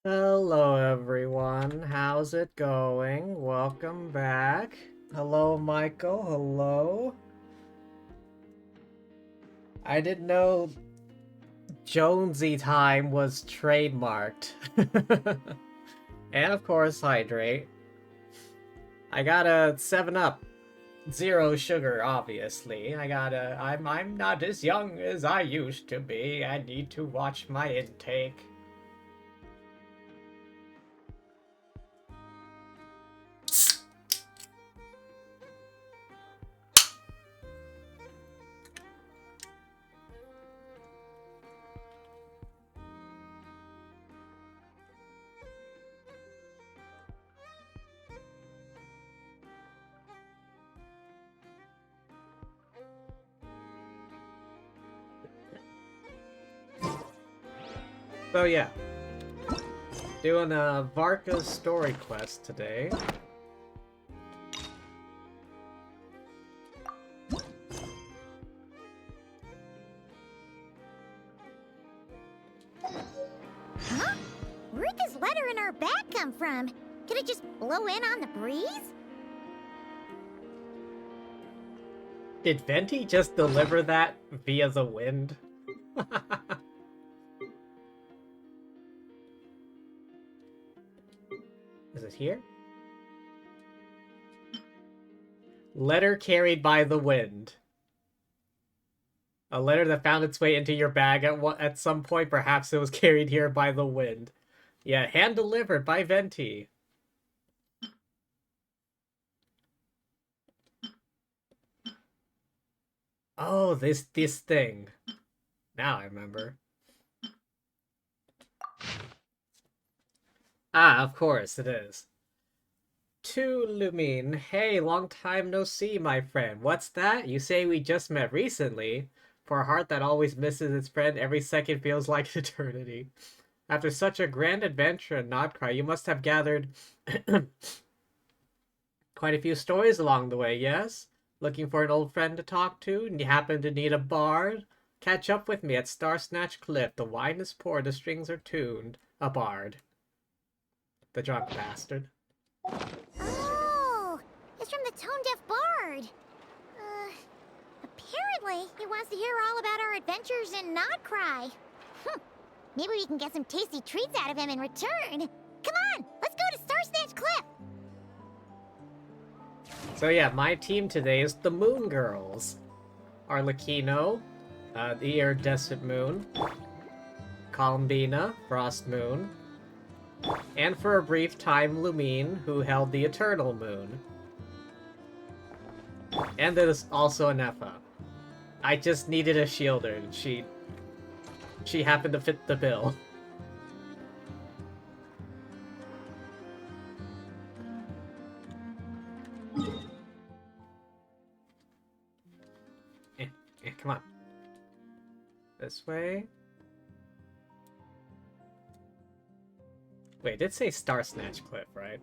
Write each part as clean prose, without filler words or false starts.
Hello everyone, how's it going? Welcome back. Hello Michael, hello. I didn't know Jonesy time was trademarked. And of course hydrate. I got a 7-Up. Zero sugar, obviously. I'm not as young as I used to be. I need to watch my intake. So yeah, doing a Varka story quest today. Huh? Where'd this letter in our bag come from? Could it just blow in on the breeze? Did Venti just deliver that via the wind? Is it here? Letter carried by the wind. A letter that found its way into your bag at some point. Perhaps it was carried here by the wind. Yeah, hand-delivered by Venti. Oh, this thing. Now I remember. Ah, of course it is. To Lumine. Hey, long time no see, my friend. What's that? You say we just met recently? For a heart that always misses its friend, every second feels like eternity. After such a grand adventure in Nodcry, you must have gathered quite a few stories along the way, yes? Looking for an old friend to talk to, and you happen to need a bard? Catch up with me at Star Snatch Cliff. The wine is poured, the strings are tuned. A bard. The drunk bastard. Oh, it's from the Tone Deaf Bard. Apparently he wants to hear all about our adventures in Nodcry. Maybe we can get some tasty treats out of him in return. Come on, let's go to Star Snatch Cliff. So yeah, my team today is the Moon Girls. Arlecchino, the Iridescent Moon. Columbina, Frost Moon. And for a brief time, Lumine, who held the Eternal Moon. And there's also Ineffa. I just needed a shielder, and she happened to fit the bill. Come on. This way. Wait, it did say Star Snatch Cliff, right?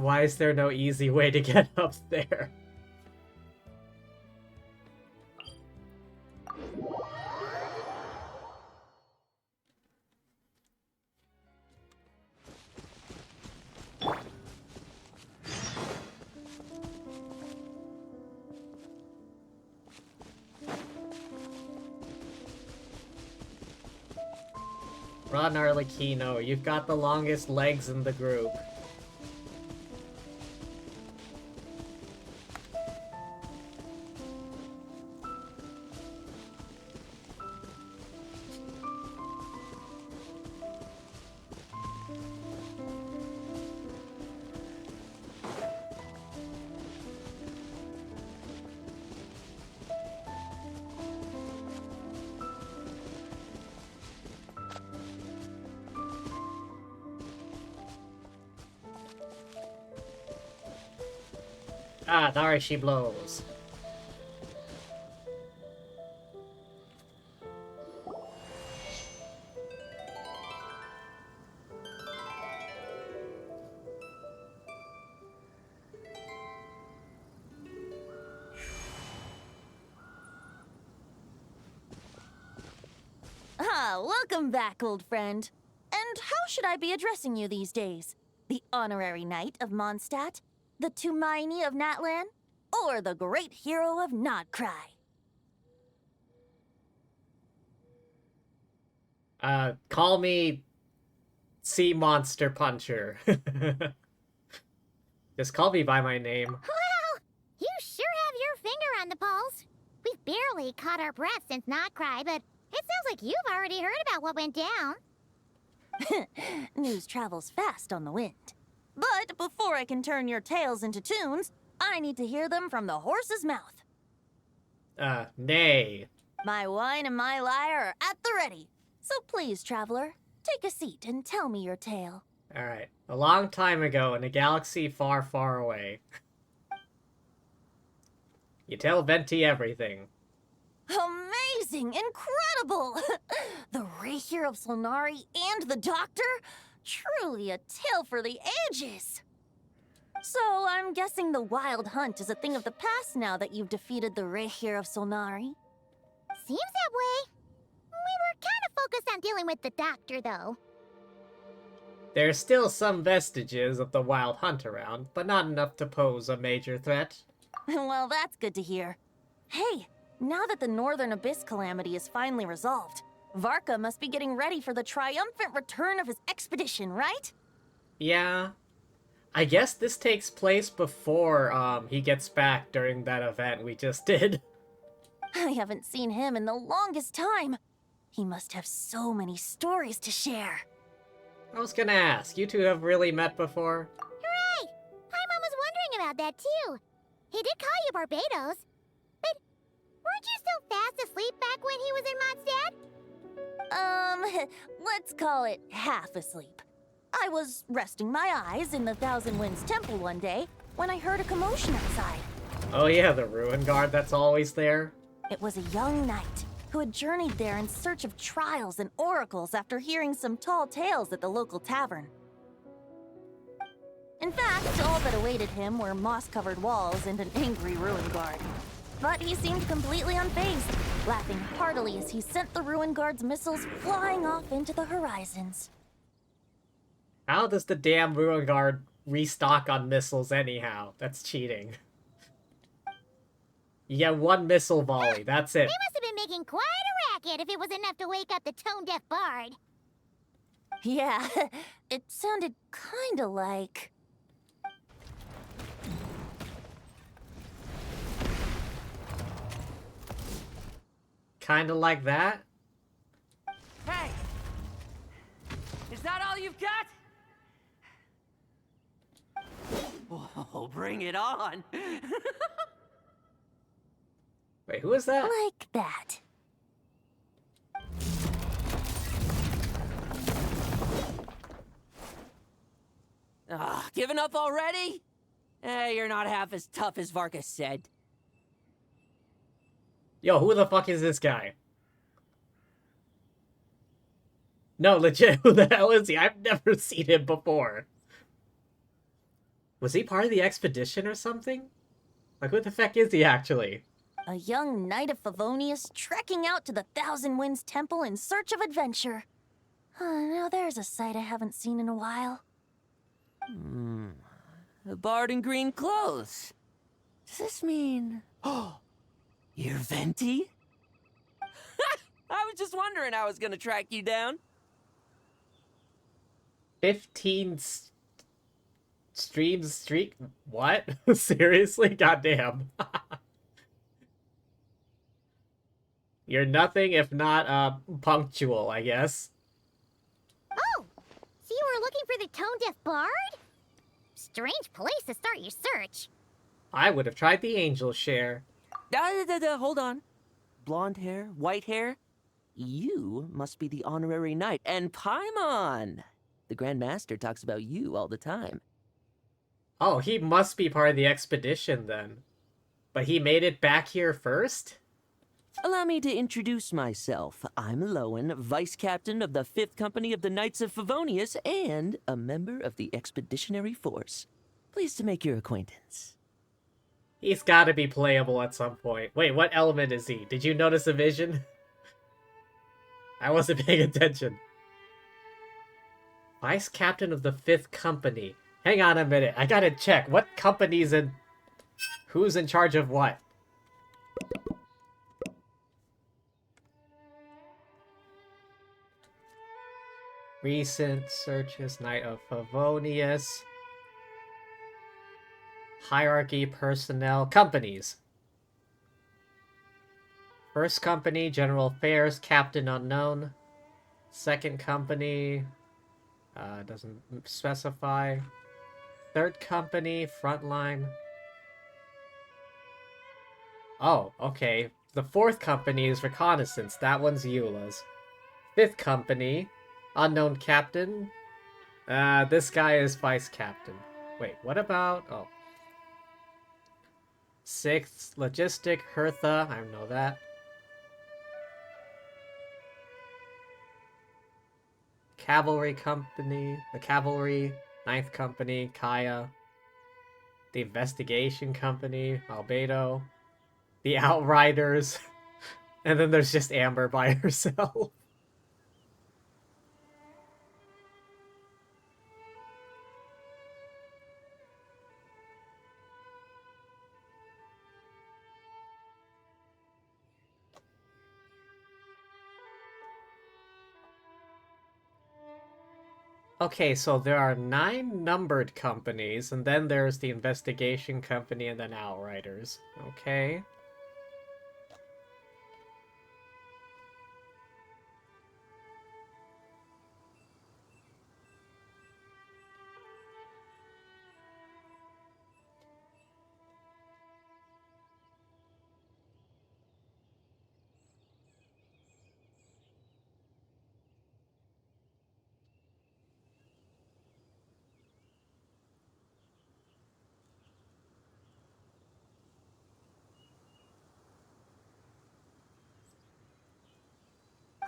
Why is there no easy way to get up there? Run, Arlecchino, you've got the longest legs in the group. Ah, there she blows. Ah, welcome back, old friend. And how should I be addressing you these days? The honorary knight of Mondstadt? The Tumaini of Natlan? Or the great hero of Nodcry? Call me Sea Monster Puncher. Just call me by my name. Well, you sure have your finger on the pulse. We've barely caught our breath since Nodcry, but it sounds like you've already heard about what went down. News travels fast on the wind. But before I can turn your tales into tunes, I need to hear them from the horse's mouth. Nay. My wine and my lyre are at the ready. So please, traveler, take a seat and tell me your tale. Alright. A long time ago, in a galaxy far, far away. You tell Venti everything. Amazing! Incredible! The Rapier of Solnari and the Doctor? Truly a tale for the ages! So, I'm guessing the Wild Hunt is a thing of the past now that you've defeated the Rapier of Solnari? Seems that way. We were kind of focused on dealing with the Doctor, though. There's still some vestiges of the Wild Hunt around, but not enough to pose a major threat. Well, that's good to hear. Hey, now that the Northern Abyss calamity is finally resolved, Varka must be getting ready for the triumphant return of his expedition, right? Yeah. I guess this takes place before he gets back during that event we just did. I haven't seen him in the longest time. He must have so many stories to share. I was gonna ask, you two have really met before? Hooray! Paimon was wondering about that too. He did call you Barbados. But weren't you still fast asleep back when he was in Mondstadt? Let's call it half asleep. I was resting my eyes in the Thousand Winds Temple one day when I heard a commotion outside. Oh yeah, the Ruin Guard that's always there. It was a young knight who had journeyed there in search of trials and oracles after hearing some tall tales at the local tavern. In fact, all that awaited him were moss-covered walls and an angry Ruin Guard. But he seemed completely unfazed, laughing heartily as he sent the Ruin Guard's missiles flying off into the horizons. How does the damn Ruin Guard restock on missiles anyhow? That's cheating. You get one missile volley, that's it. They must have been making quite a racket if it was enough to wake up the tone-deaf bard. Yeah, it sounded kinda like... Kinda like that? Hey! Is that all you've got? Whoa, bring it on! Wait, who is that? like that. Giving up already? Hey, you're not half as tough as Varka said. Yo, who the fuck is this guy? No, legit, who the hell is he? I've never seen him before. Was he part of the expedition or something? Like, who the fuck is he actually? A young knight of Favonius trekking out to the Thousand Winds Temple in search of adventure. Now there's a sight I haven't seen in a while. A bard in green clothes. Does this mean... Oh, you're Venti? I was just wondering how I was gonna track you down. 15 streams streak? What? Seriously? Goddamn. You're nothing if not, punctual, I guess. Oh! So you were looking for the tone-deaf bard? Strange place to start your search. I would have tried the angel share. Hold on. Blonde hair, white hair. You must be the honorary knight. And Paimon! The Grand Master talks about you all the time. Oh, he must be part of the expedition then. But he made it back here first? Allow me to introduce myself. I'm Lowen, Vice Captain of the 5th Company of the Knights of Favonius and a member of the Expeditionary Force. Pleased to make your acquaintance. He's gotta be playable at some point. Wait, what element is he? Did you notice a vision? I wasn't paying attention. Vice Captain of the 5th Company. Hang on a minute, I gotta check. What company's in... Who's in charge of what? Recent searches, Knight of Favonius. Hierarchy, personnel, companies. First company, General Affairs, Captain Unknown. Second company, doesn't specify. Third company, Frontline. Oh, okay. The fourth company is Reconnaissance. That one's Eula's. Fifth company, Unknown Captain. This guy is Vice Captain. Wait, what about... Oh. Sixth, Logistic, Hertha. I know that. Cavalry Company. The Cavalry. Ninth Company, Kaya. The Investigation Company, Albedo. The Outriders. And then there's just Amber by herself. Okay, so there are 9 numbered companies, and then there's the investigation company and then Outriders. Okay.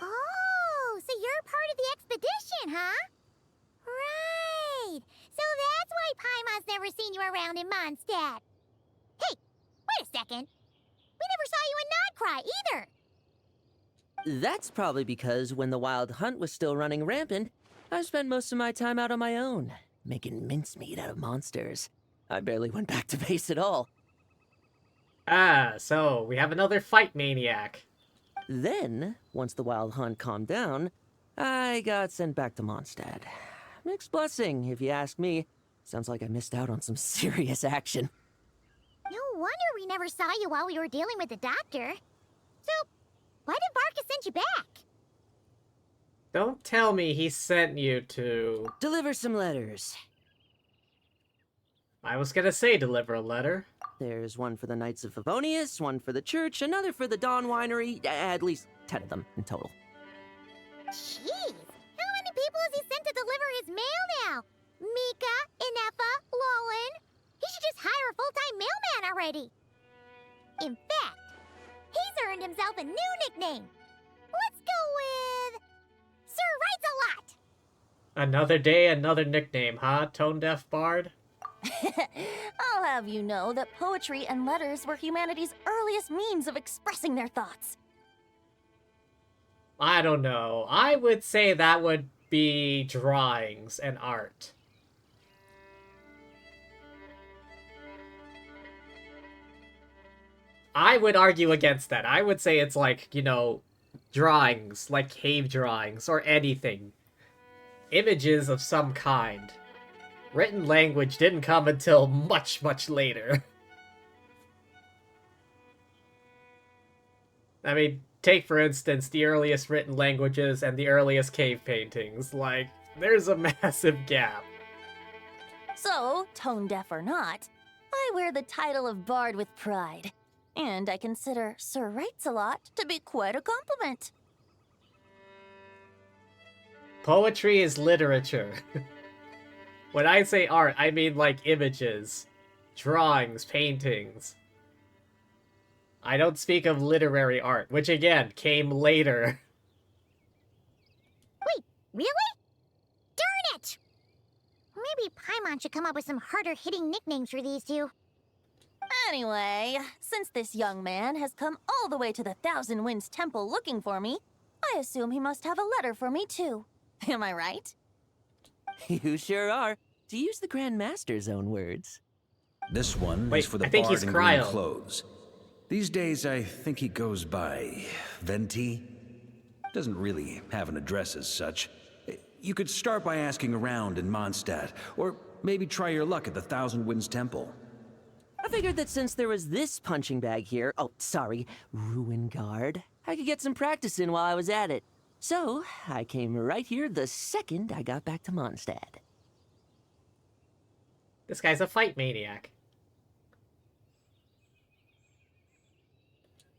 Oh, so you're part of the expedition, huh? Right. So that's why Paimon's never seen you around in Mondstadt. Hey, wait a second. We never saw you in Nodcry either. That's probably because when the wild hunt was still running rampant, I spent most of my time out on my own, making mincemeat out of monsters. I barely went back to base at all. Ah, so we have another fight maniac. Then, once the wild hunt calmed down, I got sent back to Mondstadt. Mixed blessing, if you ask me. Sounds like I missed out on some serious action. No wonder we never saw you while we were dealing with the doctor. So, why did Varka send you back? Don't tell me he sent you to... Deliver some letters. I was gonna say deliver a letter. There's one for the Knights of Favonius, one for the church, another for the Dawn Winery, at least 10 of them in total. Jeez, how many people has he sent to deliver his mail now? Mika, Ineffa, Lowen. He should just hire a full-time mailman already. In fact, he's earned himself a new nickname. Let's go with... Sir Writes-A-Lot. Another day, another nickname, huh, Tone-Deaf Bard? I'll have you know that poetry and letters were humanity's earliest means of expressing their thoughts. I don't know. I would say that would be drawings and art. I would argue against that. I would say it's like, you know, drawings, like cave drawings, or anything. Images of some kind. Written language didn't come until much, much later. I mean, take for instance the earliest written languages and the earliest cave paintings. Like, there's a massive gap. So, tone deaf or not, I wear the title of Bard with pride. And I consider Sir Writes-A-Lot to be quite a compliment. Poetry is literature. When I say art, I mean like images, drawings, paintings. I don't speak of literary art, which again, came later. Wait, really? Darn it! Maybe Paimon should come up with some harder-hitting nicknames for these two. Anyway, since this young man has come all the way to the Thousand Winds Temple looking for me, I assume he must have a letter for me too. Am I right? You sure are, to use the Grand Master's own words. This one Wait, is for the I think bard he's in green Cryo. clothes. These days, I think he goes by Venti. Doesn't really have an address as such. You could start by asking around in Mondstadt, or maybe try your luck at the Thousand Winds Temple. I figured that since there was this punching bag here, Ruin Guard, I could get some practice in while I was at it. So, I came right here the second I got back to Mondstadt. This guy's a fight maniac.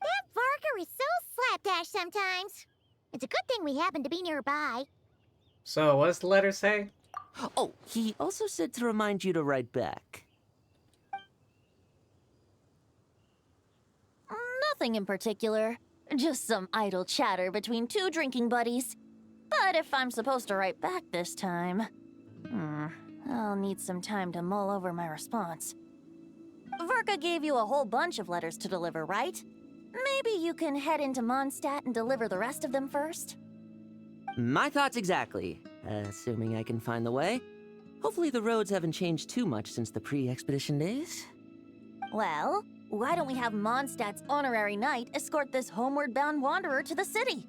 That Varka is so slapdash sometimes. It's a good thing we happen to be nearby. So, what does the letter say? Oh, he also said to remind you to write back. Nothing in particular. Just some idle chatter between two drinking buddies. But if I'm supposed to write back this time... I'll need some time to mull over my response. Varka gave you a whole bunch of letters to deliver, right? Maybe you can head into Mondstadt and deliver the rest of them first? My thoughts exactly, assuming I can find the way. Hopefully the roads haven't changed too much since the pre-expedition days. Well, why don't we have Mondstadt's honorary knight escort this homeward-bound wanderer to the city?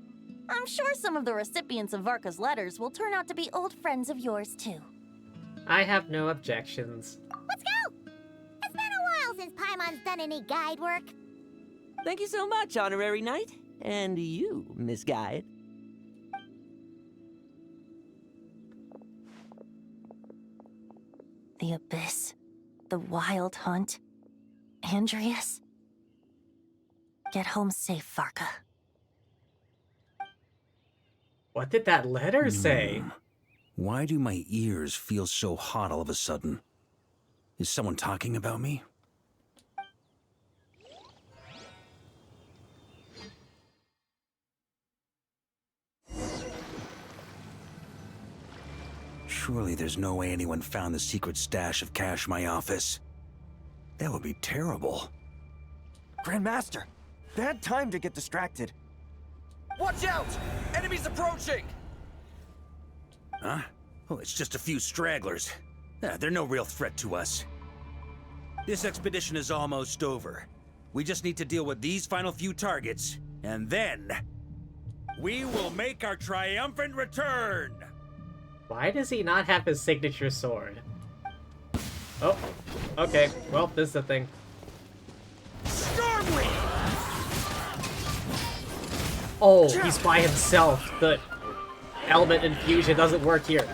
I'm sure some of the recipients of Varka's letters will turn out to be old friends of yours, too. I have no objections. Let's go! It's been a while since Paimon's done any guide work. Thank you so much, Honorary Knight. And you, Miss Guide. The Abyss, the Wild Hunt, Andreas. Get home safe, Varka. What did that letter say? Why do my ears feel so hot all of a sudden? Is someone talking about me? Surely there's no way anyone found the secret stash of cash in my office. That would be terrible. Grandmaster, bad time to get distracted. Watch out! Enemies approaching! Huh? Oh, it's just a few stragglers. They're no real threat to us. This expedition is almost over. We just need to deal with these final few targets, and then we will make our triumphant return! Why does he not have his signature sword? Oh, okay. Well, this is the thing. Stormwind! Oh, he's by himself. The element infusion doesn't work here.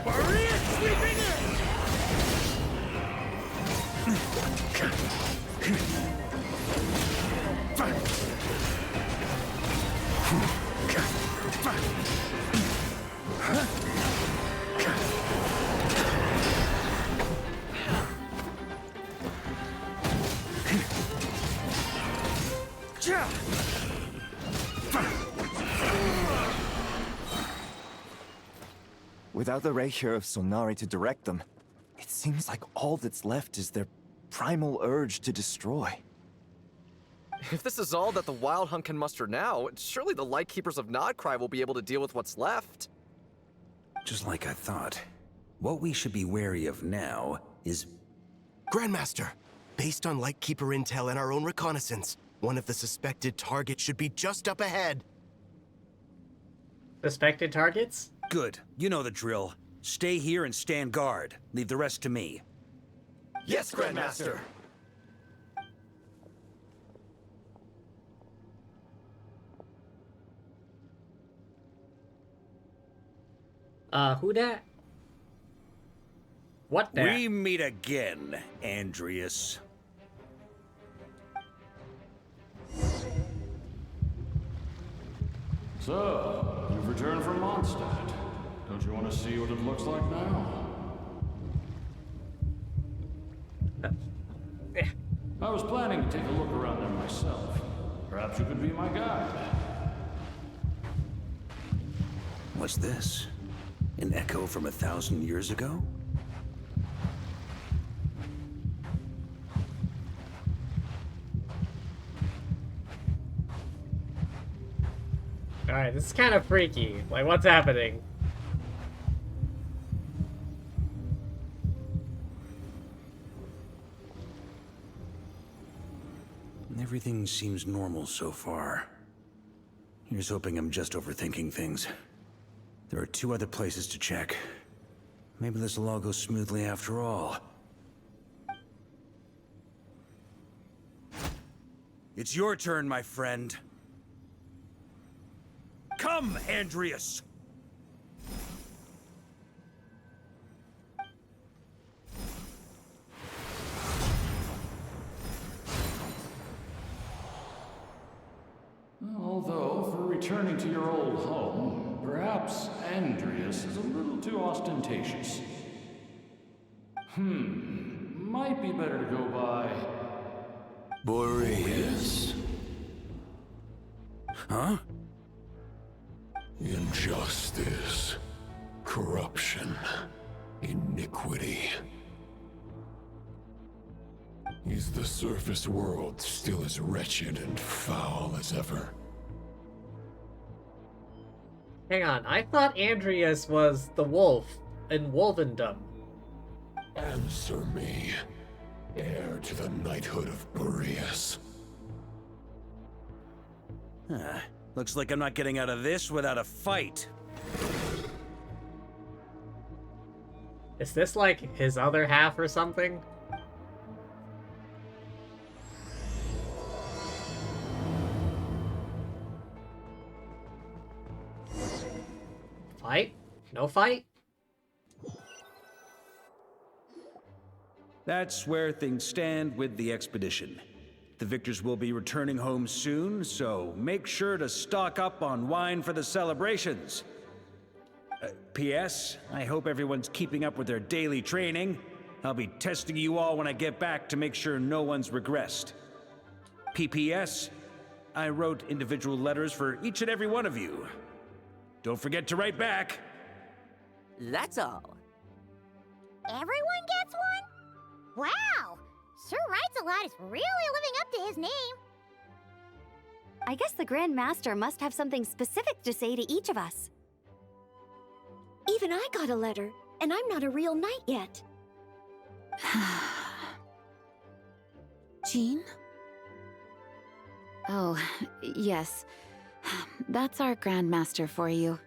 Without the Rahier of Solnari to direct them, it seems like all that's left is their primal urge to destroy. If this is all that the Wild Hunt can muster now, surely the Lightkeepers of Nodcry will be able to deal with what's left. Just like I thought. What we should be wary of now is... Grandmaster, based on Lightkeeper intel and our own reconnaissance, one of the suspected targets should be just up ahead. Suspected targets? Good. You know the drill. Stay here and stand guard. Leave the rest to me. Yes, Grandmaster! Who dat? What that? We meet again, Andreas. So, you've returned from Mondstadt. Don't you want to see what it looks like now? I was planning to take a look around there myself. Perhaps you could be my guide. What's this? An echo from 1,000 years ago? Alright, this is kind of freaky. Like, what's happening? Everything seems normal so far. Here's hoping I'm just overthinking things. There are 2 other places to check. Maybe this will all go smoothly after all. It's your turn, my friend. Come, Andreas! Although, for returning to your old home, perhaps Andreas is a little too ostentatious. Might be better to go by... Boreas. Huh? Injustice. Corruption. Iniquity. Is the surface world still as wretched and foul as ever? Hang on, I thought Andreas was the wolf in Wolvendom. Answer me, heir to the knighthood of Boreas. Looks like I'm not getting out of this without a fight. Is this like his other half or something? Fight? No fight? That's where things stand with the expedition. The victors will be returning home soon, so make sure to stock up on wine for the celebrations. P.S. I hope everyone's keeping up with their daily training. I'll be testing you all when I get back to make sure no one's regressed. P.P.S. I wrote individual letters for each and every one of you. Don't forget to write back. That's all. Everyone gets one? Wow! Sir Writes-A-Lot is really living up to his name. I guess the Grand Master must have something specific to say to each of us. Even I got a letter, and I'm not a real knight yet. Jean? Oh, yes. That's our Grand Master for you.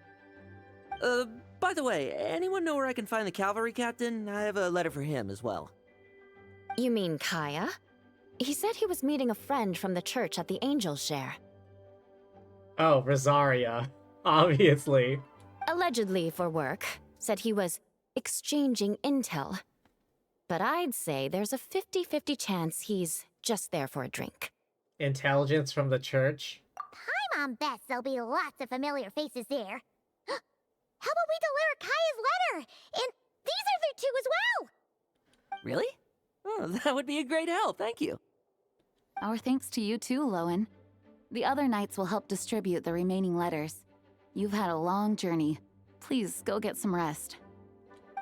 By the way, anyone know where I can find the cavalry captain? I have a letter for him as well. You mean Kaya? He said he was meeting a friend from the church at the Angel Share. Oh, Rosaria. Obviously. Allegedly for work. Said he was exchanging intel. But I'd say there's a 50-50 chance he's just there for a drink. Intelligence from the church? Hi, Mom Bess. There'll be lots of familiar faces there. How about we deliver Kaya's letter? And these are there too as well! Really? Oh, that would be a great help, thank you. Our thanks to you too, Lowen. The other knights will help distribute the remaining letters. You've had a long journey. Please go get some rest.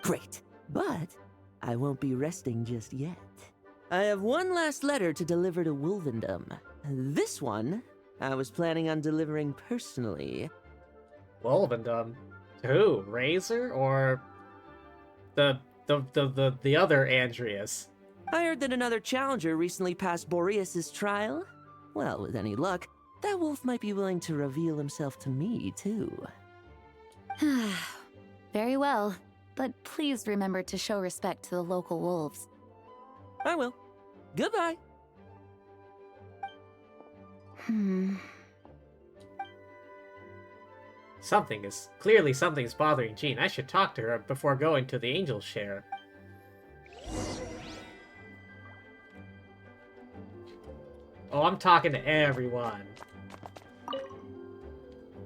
Great, but I won't be resting just yet. I have one last letter to deliver to Wolvendom. This one, I was planning on delivering personally. Wolvendom? Who? Razor? Or the other Andreas? I heard that another challenger recently passed Boreas's trial. Well, with any luck, that wolf might be willing to reveal himself to me, too. Very well, but please remember to show respect to the local wolves. I will. Goodbye. Clearly something's bothering Jean. I should talk to her before going to the Angel Share. Oh, I'm talking to everyone.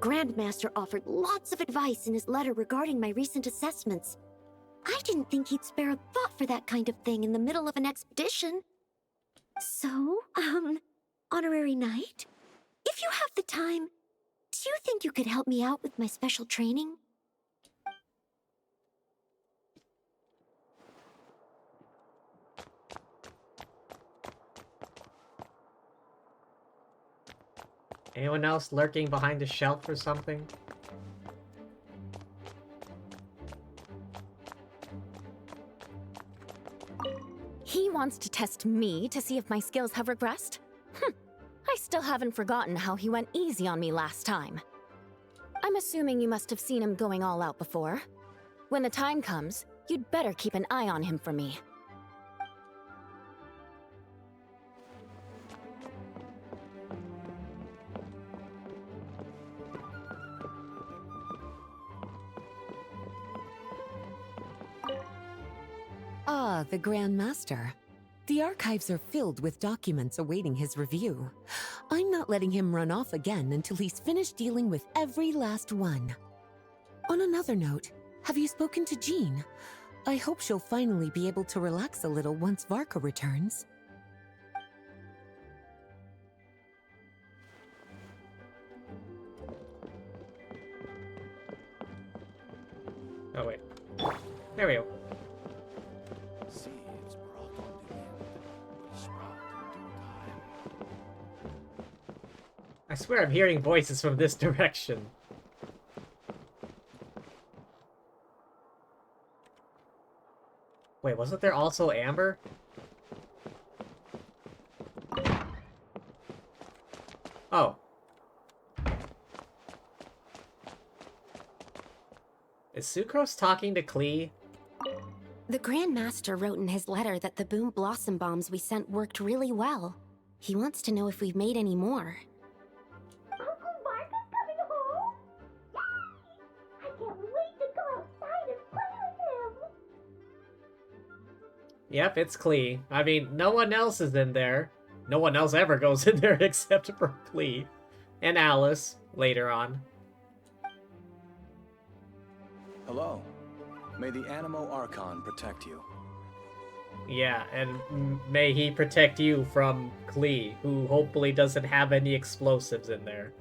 Grandmaster offered lots of advice in his letter regarding my recent assessments. I didn't think he'd spare a thought for that kind of thing in the middle of an expedition. So, Honorary Knight, if you have the time, do you think you could help me out with my special training? Anyone else lurking behind a shelf or something? He wants to test me to see if my skills have regressed? I still haven't forgotten how he went easy on me last time. I'm assuming you must have seen him going all out before. When the time comes, you'd better keep an eye on him for me. Ah, the Grand Master. The archives are filled with documents awaiting his review. I'm not letting him run off again until he's finished dealing with every last one. On another note, have you spoken to Jean? I hope she'll finally be able to relax a little once Varka returns. Oh, wait. There we go. I swear I'm hearing voices from this direction. Wait, wasn't there also Amber? Oh. Is Sucrose talking to Klee? The Grand Master wrote in his letter that the Boom Blossom bombs we sent worked really well. He wants to know if we've made any more. Uncle Varka's coming home? Yay! I can't wait to go outside and play with him! Yep, it's Klee. I mean, no one else is in there. No one else ever goes in there except for Klee. And Alice, later on. Hello. May the Animo Archon protect you. Yeah, and may he protect you from Klee, who hopefully doesn't have any explosives in there.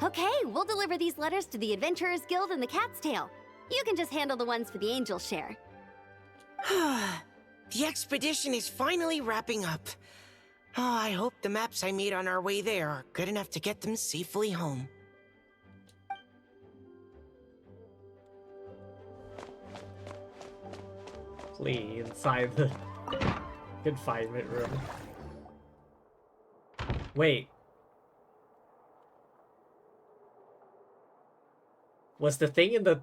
Okay, we'll deliver these letters to the Adventurers Guild and the Cat's Tail. You can just handle the ones for the Angel share. The expedition is finally wrapping up. Oh, I hope the maps I made on our way there are good enough to get them safely home. Klee inside the confinement room. Wait. Was the thing in the...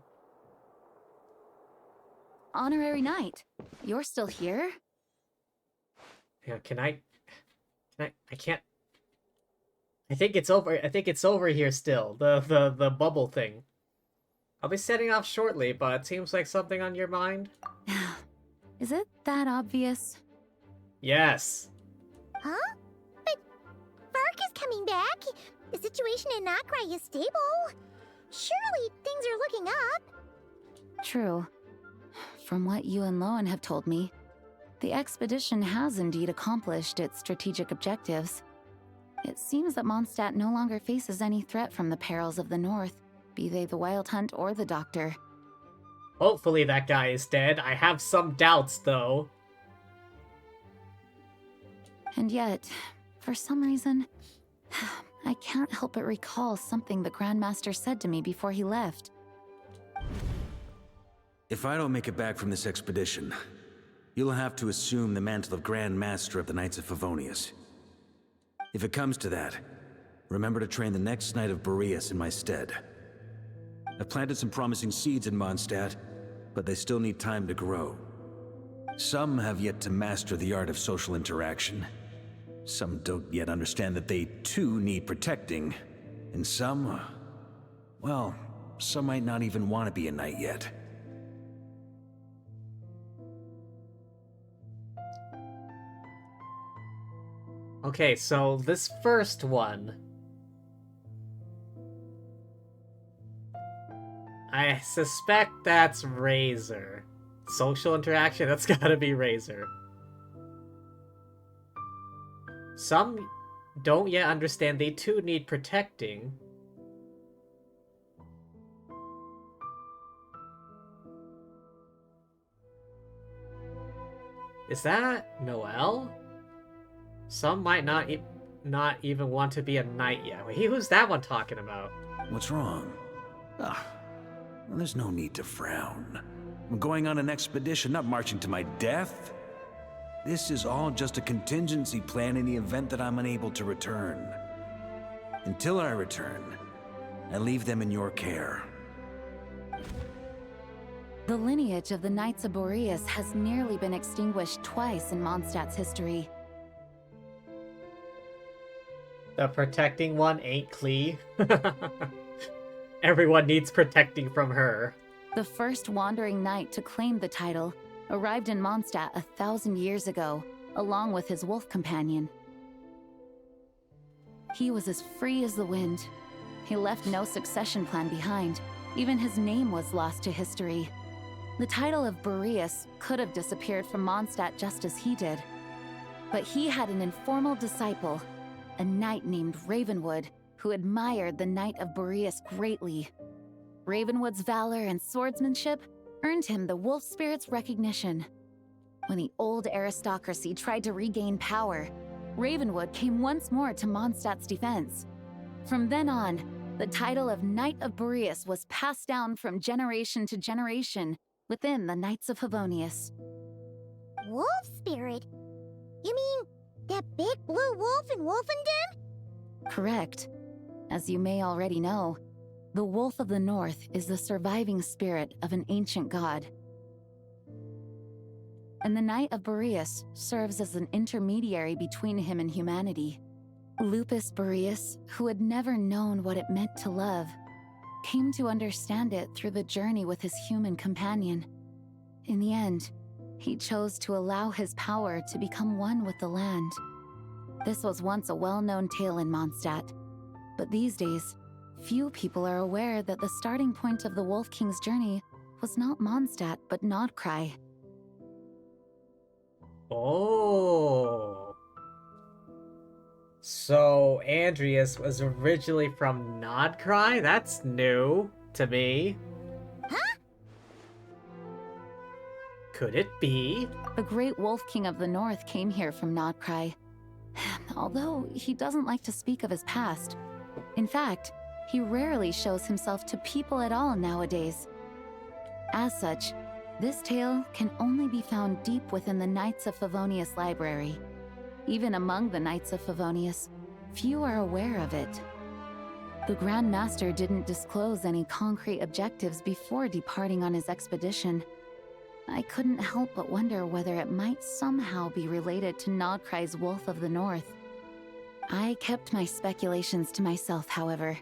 Honorary Knight, you're still here? Yeah, I can't... I think it's over. I think it's over here still. The bubble thing. I'll be setting off shortly, but it seems like something on your mind. Is it that obvious? Yes. Huh? But Varka's coming back. The situation in Nokrai is stable. Surely things are looking up. True. From what you and Lowen have told me, the expedition has indeed accomplished its strategic objectives. It seems that Mondstadt no longer faces any threat from the perils of the North, be they the Wild Hunt or the Doctor. Hopefully that guy is dead. I have some doubts, though. And yet, for some reason, I can't help but recall something the Grandmaster said to me before he left. If I don't make it back from this expedition, you'll have to assume the mantle of Grand Master of the Knights of Favonius. If it comes to that, remember to train the next Knight of Boreas in my stead. I've planted some promising seeds in Mondstadt, but they still need time to grow. Some have yet to master the art of social interaction. Some don't yet understand that they too need protecting. And some, well, some might not even want to be a knight yet. Okay, so this first one... I suspect that's Razor. Social interaction? That's gotta be Razor. Some don't yet understand they too need protecting. Is that Noelle? Some might not even want to be a knight yet. Wait, who's that one talking about? What's wrong? Ah, well, there's no need to frown. I'm going on an expedition, not marching to my death. This is all just a contingency plan in the event that I'm unable to return. Until I return, I leave them in your care. The lineage of the Knights of Boreas has nearly been extinguished twice in Mondstadt's history. The protecting one ain't Klee. Everyone needs protecting from her. The first wandering knight to claim the title arrived in Mondstadt 1,000 years ago, along with his wolf companion. He was as free as the wind. He left no succession plan behind. Even his name was lost to history. The title of Boreas could have disappeared from Mondstadt just as he did. But he had an informal disciple, a knight named Ravenwood, who admired the Knight of Boreas greatly. Ravenwood's valor and swordsmanship earned him the wolf spirit's recognition. When the old aristocracy tried to regain power, Ravenwood came once more to Mondstadt's defense. From then on, the title of Knight of Boreas was passed down from generation to generation within the Knights of Favonius. Wolf spirit? You mean that big blue wolf in Wolfendom? Correct. As you may already know, the Wolf of the North is the surviving spirit of an ancient god. And the Knight of Boreas serves as an intermediary between him and humanity. Lupus Boreas, who had never known what it meant to love, came to understand it through the journey with his human companion. In the end, he chose to allow his power to become one with the land. This was once a well-known tale in Mondstadt, but these days, few people are aware that the starting point of the Wolf King's journey was not Mondstadt, but Nodcry. Oh. So Andreas was originally from Nodcry? That's new to me. Huh? Could it be? The great Wolf King of the North came here from Nodcry. Although he doesn't like to speak of his past. In fact, he rarely shows himself to people at all nowadays. As such, this tale can only be found deep within the Knights of Favonius library. Even among the Knights of Favonius, few are aware of it. The Grand Master didn't disclose any concrete objectives before departing on his expedition. I couldn't help but wonder whether it might somehow be related to Nodcry's Wolf of the North. I kept my speculations to myself, however.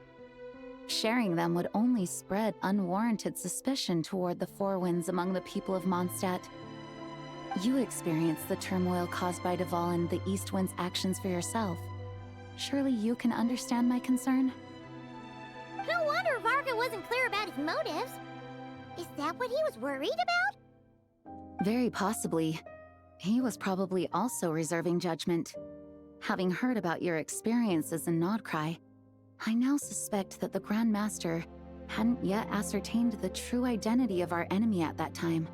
Sharing them would only spread unwarranted suspicion toward the Four Winds among the people of Mondstadt. You experienced the turmoil caused by Dvalin the East Wind's actions for yourself. Surely you can understand my concern? No wonder Varka wasn't clear about his motives. Is that what he was worried about? Very possibly. He was probably also reserving judgment. Having heard about your experiences in Nodcry, I now suspect that the Grand Master hadn't yet ascertained the true identity of our enemy at that time.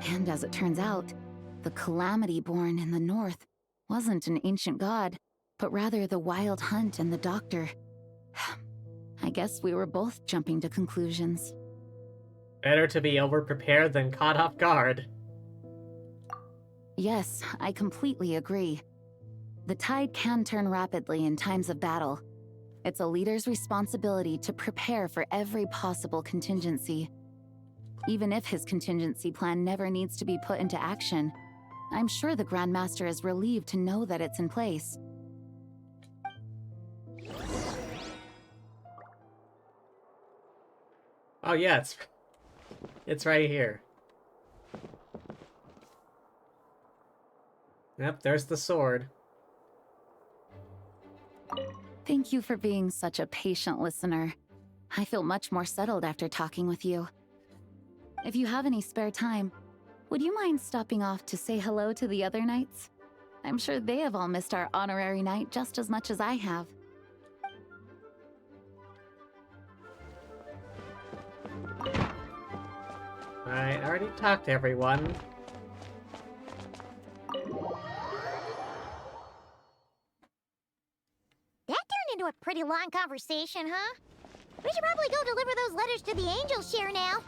And as it turns out, the Calamity born in the north wasn't an ancient god, but rather the Wild Hunt and the Doctor. I guess we were both jumping to conclusions. Better to be overprepared than caught off guard. Yes, I completely agree. The tide can turn rapidly in times of battle. It's a leader's responsibility to prepare for every possible contingency. Even if his contingency plan never needs to be put into action, I'm sure the Grand Master is relieved to know that it's in place. Oh yeah, it's right here. Yep, there's the sword. Thank you for being such a patient listener. I feel much more settled after talking with you. If you have any spare time, would you mind stopping off to say hello to the other knights? I'm sure they have all missed our honorary knight just as much as I have. I already talked to everyone. That turned into a pretty long conversation, huh? We should probably go deliver those letters to the Angel Share now.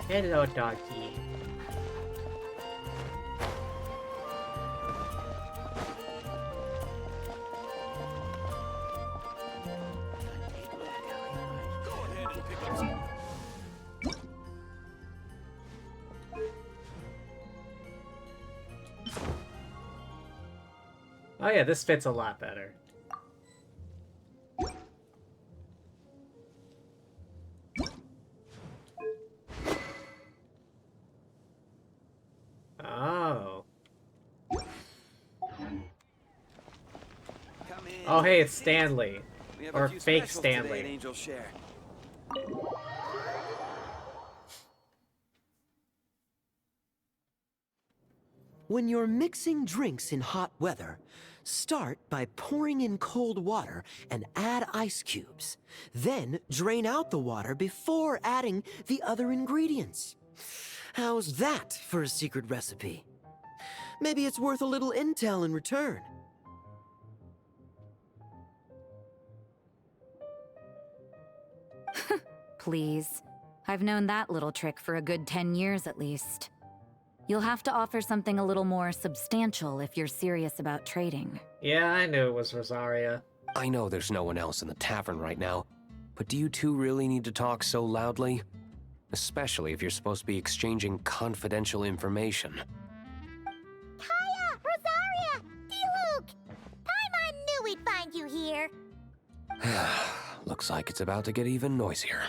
Hello, doggy. Oh yeah, this fits a lot better. Oh. Oh hey, it's Stanley. Or fake Stanley. When you're mixing drinks in hot weather, Start by pouring in cold water and add ice cubes. Then drain out the water before adding the other ingredients. How's that for a secret recipe? Maybe it's worth a little intel in return. Please. I've known that little trick for a good 10 years at least. You'll have to offer something a little more substantial if you're serious about trading. Yeah, I knew it was Rosaria. I know there's no one else in the tavern right now, but do you two really need to talk so loudly? Especially if you're supposed to be exchanging confidential information. Kaya! Rosaria! D-Luke! Paimon knew we'd find you here. Looks like it's about to get even noisier.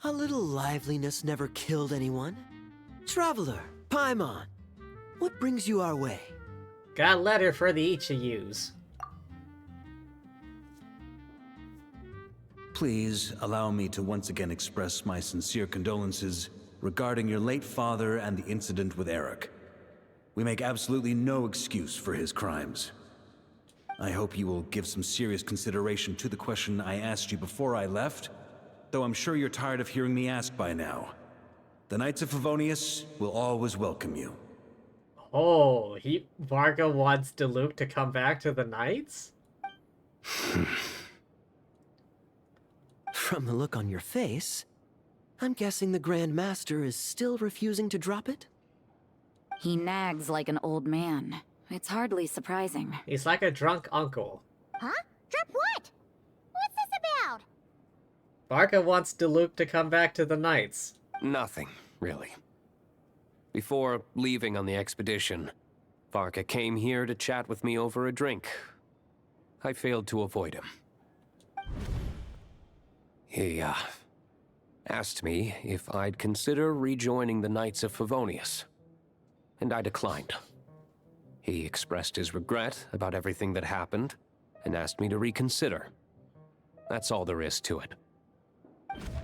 A little liveliness never killed anyone. Traveler, Paimon, what brings you our way? Got a letter for the each of yous. Please allow me to once again express my sincere condolences regarding your late father and the incident with Eric. We make absolutely no excuse for his crimes. I hope you will give some serious consideration to the question I asked you before I left, though I'm sure you're tired of hearing me ask by now. The Knights of Favonius will always welcome you. Oh, Varka wants D-Luke to come back to the Knights? From the look on your face, I'm guessing the Grand Master is still refusing to drop it? He nags like an old man. It's hardly surprising. He's like a drunk uncle. Huh? Drop what? What's this about? Varka wants D-Luke to come back to the Knights. Nothing, really. Before leaving on the expedition, Varka came here to chat with me over a drink. I failed to avoid him. He, asked me if I'd consider rejoining the Knights of Favonius, and I declined. He expressed his regret about everything that happened, and asked me to reconsider. That's all there is to it. Yeah,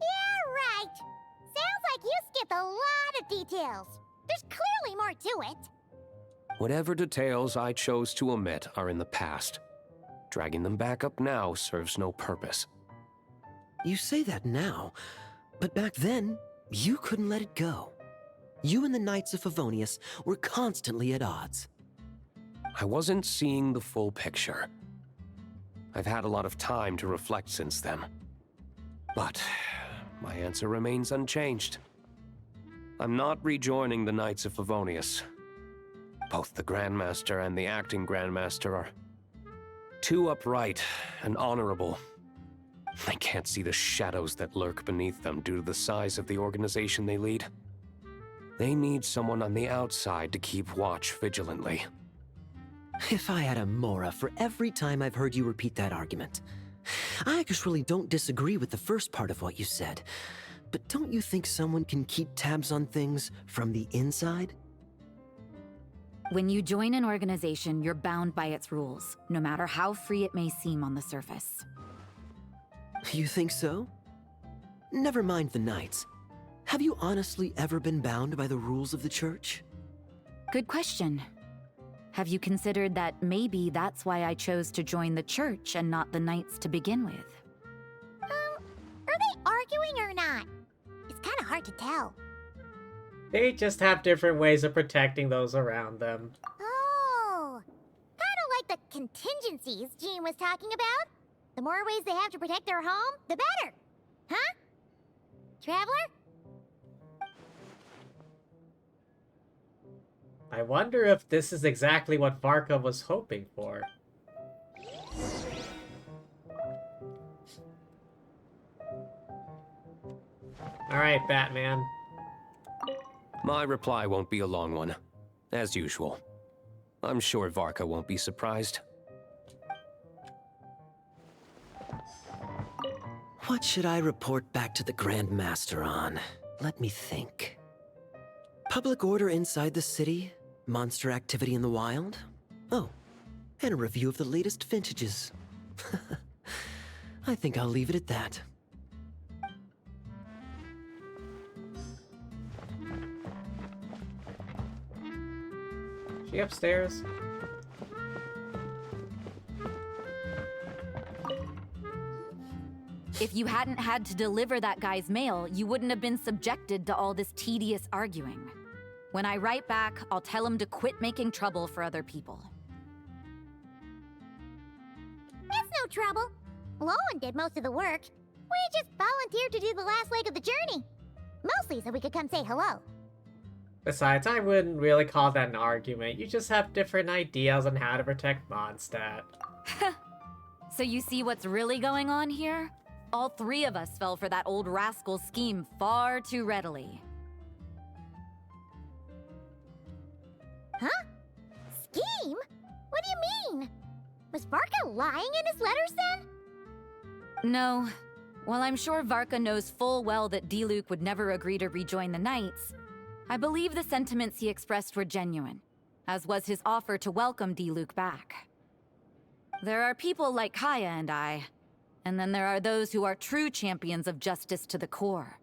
right. Sounds like you skipped a lot of details. There's clearly more to it. Whatever details I chose to omit are in the past. Dragging them back up now serves no purpose. You say that now, but back then, you couldn't let it go. You and the Knights of Favonius were constantly at odds. I wasn't seeing the full picture. I've had a lot of time to reflect since then. But my answer remains unchanged. I'm not rejoining the Knights of Favonius. Both the Grandmaster and the acting Grandmaster are too upright and honorable. I can't see the shadows that lurk beneath them due to the size of the organization they lead. They need someone on the outside to keep watch vigilantly. If I had a Mora for every time I've heard you repeat that argument. I actually don't disagree with the first part of what you said, but don't you think someone can keep tabs on things from the inside? When you join an organization, you're bound by its rules, no matter how free it may seem on the surface. You think so? Never mind the Knights. Have you honestly ever been bound by the rules of the Church? Good question. Have you considered that maybe that's why I chose to join the Church and not the Knights to begin with? Are they arguing or not? It's kind of hard to tell. They just have different ways of protecting those around them. Oh, kind of like the contingencies Jean was talking about. The more ways they have to protect their home, the better. Huh? Traveler? I wonder if this is exactly what Varka was hoping for. Alright, Batman. My reply won't be a long one, as usual. I'm sure Varka won't be surprised. What should I report back to the Grand Master on? Let me think. Public order inside the city? Monster activity in the wild? Oh, and a review of the latest vintages. I think I'll leave it at that. She upstairs? If you hadn't had to deliver that guy's mail, you wouldn't have been subjected to all this tedious arguing. When I write back, I'll tell him to quit making trouble for other people. It's no trouble. Lowen did most of the work. We just volunteered to do the last leg of the journey. Mostly so we could come say hello. Besides, I wouldn't really call that an argument. You just have different ideas on how to protect Mondstadt. So you see what's really going on here? All three of us fell for that old rascal's scheme far too readily. Huh? Scheme? What do you mean? Was Varka lying in his letters then? No. While I'm sure Varka knows full well that Diluc would never agree to rejoin the Knights, I believe the sentiments he expressed were genuine, as was his offer to welcome Diluc back. There are people like Kaya and I, and then there are those who are true champions of justice to the core.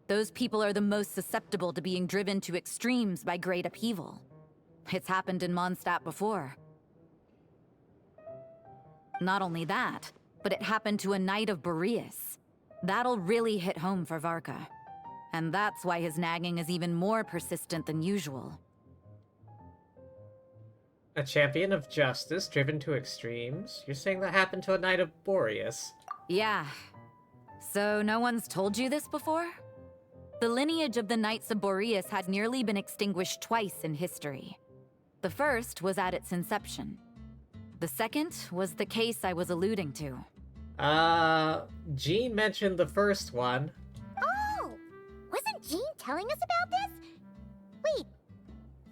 Those people are the most susceptible to being driven to extremes by great upheaval. It's happened in Mondstadt before. Not only that, but it happened to a Knight of Boreas. That'll really hit home for Varka. And that's why his nagging is even more persistent than usual. A champion of justice driven to extremes? You're saying that happened to a Knight of Boreas? Yeah. So no one's told you this before? The lineage of the Knights of Boreas had nearly been extinguished twice in history. The first was at its inception. The second was the case I was alluding to. Jean mentioned the first one. Oh! Wasn't Jean telling us about this? Wait,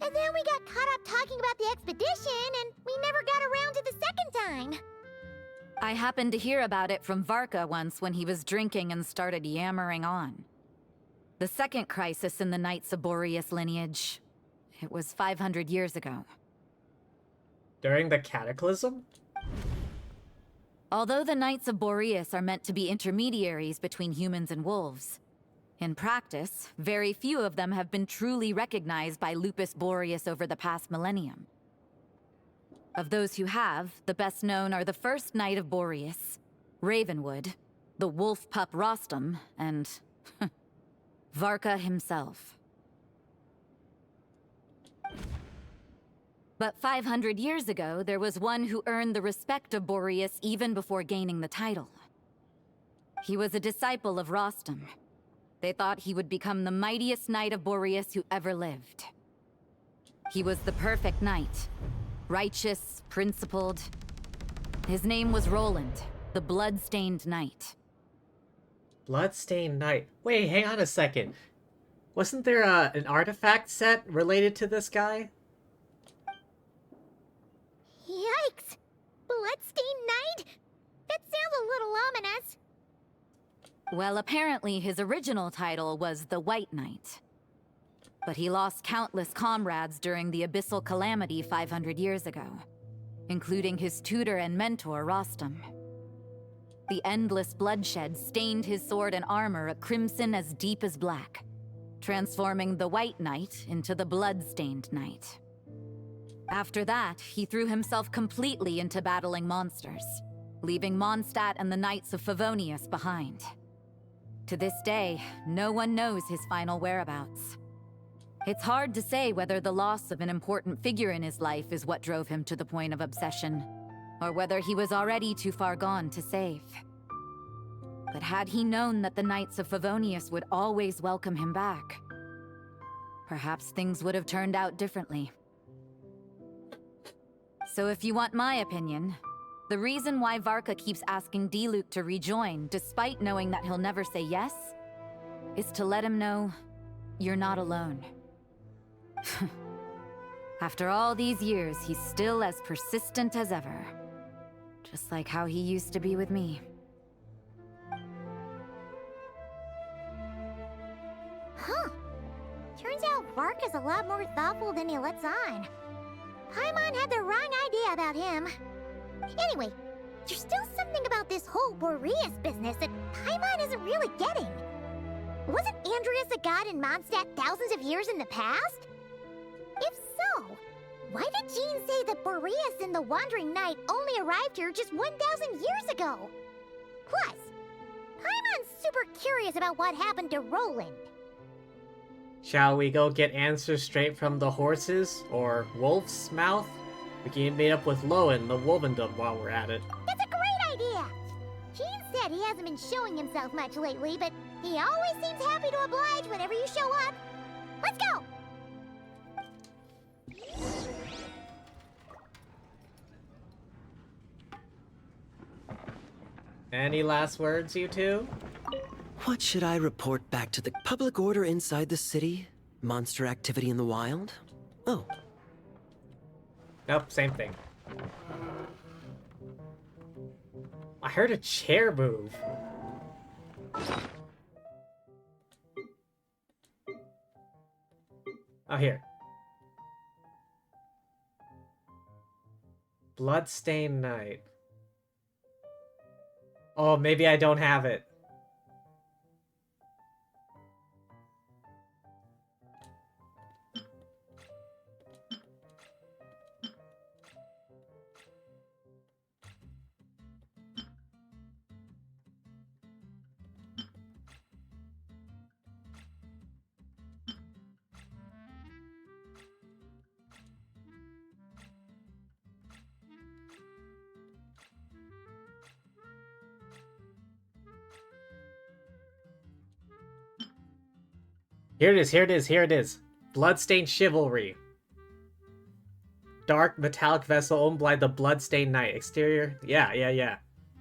and then we got caught up talking about the expedition, and we never got around to the second time. I happened to hear about it from Varka once when he was drinking and started yammering on. The second crisis in the Knights of Boreas lineage. It was 500 years ago. During the Cataclysm? Although the Knights of Boreas are meant to be intermediaries between humans and wolves, in practice, very few of them have been truly recognized by Lupus Boreas over the past millennium. Of those who have, the best known are the first Knight of Boreas, Ravenwood, the wolf pup Rostam, and Varka himself. But 500 years ago, there was one who earned the respect of Boreas even before gaining the title. He was a disciple of Rostam. They thought he would become the mightiest Knight of Boreas who ever lived. He was the perfect knight. Righteous, principled. His name was Roland, the Blood-Stained Knight. Bloodstained Knight. Wait, hang on a second. Wasn't there an artifact set related to this guy? Yikes! Bloodstained Knight? That sounds a little ominous. Well, apparently his original title was the White Knight. But he lost countless comrades during the Abyssal Calamity 500 years ago, including his tutor and mentor, Rostam. The endless bloodshed stained his sword and armor a crimson as deep as black, transforming the White Knight into the Blood-Stained Knight. After that, he threw himself completely into battling monsters, leaving Mondstadt and the Knights of Favonius behind. To this day, no one knows his final whereabouts. It's hard to say whether the loss of an important figure in his life is what drove him to the point of obsession, or whether he was already too far gone to save. But had he known that the Knights of Favonius would always welcome him back, perhaps things would have turned out differently. So if you want my opinion, the reason why Varka keeps asking Diluc to rejoin, despite knowing that he'll never say yes, is to let him know you're not alone. After all these years, he's still as persistent as ever. Just like how he used to be with me. Huh. Turns out Varka's a lot more thoughtful than he lets on. Paimon had the wrong idea about him. Anyway, there's still something about this whole Boreas business that Paimon isn't really getting. Wasn't Andreas a god in Mondstadt thousands of years in the past? If so, Why did Jean say that Boreas and the Wandering Knight only arrived here just 1,000 years ago? Plus, Paimon's super curious about what happened to Roland. Shall we go get answers straight from the horses or Wolf's mouth? We can meet up with Lowen, the Wolvendom, while we're at it. That's a great idea! Jean said he hasn't been showing himself much lately, but he always seems happy to oblige whenever you show up. Let's go! Any last words, you two? What should I report back to the public order inside the city? Monster activity in the wild? Oh. Nope, same thing. I heard a chair move. Oh, here. Bloodstained Night. Oh, maybe I don't have it. Here it is, here it is, here it is. Bloodstained Chivalry. Dark metallic vessel owned by the Bloodstained Knight. Exterior, yeah.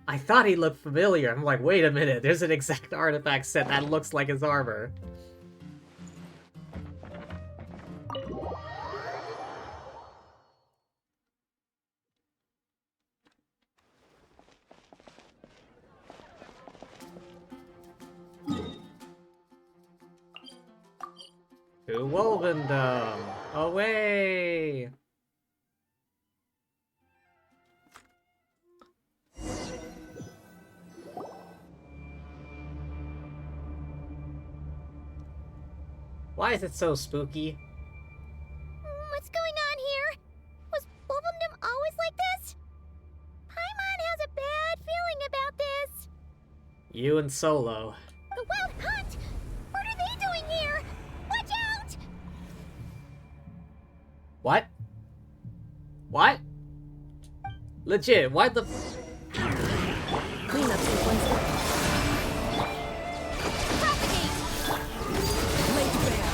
I thought he looked familiar. I'm like, wait a minute, there's an exact artifact set that looks like his armor. To Wolvendom! Away! Why is it so spooky? What's going on here? Was Wolvendom always like this? Paimon has a bad feeling about this. You and Solo. The Wild Hunt! What are they doing here? Watch out! What? What? Legit, why the Clean up sequence. Lay bare.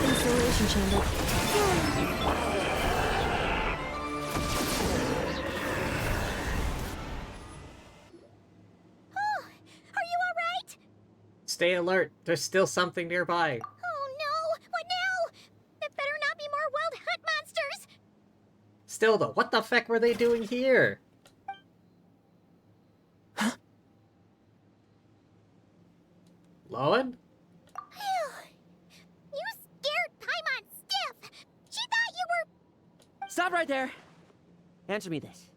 Installation chamber. Are you alright? Stay alert, there's still something nearby. Oh no! What now? It better not be more Wild Hunt monsters! Still though, what the feck were they doing here? Lowen? You scared Paimon stiff! She thought you were... Stop right there! Answer me this.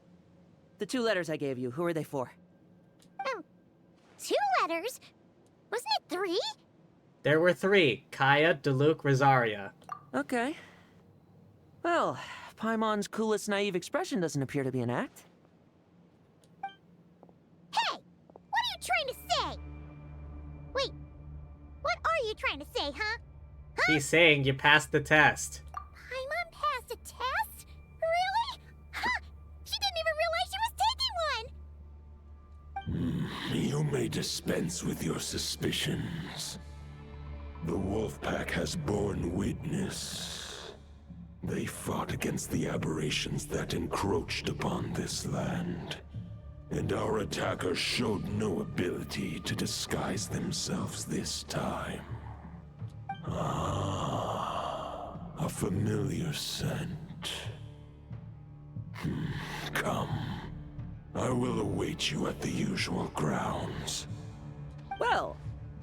The 2 letters I gave you, who are they for? 2 letters? Wasn't it 3? There were 3. Kaya, Diluc, Rosaria. Okay. Well, Paimon's coolest naive expression doesn't appear to be an act. Hey! What are you trying to say? Wait, what are you trying to say, huh? He's saying you passed the test. Paimon passed a test? Really? Huh! She didn't even realize she was taking one! You may dispense with your suspicions. The Wolfpack has borne witness. They fought against the aberrations that encroached upon this land. And our attackers showed no ability to disguise themselves this time. Ah, a familiar scent. Come. I will await you at the usual grounds. Well,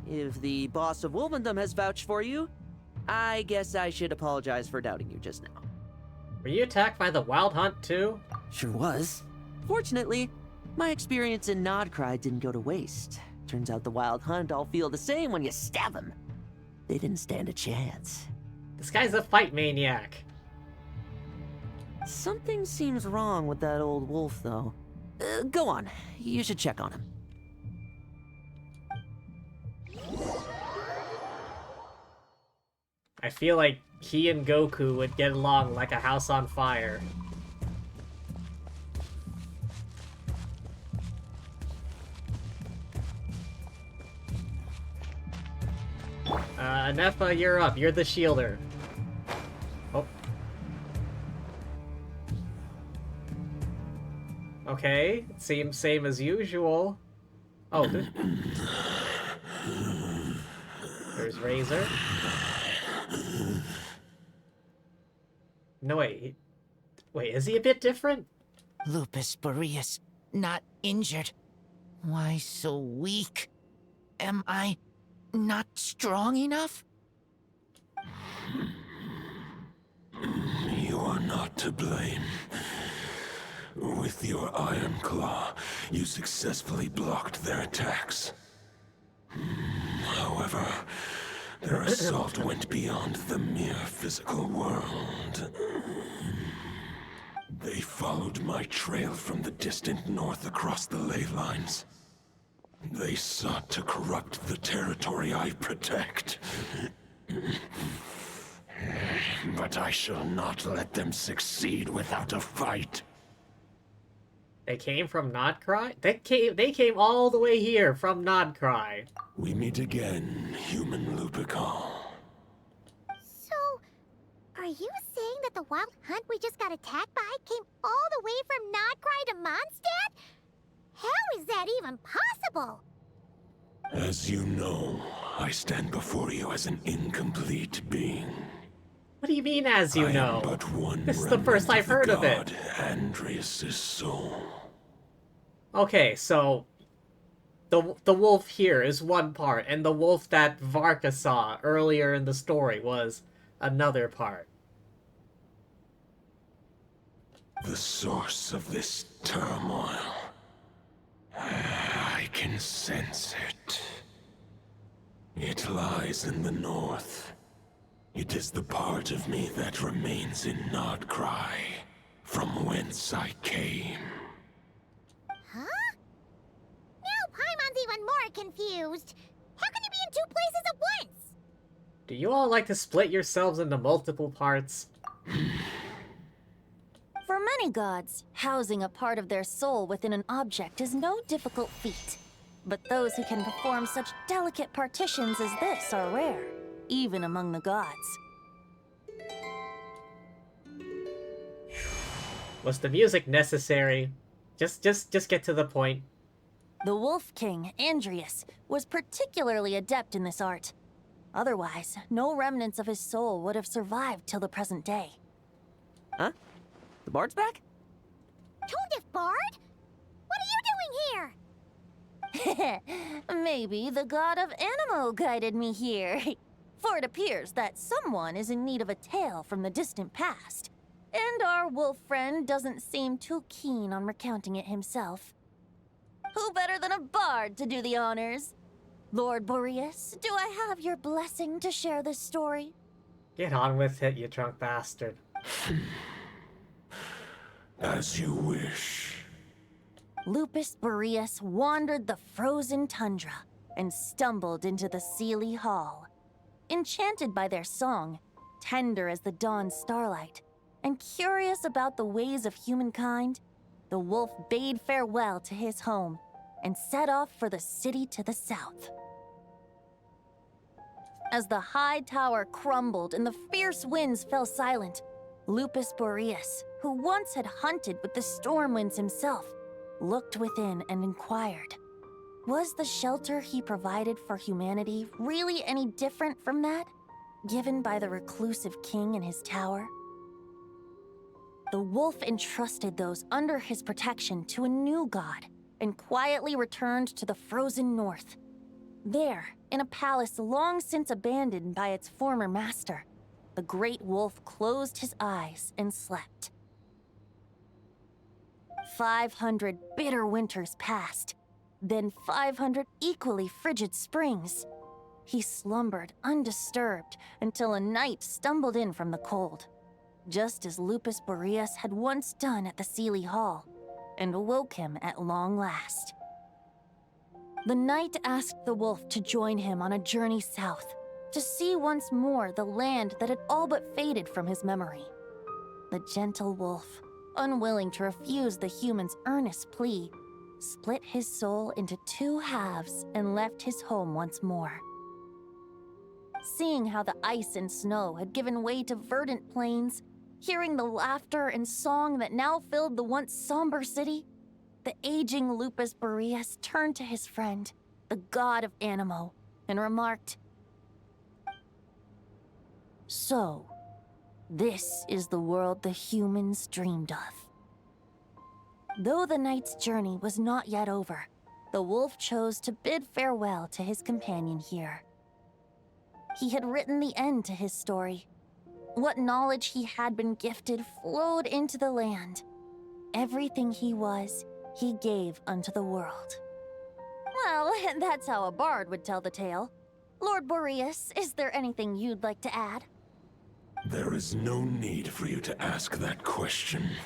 if the boss of Wolvendom has vouched for you, I guess I should apologize for doubting you just now. Were you attacked by the Wild Hunt too? Sure was. Fortunately, my experience in Nodcry didn't go to waste. Turns out the Wild Hunt all feel the same when you stab them. They didn't stand a chance. This guy's a fight maniac. Something seems wrong with that old wolf, though. Go on. You should check on him. I feel like he and Goku would get along like a house on fire. Ineffa, you're up. You're the shielder. Oh. Okay, it seems same as usual. Oh, there's Razor. No, wait, is he a bit different? Lupus Boreas, not injured. Why so weak? Am I not strong enough? You are not to blame. With your Iron Claw, you successfully blocked their attacks. However, their assault went beyond the mere physical world. They followed my trail from the distant north across the ley lines. They sought to corrupt the territory I protect. But I shall not let them succeed without a fight. They came from Nodcry? They came all the way here from Nodcry. We meet again, human Lupical. So, are you saying that the Wild Hunt we just got attacked by came all the way from Nodcry to Mondstadt? How is that even possible? As you know, I stand before you as an incomplete being. What do you mean, as you know? But one this is the first I've heard of it. Andrias' soul. Okay, so the wolf here is one part, and the wolf that Varka saw earlier in the story was another part. The source of this turmoil. I can sense it. It lies in the north. It is the part of me that remains in Nodcry, from whence I came. Huh? Now Paimon's even more confused. How can you be in two places at once? Do you all like to split yourselves into multiple parts? For many gods, housing a part of their soul within an object is no difficult feat. But those who can perform such delicate partitions as this are rare, even among the gods. Was the music necessary? Just get to the point. The Wolf King, Andrias, was particularly adept in this art. Otherwise, no remnants of his soul would have survived till the present day. Huh? The bard's back? Tone-deaf bard? What are you doing here? Maybe the god of Animo guided me here. For it appears that someone is in need of a tale from the distant past. And our wolf friend doesn't seem too keen on recounting it himself. Who better than a bard to do the honors? Lord Boreas, do I have your blessing to share this story? Get on with it, you drunk bastard. As you wish. Lupus Boreas wandered the frozen tundra and stumbled into the Seelie Hall. Enchanted by their song, tender as the dawn starlight, and curious about the ways of humankind, the wolf bade farewell to his home and set off for the city to the south. As the high tower crumbled and the fierce winds fell silent, Lupus Boreas, who once had hunted with the storm winds himself, looked within and inquired, was the shelter he provided for humanity really any different from that given by the reclusive king in his tower? The wolf entrusted those under his protection to a new god and quietly returned to the frozen north. There, in a palace long since abandoned by its former master, the great wolf closed his eyes and slept. 500 bitter winters passed, then 500 equally frigid springs. He slumbered undisturbed until a night stumbled in from the cold, just as Lupus Boreas had once done at the Seelie Hall, and awoke him at long last. The night asked the wolf to join him on a journey south, to see once more the land that had all but faded from his memory. The gentle wolf, unwilling to refuse the human's earnest plea, split his soul into two halves and left his home once more. Seeing how the ice and snow had given way to verdant plains, hearing the laughter and song that now filled the once somber city, the aging Lupus Boreas turned to his friend, the god of Anemo, and remarked, "So, this is the world the humans dreamed of." Though the night's journey was not yet over, the wolf chose to bid farewell to his companion here. He had written the end to his story. What knowledge he had been gifted flowed into the land. Everything he was, he gave unto the world. Well, that's how a bard would tell the tale. Lord Boreas, is there anything you'd like to add? There is no need for you to ask that question.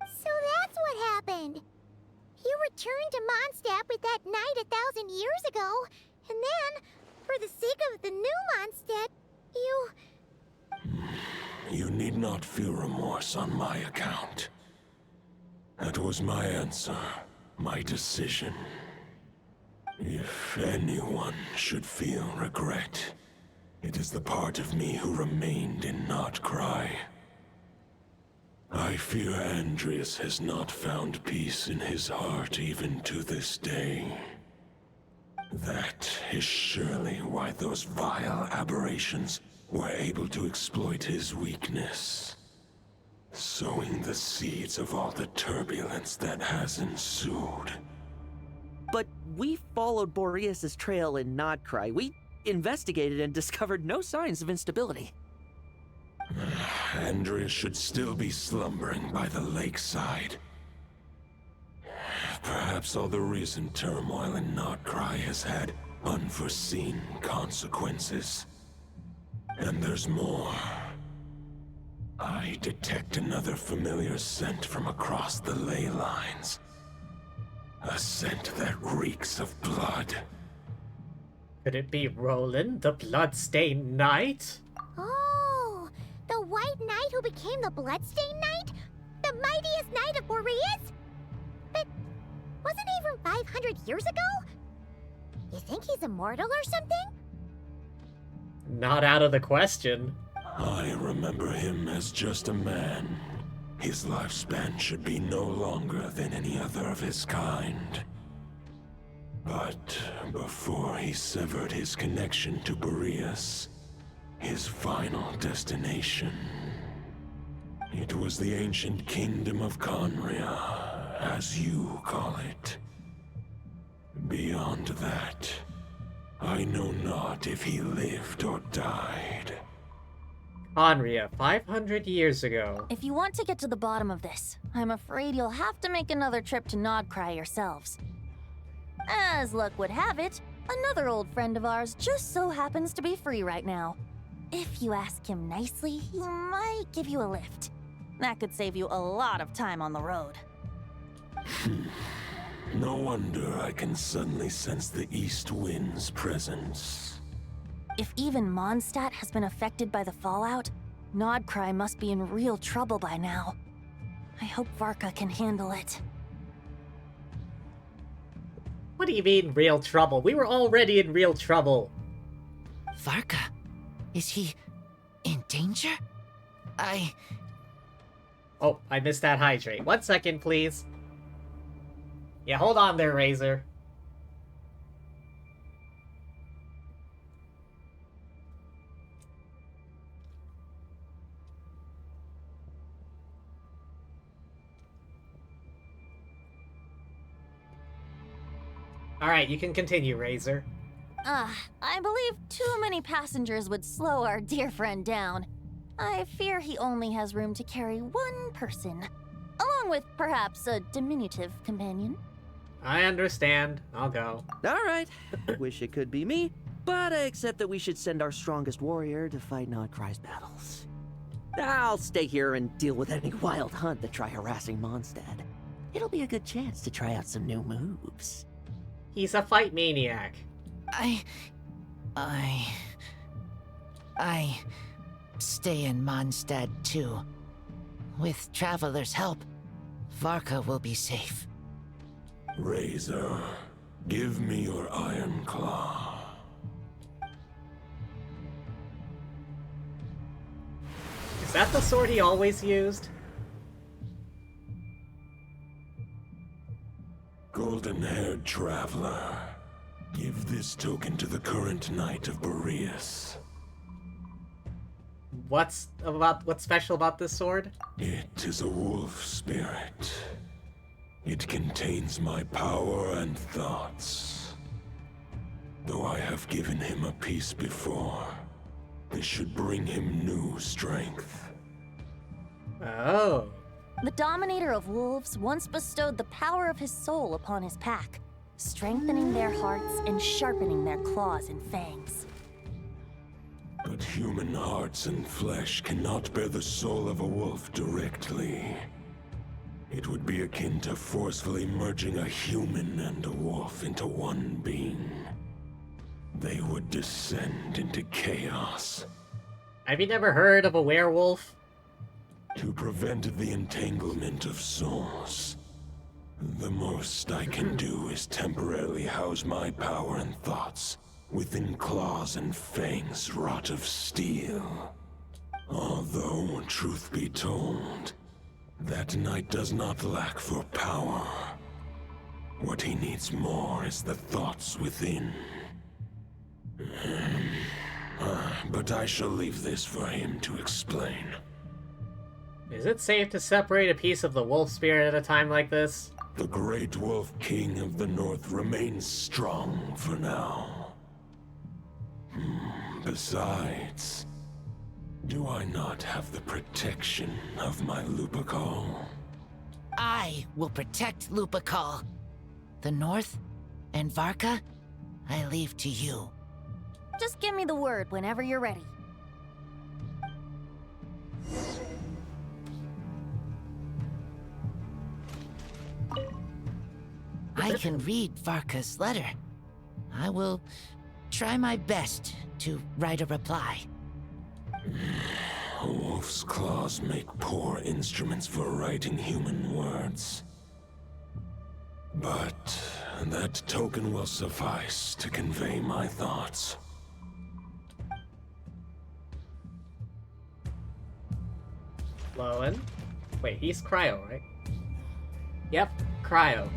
So that's what happened. You returned to Mondstadt with that knight 1,000 years ago, and then, for the sake of the new Mondstadt, you... You need not feel remorse on my account. That was my answer, my decision. If anyone should feel regret, it is the part of me who remained in Notcry. I fear Andreas has not found peace in his heart even to this day. That is surely why those vile aberrations were able to exploit his weakness, sowing the seeds of all the turbulence that has ensued. But we followed Boreas' trail in Notcry. We investigated and discovered no signs of instability. Andreas should still be slumbering by the lakeside. Perhaps all the recent turmoil in Notcry has had unforeseen consequences. And there's more. I detect another familiar scent from across the ley lines. A scent that reeks of blood. Could it be Roland, the bloodstained knight? Oh, the White Knight who became the Bloodstained Knight? The mightiest knight of Boreas? But wasn't he from 500 years ago? You think he's immortal or something? Not out of the question. I remember him as just a man. His lifespan should be no longer than any other of his kind. But before he severed his connection to Boreas, his final destination, it was the ancient kingdom of Conria, as you call it. Beyond that, I know not if he lived or died. Conria, 500 years ago. If you want to get to the bottom of this, I'm afraid you'll have to make another trip to Nodcry yourselves. As luck would have it, another old friend of ours just so happens to be free right now. If you ask him nicely, he might give you a lift. That could save you a lot of time on the road. No wonder I can suddenly sense the east wind's presence. If even Mondstadt has been affected by the fallout, Nodcry must be in real trouble by now. I hope Varka can handle it. What do you mean, real trouble? We were already in real trouble. Varka? Is he in danger? Oh, I missed that hydrate. 1 second, please. Yeah, hold on there, Razor. Alright, you can continue, Razor. I believe too many passengers would slow our dear friend down. I fear he only has room to carry one person. along with perhaps a diminutive companion. I understand. I'll go. All right. Wish it could be me, but I accept that we should send our strongest warrior to fight Nodcry's battles. I'll stay here and deal with any wild hunt that try harassing Mondstadt. It'll be a good chance to try out some new moves. He's a fight maniac. I stay in Mondstadt too. With Traveler's help, Varka will be safe. Razor, give me your iron claw. Is that the sword he always used? Golden-haired traveler, give this token to the current knight of Boreas. What's special about this sword? It is a wolf spirit. It contains my power and thoughts. Though I have given him a piece before, this should bring him new strength. Oh. The Dominator of Wolves once bestowed the power of his soul upon his pack, strengthening their hearts and sharpening their claws and fangs. But human hearts and flesh cannot bear the soul of a wolf directly. It would be akin to forcefully merging a human and a wolf into one being. They would descend into chaos. Have you never heard of a werewolf? To prevent the entanglement of souls, the most I can do is temporarily house my power and thoughts within claws and fangs wrought of steel. Although, truth be told, that knight does not lack for power. What he needs more is the thoughts within. But I shall leave this for him to explain. Is it safe to separate a piece of the wolf spirit at a time like this? The Great Wolf King of the North remains strong for now. Besides, do I not have the protection of my Lupercal? I will protect Lupercal. The North and Varka, I leave to you. Just give me the word whenever you're ready. I can read Varka's letter. I will try my best to write a reply. A wolf's claws make poor instruments for writing human words. But that token will suffice to convey my thoughts. Lowen? Wait, he's Cryo, right? Yep, Cryo.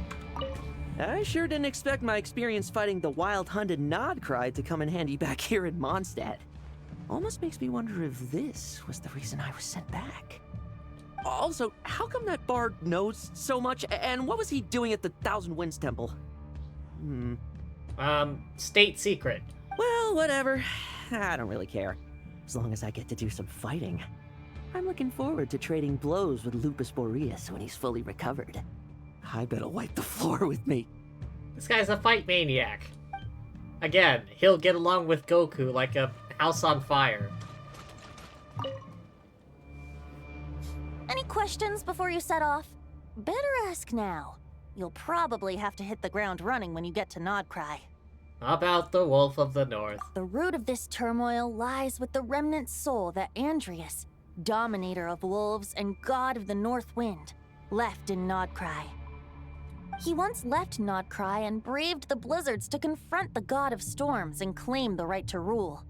I sure didn't expect my experience fighting the wild-hunted Nodcry to come in handy back here in Mondstadt. Almost makes me wonder if this was the reason I was sent back. Also, how come that bard knows so much, and what was he doing at the Thousand Winds Temple? State secret. Well, whatever. I don't really care. As long as I get to do some fighting. I'm looking forward to trading blows with Lupus Boreas when he's fully recovered. I bet he'll wipe the floor with me. This guy's a fight maniac. Again, he'll get along with Goku like a house on fire. Any questions before you set off? Better ask now. You'll probably have to hit the ground running when you get to Nodcry. About the Wolf of the North. The root of this turmoil lies with the remnant soul that Andrius, Dominator of Wolves and God of the North Wind, left in Nodcry. He once left Nodcry and braved the blizzards to confront the God of Storms and claim the right to rule.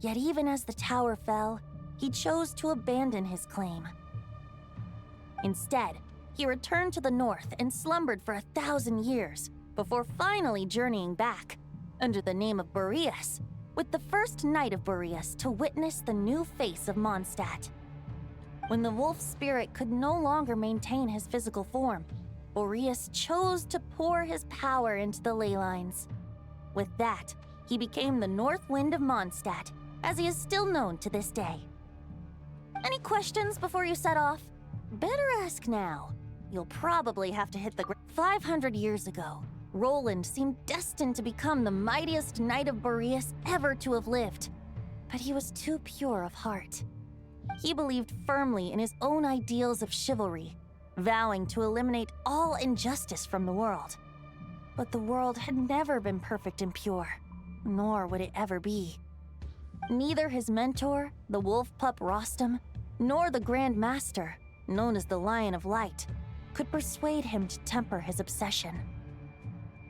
Yet even as the tower fell, he chose to abandon his claim. Instead, he returned to the north and slumbered for 1,000 years before finally journeying back, under the name of Boreas, with the first Knight of Boreas to witness the new face of Mondstadt. When the wolf spirit could no longer maintain his physical form, Boreas chose to pour his power into the ley lines. With that, he became the North Wind of Mondstadt, as he is still known to this day. Any questions before you set off? Better ask now. you'll probably have to hit the 500 years ago, Roland seemed destined to become the mightiest knight of Boreas ever to have lived. But he was too pure of heart. He believed firmly in his own ideals of chivalry, vowing to eliminate all injustice from the world. But the world had never been perfect and pure, nor would it ever be. Neither his mentor, the wolf pup Rostam, nor the Grand Master, known as the Lion of Light, could persuade him to temper his obsession.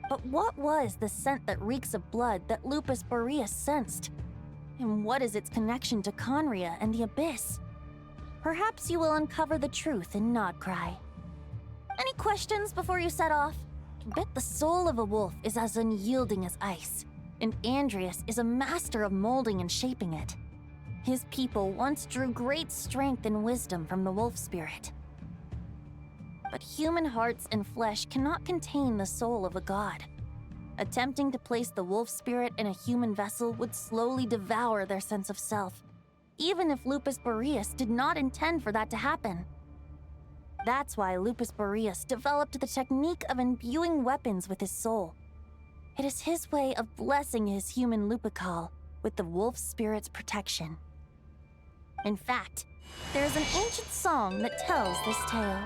But what was the scent that reeks of blood that Lupus Boreas sensed? And what is its connection to Conria and the Abyss? Perhaps you will uncover the truth in Nodcry. Any questions before you set off? Bet the soul of a wolf is as unyielding as ice, and Andreas is a master of molding and shaping it. His people once drew great strength and wisdom from the wolf spirit. But human hearts and flesh cannot contain the soul of a god. Attempting to place the wolf spirit in a human vessel would slowly devour their sense of self, even if Lupus Boreas did not intend for that to happen. That's why Lupus Boreas developed the technique of imbuing weapons with his soul. It is his way of blessing his human Lupical with the wolf spirit's protection. In fact, there is an ancient song that tells this tale.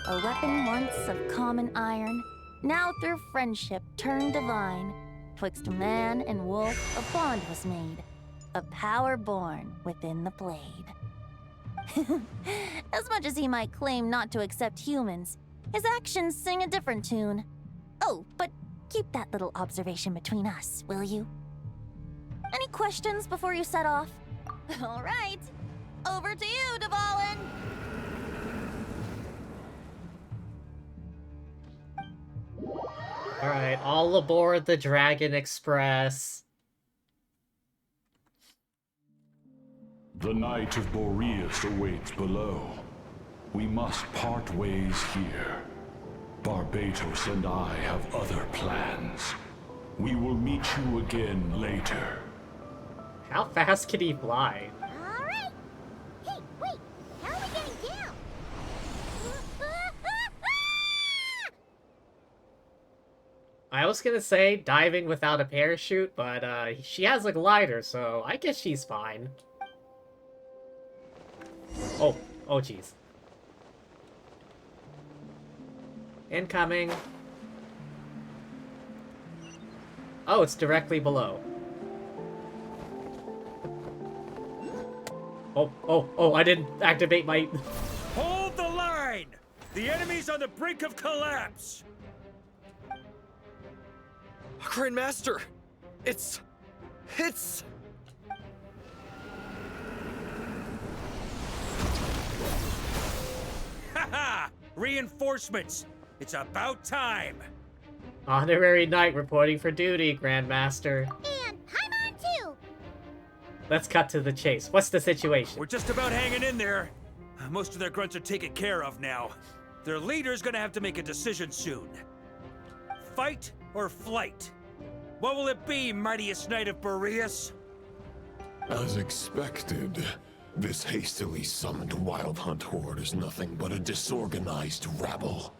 A weapon once of common iron, now through friendship turned divine. Twixt man and wolf a bond was made, a power born within the blade. As much as he might claim not to accept humans, his actions sing a different tune. Oh, but keep that little observation between us, will you? Any questions before you set off? All right, over to you, Dvalin! Alright, all aboard the Dragon Express. The Knight of Boreas awaits below. We must part ways here. Barbatos and I have other plans. We will meet you again later. How fast can he fly? Alright! Hey, wait! How are we getting down? I was gonna say diving without a parachute, but she has a glider, so I guess she's fine. Oh jeez. Incoming. Oh, it's directly below. Oh, I didn't activate my... Hold the line! The enemy's on the brink of collapse! Grand Master! It's... Haha! Reinforcements! It's about time! Honorary Knight reporting for duty, Grandmaster. And I'm on too! Let's cut to the chase. What's the situation? We're just about hanging in there. Most of their grunts are taken care of now. Their leader's gonna have to make a decision soon. Fight or flight? What will it be, mightiest knight of Boreas? As expected, this hastily summoned Wild Hunt horde is nothing but a disorganized rabble.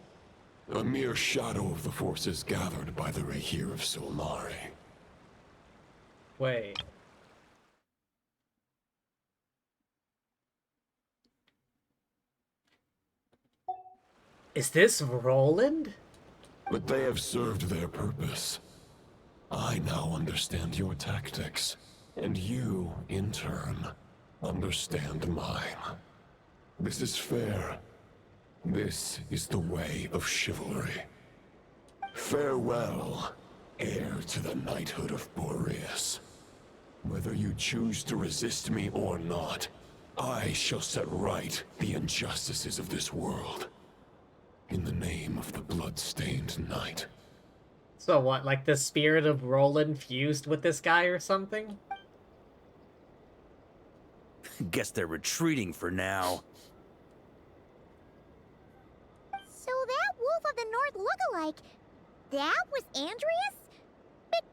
A mere shadow of the forces gathered by the Rahir of Solnari. Wait. Is this Roland? But they have served their purpose. I now understand your tactics, and you, in turn, understand mine. This is fair. This is the way of chivalry. Farewell, heir to the knighthood of Boreas. Whether you choose to resist me or not, I shall set right the injustices of this world. In the name of the blood-stained knight. So what, like the spirit of Roland fused with this guy or something? Guess they're retreating for now. So that Wolf of the North lookalike, that was Andreas? But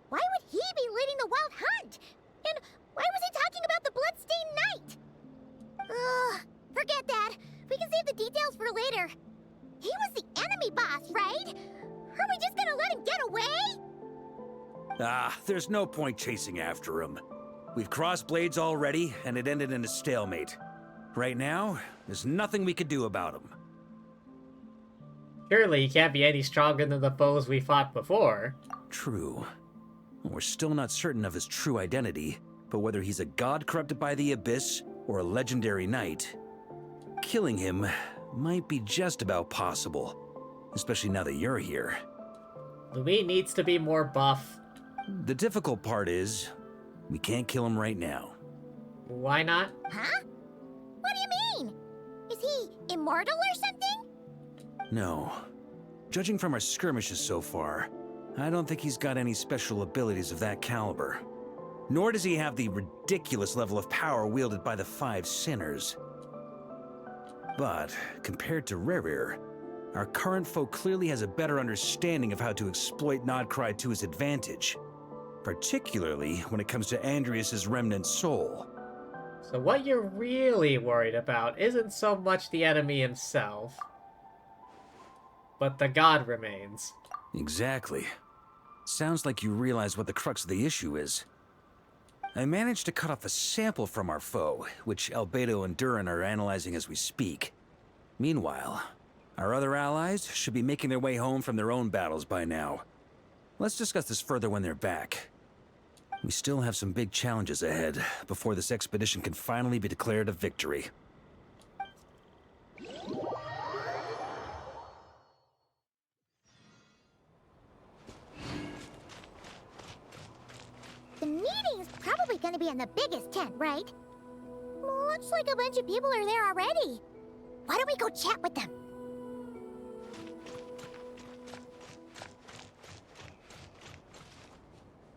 why would he be leading the Wild Hunt? And why was he talking about the Bloodstained Knight? Ugh, forget that. We can save the details for later. There's no point chasing after him. We've crossed blades already, and it ended in a stalemate. Right now, there's nothing we could do about him. Surely he can't be any stronger than the foes we fought before. True. We're still not certain of his true identity, but whether he's a god corrupted by the Abyss or a legendary knight, killing him might be just about possible, especially now that you're here. Louis needs to be more buff. The difficult part is, we can't kill him right now. Why not? Huh? What do you mean? Is he immortal or something? No. Judging from our skirmishes so far, I don't think he's got any special abilities of that caliber. Nor does he have the ridiculous level of power wielded by the Five Sinners. But, compared to Rerir, our current foe clearly has a better understanding of how to exploit Nodcry to his advantage. Particularly when it comes to Andrias' remnant soul. So what you're really worried about isn't so much the enemy himself, but the god remains. Exactly. Sounds like you realize what the crux of the issue is. I managed to cut off a sample from our foe, which Albedo and Durin are analyzing as we speak. Meanwhile, our other allies should be making their way home from their own battles by now. Let's discuss this further when they're back. We still have some big challenges ahead before this expedition can finally be declared a victory. The meeting's probably gonna be in the biggest tent, right? Looks like a bunch of people are there already. Why don't we go chat with them?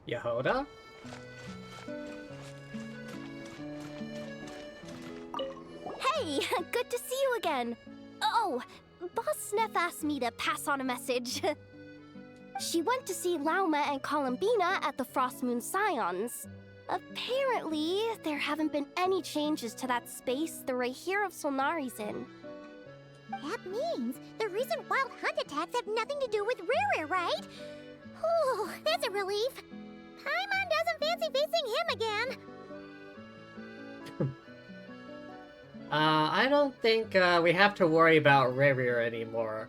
Yehoda? Hey, good to see you again. Oh, Boss Sneff asked me to pass on a message. She went to see Lauma and Columbina at the Frost Moon Scions. Apparently, there haven't been any changes to that space the Rahir of Solnari's in. That means the recent wild hunt attacks have nothing to do with Rerir, right? Whew, that's a relief. Paimon doesn't fancy facing him again. I don't think we have to worry about Rerir anymore,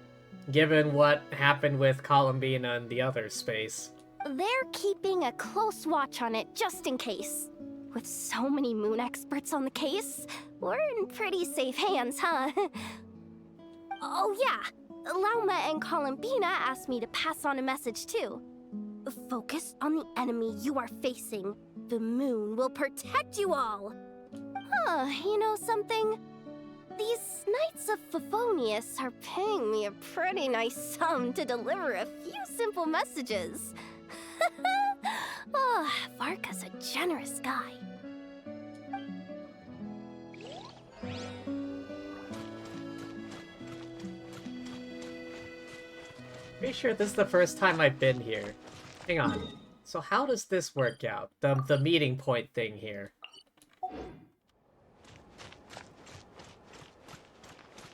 given what happened with Columbina and the other space. They're keeping a close watch on it just in case. With so many moon experts on the case, we're in pretty safe hands, huh? Oh yeah, Lauma and Columbina asked me to pass on a message too. Focus on the enemy you are facing. The moon will protect you all. Huh, you know something? These Knights of Favonius are paying me a pretty nice sum to deliver a few simple messages. Oh, Varka's a generous guy. Pretty sure this is the first time I've been here. Hang on. So how does this work out? The meeting point thing here.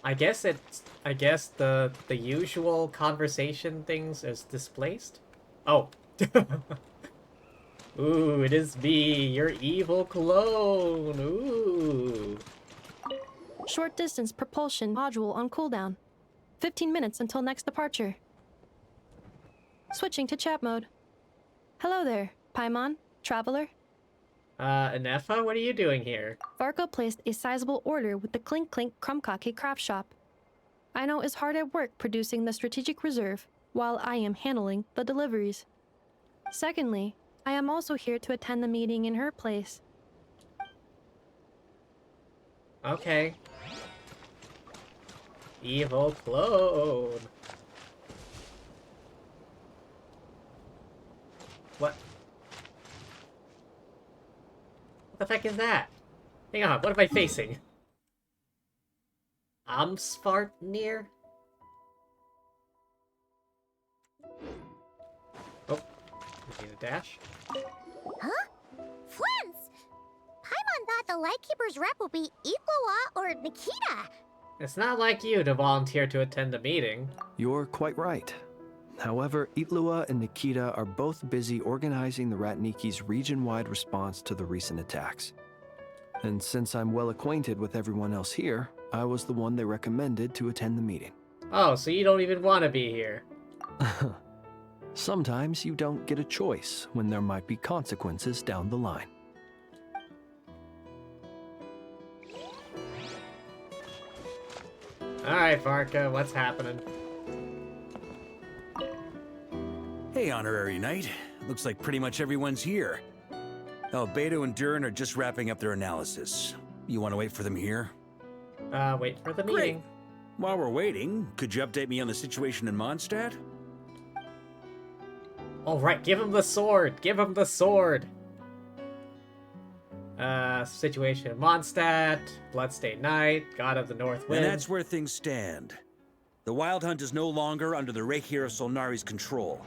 I guess the usual conversation things is displaced? Oh. Ooh, it is me, your evil clone. Ooh. Short distance propulsion module on cooldown. 15 minutes until next departure. Switching to chat mode. Hello there, Paimon, traveler. Ineffa, what are you doing here? Varka placed a sizable order with the Clink Clink Krumkake craft shop. Aino is hard at work producing the strategic reserve, while I am handling the deliveries. Secondly, I am also here to attend the meeting in her place. Okay. Evil clone. What? What the heck is that? Hang on, what am I facing? Amsvartnir? Oh, need a dash. Huh? Flins! Paimon thought the Lightkeeper's rep would be Iqua or Nikita. It's not like you to volunteer to attend a meeting. You're quite right. However, Itlua and Nikita are both busy organizing the Ratniki's region-wide response to the recent attacks. And since I'm well acquainted with everyone else here, I was the one they recommended to attend the meeting. Oh, so you don't even want to be here. Sometimes you don't get a choice when there might be consequences down the line. Alright, Varka, what's happening? Hey, Honorary Knight. Looks like pretty much everyone's here. Beto and Durin are just wrapping up their analysis. You want to wait for them here? Wait for the Great. meeting. While we're waiting, could you update me on the situation in Mondstadt? Alright, give him the sword! Give him the sword! Situation in Mondstadt, Bloodstained Knight, God of the North Wind. And that's where things stand. The Wild Hunt is no longer under the Reikir of Solnari's control,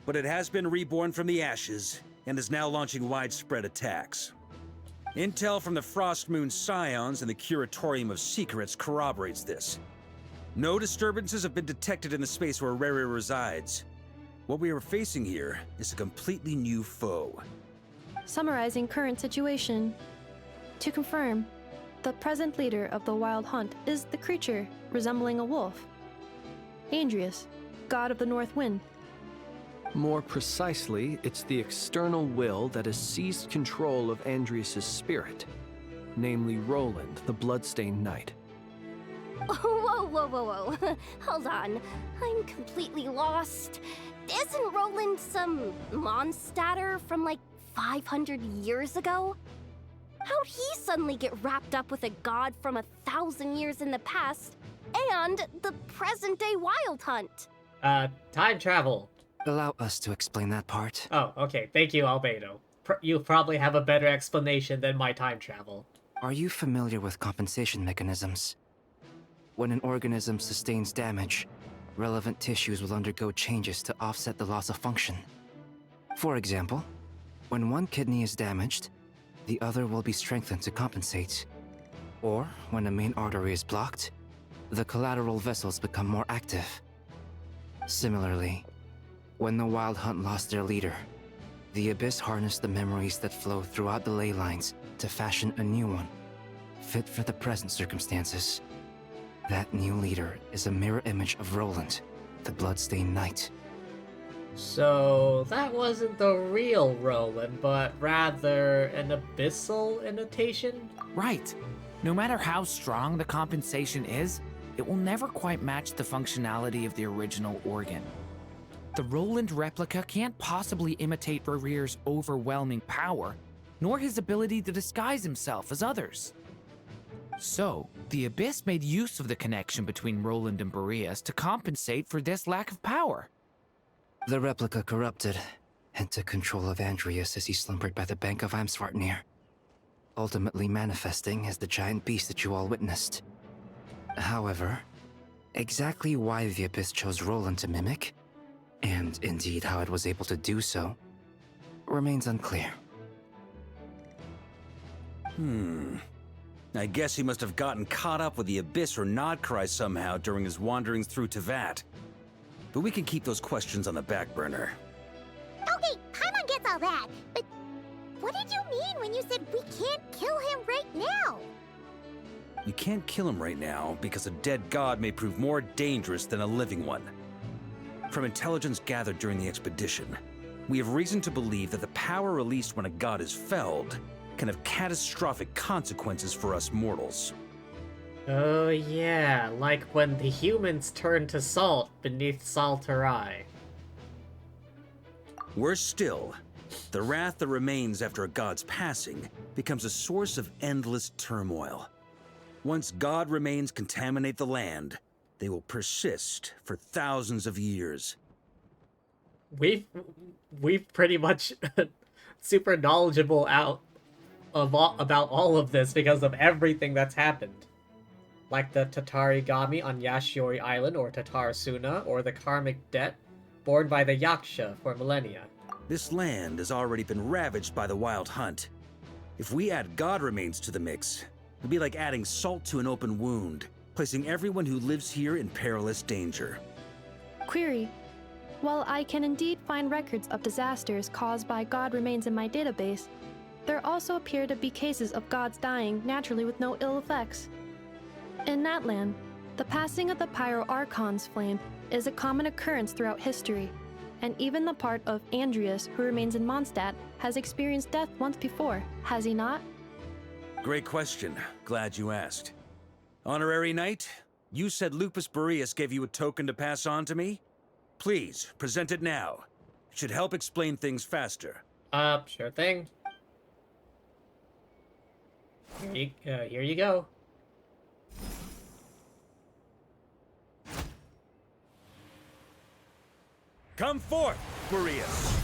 but it has been reborn from the ashes and is now launching widespread attacks. Intel from the Frostmoon Scions and the Curatorium of Secrets corroborates this. No disturbances have been detected in the space where Rere resides. What we are facing here is a completely new foe. Summarizing current situation. To confirm, the present leader of the Wild Hunt is the creature resembling a wolf. Andrius, God of the North Wind. More precisely, it's the external will that has seized control of Andrius' spirit, namely Roland, the Bloodstained Knight. Whoa, whoa, whoa, whoa. Hold on. I'm completely lost. Isn't Roland some Mondstadter from like 500 years ago? How'd he suddenly get wrapped up with a god from 1,000 years in the past and the present-day Wild Hunt? Time travel. Allow us to explain that part. Oh, okay. Thank you, Albedo. You probably have a better explanation than my time travel. Are you familiar with compensation mechanisms? When an organism sustains damage, relevant tissues will undergo changes to offset the loss of function. For example, when one kidney is damaged, the other will be strengthened to compensate. Or, when a main artery is blocked, the collateral vessels become more active. Similarly, when the Wild Hunt lost their leader, the Abyss harnessed the memories that flow throughout the ley lines to fashion a new one, fit for the present circumstances. That new leader is a mirror image of Roland, the Bloodstained Knight. So, that wasn't the real Roland, but rather an abyssal imitation? Right. No matter how strong the compensation is, it will never quite match the functionality of the original organ. The Roland replica can't possibly imitate Rere's overwhelming power, nor his ability to disguise himself as others. So, the Abyss made use of the connection between Roland and Boreas to compensate for this lack of power. The replica corrupted and took control of Andrius as he slumbered by the bank of Amsvartnir, ultimately manifesting as the giant beast that you all witnessed. However, exactly why the Abyss chose Roland to mimic, and indeed how it was able to do so, remains unclear. I guess he must have gotten caught up with the Abyss or Nodcry somehow during his wanderings through Tevat. But we can keep those questions on the back burner. Okay, Paimon gets all that, but what did you mean when you said we can't kill him right now? We can't kill him right now because a dead god may prove more dangerous than a living one. From intelligence gathered during the expedition, we have reason to believe that the power released when a god is felled can have catastrophic consequences for us mortals. Oh yeah, like when the humans turn to salt beneath Salterai. Worse still, the wrath that remains after a god's passing becomes a source of endless turmoil. Once god remains contaminate the land, they will persist for thousands of years. We've pretty much super knowledgeable about all of this because of everything that's happened. Like the Tatarigami on Yashiori Island, or Tatarsuna, or the karmic debt borne by the Yaksha for millennia. This land has already been ravaged by the Wild Hunt. If we add god remains to the mix, it'd be like adding salt to an open wound, placing everyone who lives here in perilous danger. Query. While I can indeed find records of disasters caused by God remains in my database, there also appear to be cases of gods dying naturally with no ill effects. In that land, the passing of the Pyro-Archon's flame is a common occurrence throughout history, and even the part of Andreas who remains in Mondstadt has experienced death once before, has he not? Great question. Glad you asked. Honorary Knight, you said Lupus Boreas gave you a token to pass on to me? Please, present it now. It should help explain things faster. Sure thing. Here you go. Come forth, Boreas!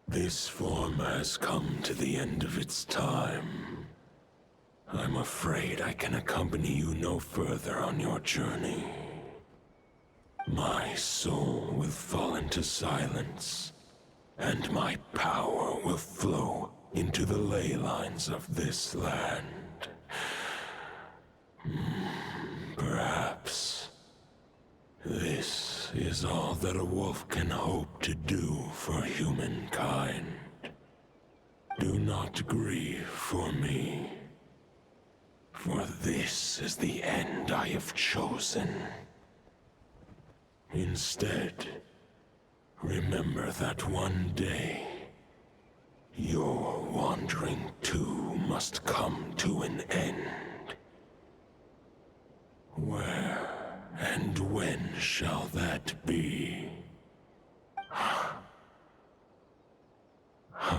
This form has come to the end of its time. I'm afraid I can accompany you no further on your journey. My soul will fall into silence, and my power will flow into the ley lines of this land. Perhaps this is all that a wolf can hope to do for humankind. Do not grieve for me, for this is the end I have chosen. Instead, remember that one day, your wandering too must come to an end. Where and when shall that be? A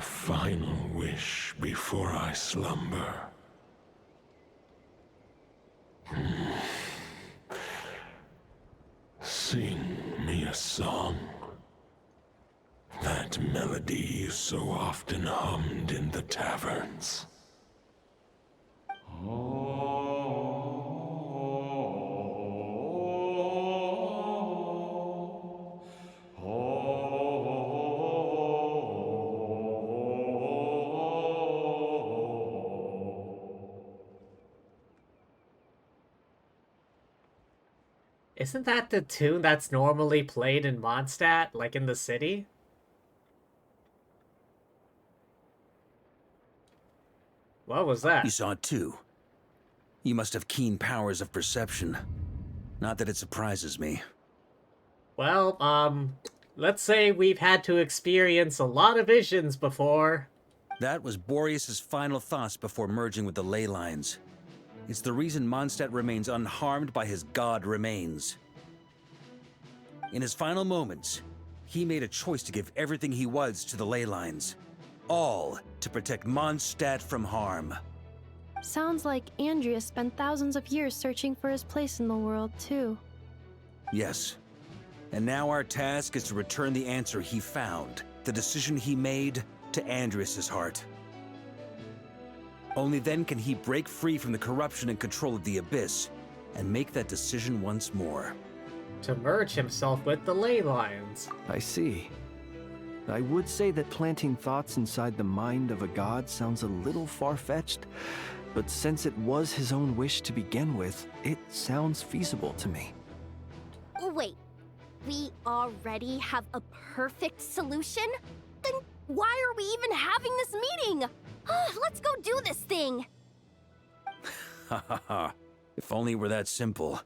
final wish before I slumber. Sing me a song. That melody you so often hummed in the taverns. Isn't that the tune that's normally played in Mondstadt, like in the city? What was that? You saw it too. You must have keen powers of perception. Not that it surprises me. Well, let's say we've had to experience a lot of visions before. That was Boreas' final thoughts before merging with the ley lines. It's the reason Mondstadt remains unharmed by his god remains. In his final moments, he made a choice to give everything he was to the ley lines. All to protect Mondstadt from harm. Sounds like Andrea spent thousands of years searching for his place in the world, too. Yes. And now our task is to return the answer he found, the decision he made, to Andreas' heart. Only then can he break free from the corruption and control of the Abyss, and make that decision once more. To merge himself with the ley lines. I see. I would say that planting thoughts inside the mind of a god sounds a little far-fetched, but since it was his own wish to begin with, it sounds feasible to me. Wait, we already have a perfect solution? Then why are we even having this meeting? Let's go do this thing! Ha ha ha. If only it were that simple.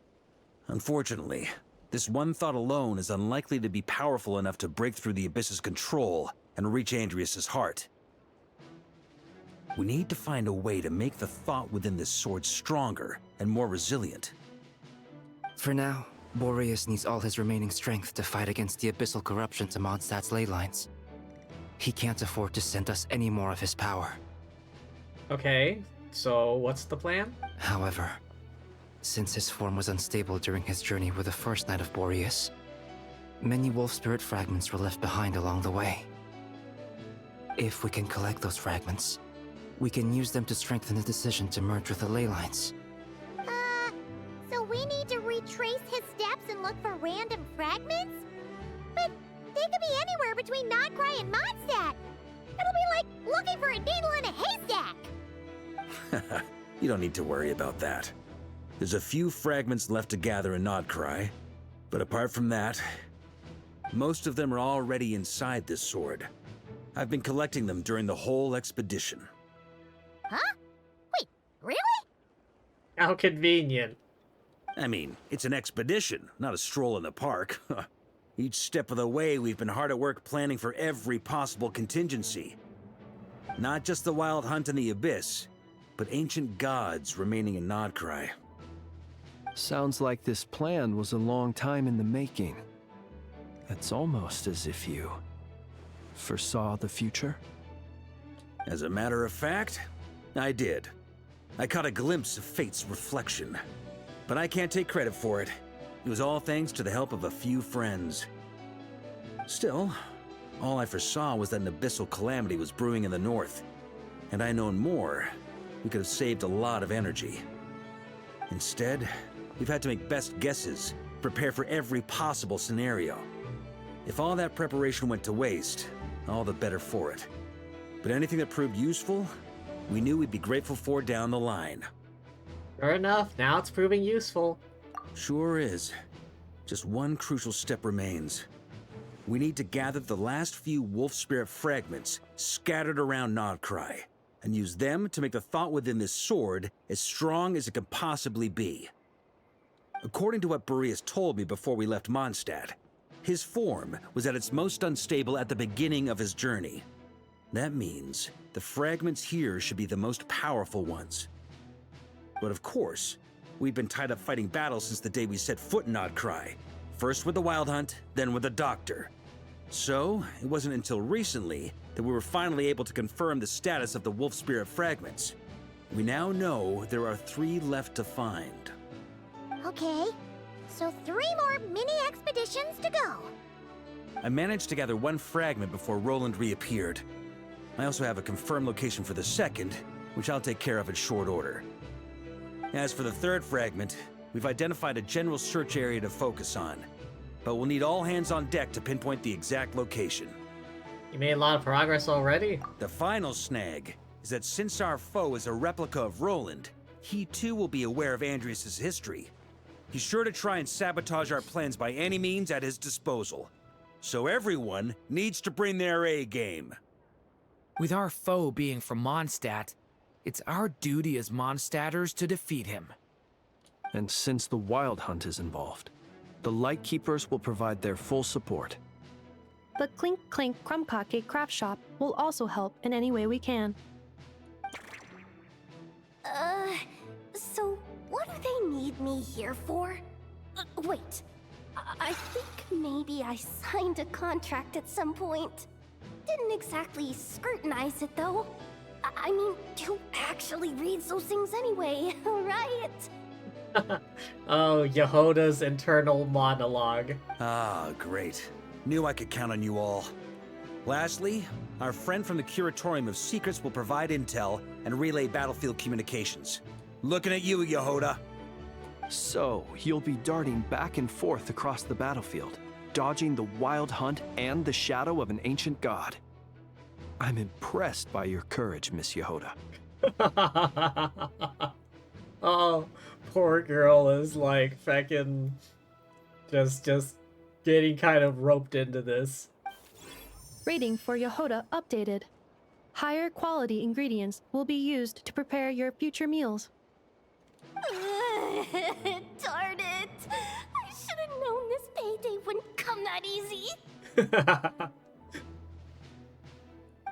Unfortunately, this one thought alone is unlikely to be powerful enough to break through the Abyss's control and reach Andreas' heart. We need to find a way to make the thought within this sword stronger and more resilient. For now, Boreas needs all his remaining strength to fight against the abyssal corruption to Mondstadt's ley lines. He can't afford to send us any more of his power. Okay, so what's the plan? However, since his form was unstable during his journey with the first Knight of Boreas, many wolf spirit fragments were left behind along the way. If we can collect those fragments, we can use them to strengthen the decision to merge with the ley lines. So we need to retrace his steps and look for random fragments? But they could be anywhere between Nodcry and Mondstadt. It'll be like looking for a needle in a haystack. You don't need to worry about that. There's a few fragments left to gather in Nodcry, But apart from that, most of them are already inside this sword. I've been collecting them during the whole expedition. Huh? Wait, really? How convenient. I mean, it's an expedition, not a stroll in the park. Each step of the way, we've been hard at work planning for every possible contingency. Not just the wild hunt in the abyss, but ancient gods remaining in Nodcry. Sounds like this plan was a long time in the making. It's almost as if you foresaw the future. As a matter of fact, I did. I caught a glimpse of fate's reflection. But I can't take credit for it. It was all thanks to the help of a few friends. Still, all I foresaw was that an abyssal calamity was brewing in the north. Had I known more, we could have saved a lot of energy. Instead, we've had to make best guesses, prepare for every possible scenario. If all that preparation went to waste, all the better for it. But anything that proved useful, we knew we'd be grateful for down the line. Sure enough, now it's proving useful. Sure is. Just one crucial step remains. We need to gather the last few wolf spirit fragments scattered around Nodcry, and use them to make the thought within this sword as strong as it can possibly be. According to what Boreas told me before we left Mondstadt, his form was at its most unstable at the beginning of his journey. That means the fragments here should be the most powerful ones. But of course, we've been tied up fighting battles since the day we set foot in Nodcry. First with the Wild Hunt, then with the Doctor. So, it wasn't until recently that we were finally able to confirm the status of the Wolf Spirit fragments. We now know there are 3 left to find. Okay, so 3 more mini expeditions to go. I managed to gather 1 fragment before Roland reappeared. I also have a confirmed location for the second, which I'll take care of in short order. As for the 3rd fragment, we've identified a general search area to focus on, but we'll need all hands on deck to pinpoint the exact location. You made a lot of progress already? The final snag is that since our foe is a replica of Roland, he too will be aware of Andrias' history. He's sure to try and sabotage our plans by any means at his disposal. So everyone needs to bring their A-game. With our foe being from Mondstadt, it's our duty as Mondstadters to defeat him. And since the Wild Hunt is involved, the Lightkeepers will provide their full support. The Clink Clink Krumkake craft shop will also help in any way we can. So what do they need me here for? Wait, I think maybe I signed a contract at some point. Didn't exactly scrutinize it though. I mean, who actually reads those things anyway, right? Oh, Yehoda's internal monologue. Ah, great. Knew I could count on you all. Lastly, our friend from the Curatorium of Secrets will provide intel and relay battlefield communications. Looking at you, Yehoda. So, you'll be darting back and forth across the battlefield, dodging the Wild Hunt and the shadow of an ancient god. I'm impressed by your courage, Miss Yehoda. Oh, poor girl is like fucking just getting kind of roped into this. Rating for Yehoda updated. Higher quality ingredients will be used to prepare your future meals. Darn it! I should have known this payday wouldn't come that easy.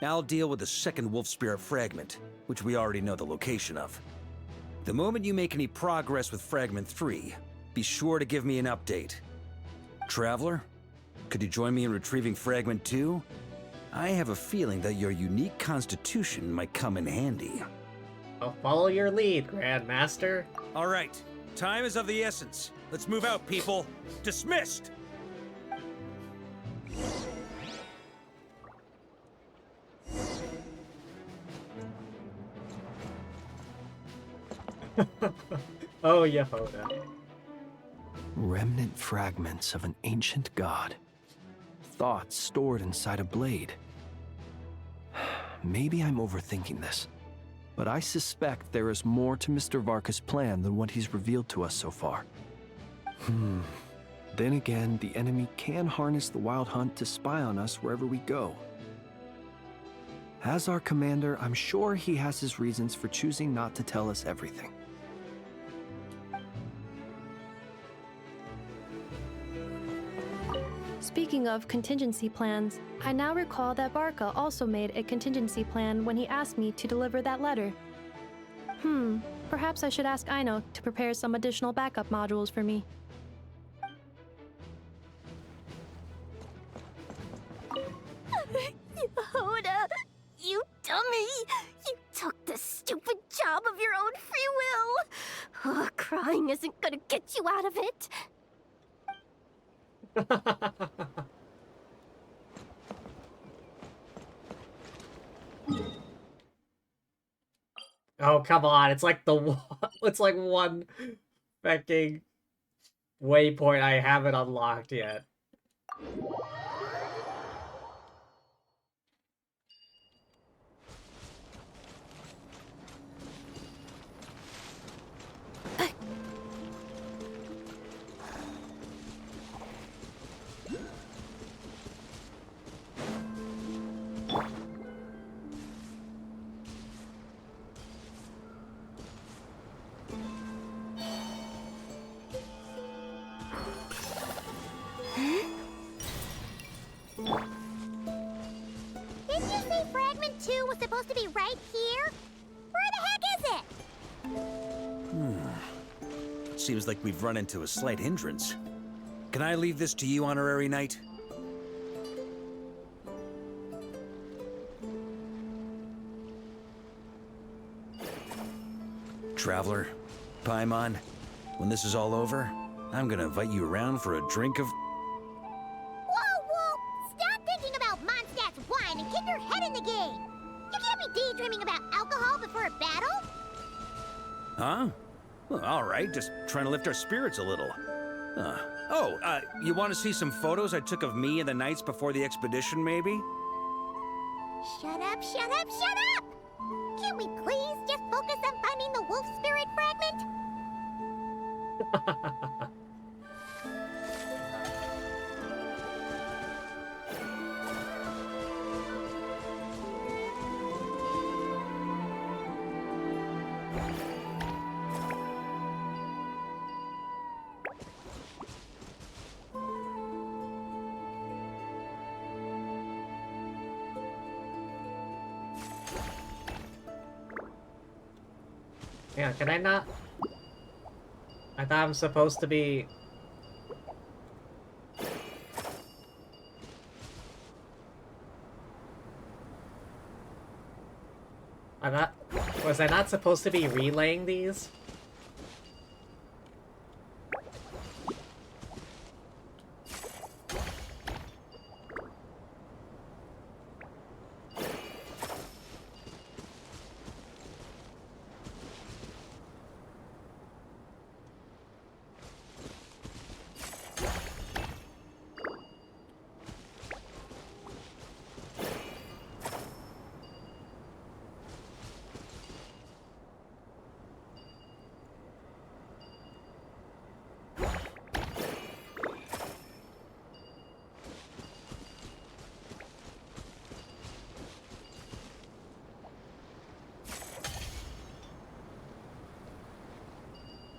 I'll deal with the second Wolf Spirit fragment, which we already know the location of. The moment you make any progress with Fragment 3, be sure to give me an update. Traveler, could you join me in retrieving Fragment 2? I have a feeling that your unique constitution might come in handy. I'll follow your lead, Grandmaster. All right, time is of the essence. Let's move out, people. Dismissed! Oh, Yehoda. Remnant fragments of an ancient god. Thoughts stored inside a blade. Maybe I'm overthinking this, but I suspect there is more to Mr. Varka's plan than what he's revealed to us so far. Then again, the enemy can harness the Wild Hunt to spy on us wherever we go. As our commander, I'm sure he has his reasons for choosing not to tell us everything. Speaking of contingency plans, I now recall that Varka also made a contingency plan when he asked me to deliver that letter. Perhaps I should ask Aino to prepare some additional backup modules for me. Yehoda, you dummy! You took the stupid job of your own free will! Crying isn't gonna get you out of it! Oh, come on. It's like it's like one fucking waypoint I haven't unlocked yet. Didn't you say Fragment 2 was supposed to be right here? Where the heck is it? Seems like we've run into a slight hindrance. Can I leave this to you, Honorary Knight? Traveler, Paimon, when this is all over, I'm gonna invite you around for a drink of... Whoa! Stop thinking about Mondstadt's wine and get your head in the game! You can't be daydreaming about alcohol before a battle! Huh? Well, all right, just trying to lift our spirits a little. You want to see some photos I took of me and the knights before the expedition, maybe? Shut up! Can we please just focus on finding the wolf spirit fragment? Yeah, can I not? I thought I'm supposed to be... Was I not supposed to be relaying these?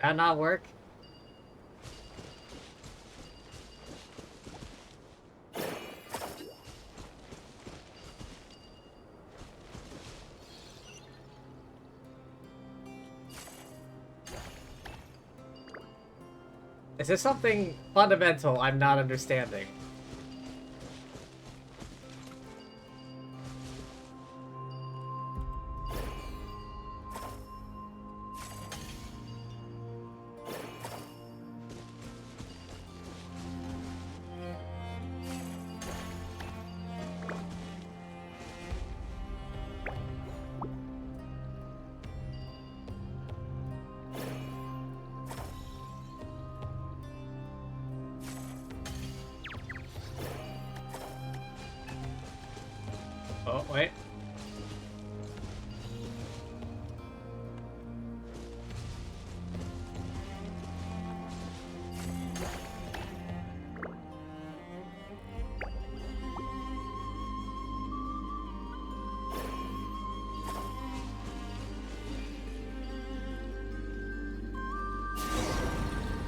That not work? Is there something fundamental I'm not understanding?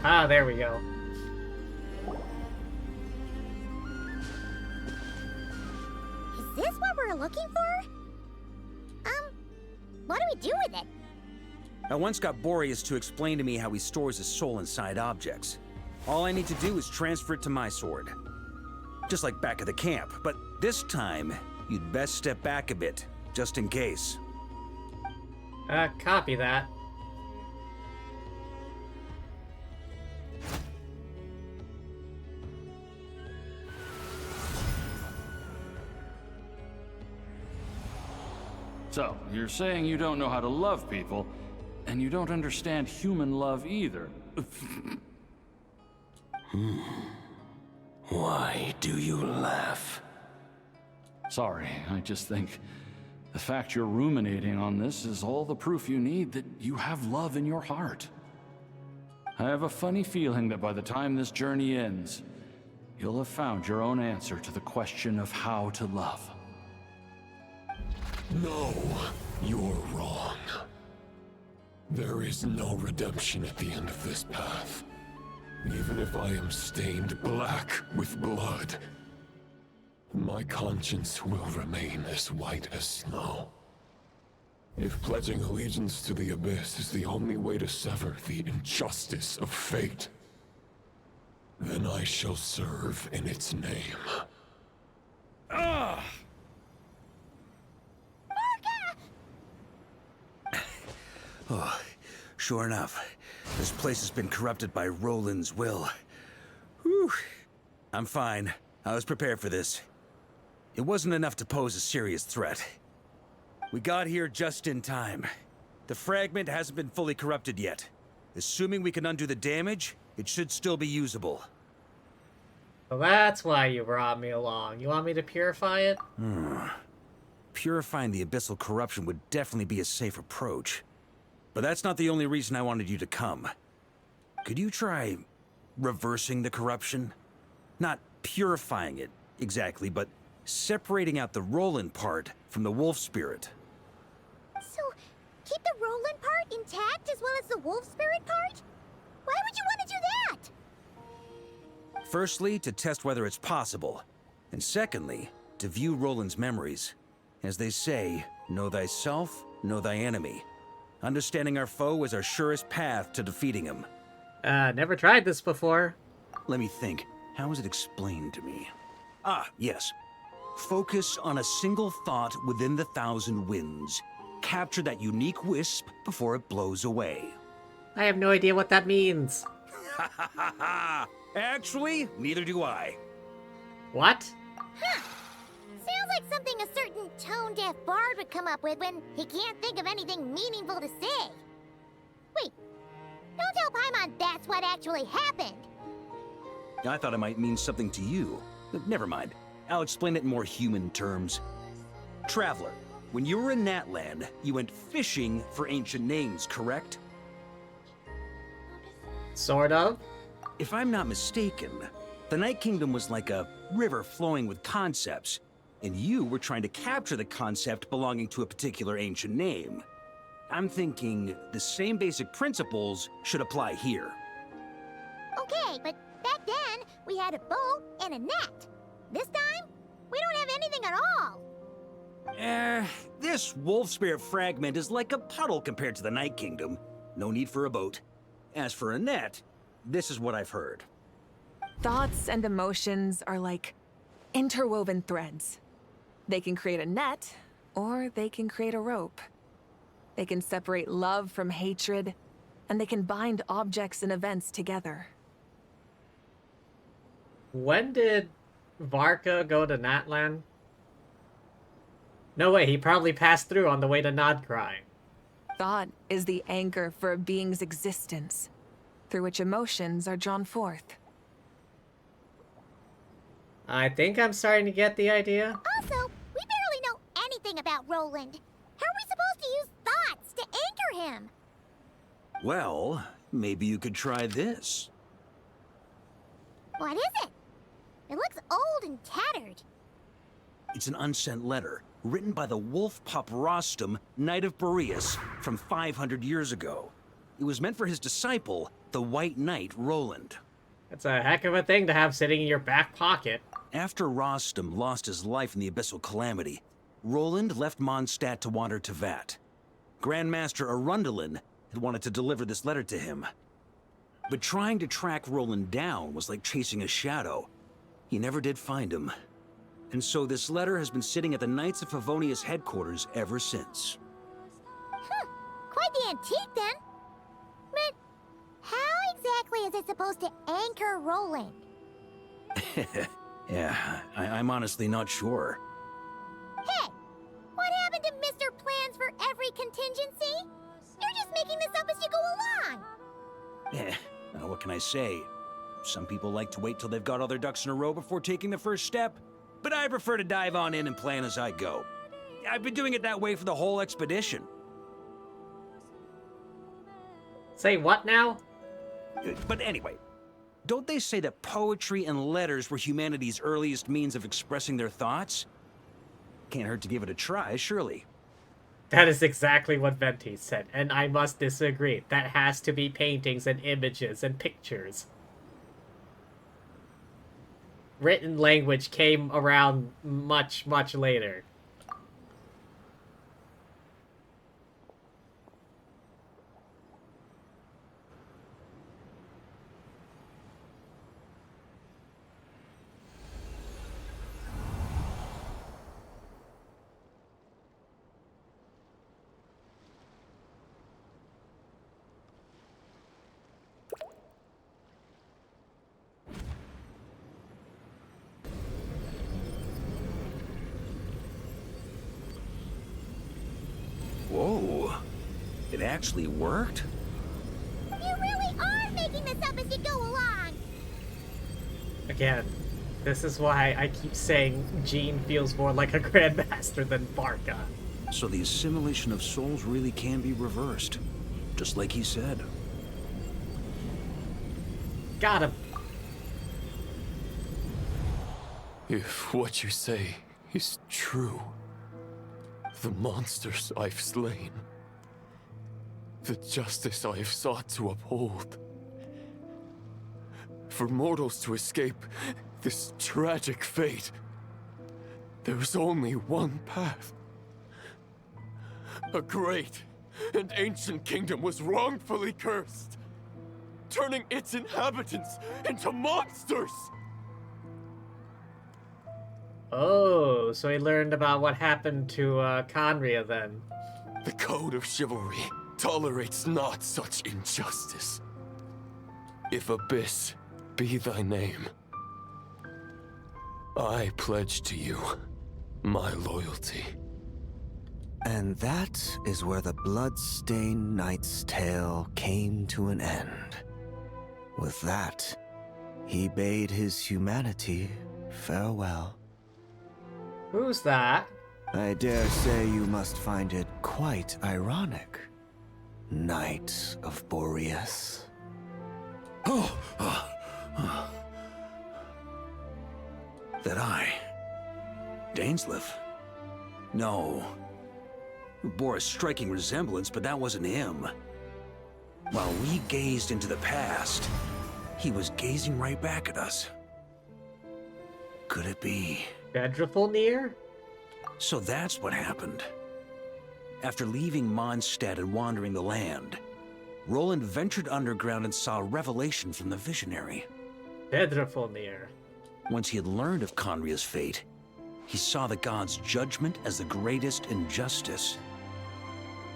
Ah, there we go. Is this what we're looking for? What do we do with it? I once got Boreas to explain to me how he stores his soul inside objects. All I need to do is transfer it to my sword. Just like back at the camp, but this time, you'd best step back a bit, just in case. Copy that. So, you're saying you don't know how to love people, and you don't understand human love either. Why do you laugh? Sorry, I just think the fact you're ruminating on this is all the proof you need that you have love in your heart. I have a funny feeling that by the time this journey ends, you'll have found your own answer to the question of how to love. No, you're wrong. There is no redemption at the end of this path. Even if I am stained black with blood, my conscience will remain as white as snow. If pledging allegiance to the Abyss is the only way to sever the injustice of fate, then I shall serve in its name. Ah! Oh, sure enough, this place has been corrupted by Roland's will. Whew. I'm fine. I was prepared for this. It wasn't enough to pose a serious threat. We got here just in time. The fragment hasn't been fully corrupted yet. Assuming we can undo the damage, it should still be usable. Well, that's why you brought me along. You want me to purify it? Purifying the abyssal corruption would definitely be a safe approach. But that's not the only reason I wanted you to come. Could you try reversing the corruption? Not purifying it, exactly, but separating out the Roland part from the wolf spirit. So, keep the Roland part intact as well as the wolf spirit part? Why would you want to do that? Firstly, to test whether it's possible. And secondly, to view Roland's memories. As they say, know thyself, know thy enemy. Understanding our foe is our surest path to defeating him. Never tried this before. Let me think. How was it explained to me? Ah, yes. Focus on a single thought within the 1,000 winds. Capture that unique wisp before it blows away. I have no idea what that means. Ha ha ha ha! Actually, neither do I. What? Huh. Sounds like something a certain tone-deaf bard would come up with when he can't think of anything meaningful to say. Wait, don't tell Paimon that's what actually happened. I thought it might mean something to you. Never mind. I'll explain it in more human terms. Traveler, when you were in Natland, you went fishing for ancient names, correct? Sort of. If I'm not mistaken, the Night Kingdom was like a river flowing with concepts, and you were trying to capture the concept belonging to a particular ancient name. I'm thinking the same basic principles should apply here. Okay, but back then, we had a boat and a net. This time, we don't have anything at all. This wolf spirit fragment is like a puddle compared to the Night Kingdom. No need for a boat. As for a net, this is what I've heard. Thoughts and emotions are like interwoven threads. They can create a net, or they can create a rope. They can separate love from hatred, and they can bind objects and events together. When did Varka go to Natlan? No way, he probably passed through on the way to Nodcry. Thought is the anchor for a being's existence, through which emotions are drawn forth. I think I'm starting to get the idea. Also, we barely know anything about Roland. How are we supposed to use thoughts to anchor him? Well, maybe you could try this. What is it? It looks old and tattered. It's an unsent letter, written by the wolf pup Rostam, Knight of Boreas, from 500 years ago. It was meant for his disciple, the White Knight, Roland. It's a heck of a thing to have sitting in your back pocket. After Rostam lost his life in the Abyssal Calamity, Roland left Mondstadt to wander to Vat. Grandmaster Arundelen had wanted to deliver this letter to him. But trying to track Roland down was like chasing a shadow. He never did find him. And so this letter has been sitting at the Knights of Favonius headquarters ever since. Quite the antique, then. But how exactly is it supposed to anchor Roland? Yeah, I'm honestly not sure. Hey, what happened to Mr. Plans for every contingency? You're just making this up as you go along. What can I say? Some people like to wait till they've got all their ducks in a row before taking the first step, but I prefer to dive on in and plan as I go. I've been doing it that way for the whole expedition. Say what now? But anyway, don't they say that poetry and letters were humanity's earliest means of expressing their thoughts? Can't hurt to give it a try, surely. That is exactly what Venti said, and I must disagree. That has to be paintings and images and pictures. Written language came around much, much later. Whoa. It actually worked? You really are making this up as you go along. Again, this is why I keep saying Jean feels more like a Grandmaster than Varka. So the assimilation of souls really can be reversed, just like he said. Got him. If what you say is true, the monsters I've slain, the justice I have sought to uphold, for mortals to escape this tragic fate, there's only one path. A great and ancient kingdom was wrongfully cursed, turning its inhabitants into monsters! Oh, so he learned about what happened to Conria then. The code of chivalry tolerates not such injustice. If Abyss be thy name, I pledge to you my loyalty. And that is where the blood-stained knight's tale came to an end. With that, he bade his humanity farewell. Who's that? I dare say you must find it quite ironic, Knight of Boreas. That I... Dainsleif? No. It bore a striking resemblance, but that wasn't him. While we gazed into the past, he was gazing right back at us. Could it be... Vedrifulnir? So that's what happened. After leaving Mondstadt and wandering the land, Roland ventured underground and saw a revelation from the visionary. Vedrifulnir. Once he had learned of Conria's fate, he saw the gods' judgment as the greatest injustice.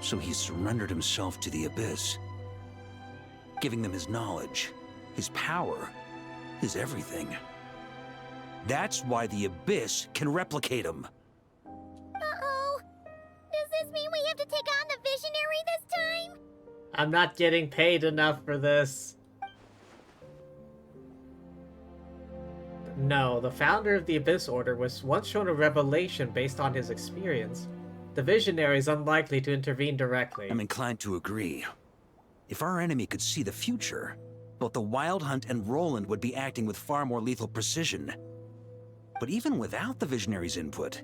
So he surrendered himself to the Abyss, giving them his knowledge, his power, his everything. That's why the Abyss can replicate him. Uh-oh. Does this mean we have to take on the Visionary this time? I'm not getting paid enough for this. No, the founder of the Abyss Order was once shown a revelation based on his experience. The Visionary is unlikely to intervene directly. I'm inclined to agree. If our enemy could see the future, both the Wild Hunt and Roland would be acting with far more lethal precision. But even without the Visionary's input,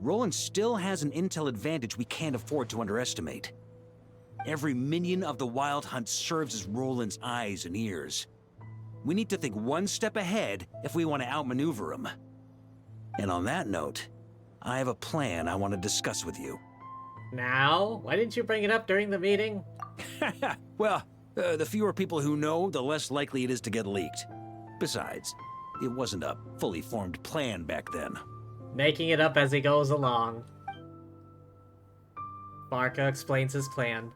Roland still has an intel advantage we can't afford to underestimate. Every minion of the Wild Hunt serves as Roland's eyes and ears. We need to think one step ahead if we want to outmaneuver him. And on that note, I have a plan I want to discuss with you. Now? Why didn't you bring it up during the meeting? Well, the fewer people who know, the less likely it is to get leaked. Besides, it wasn't a fully formed plan back then. Making it up as he goes along. Varka explains his plan.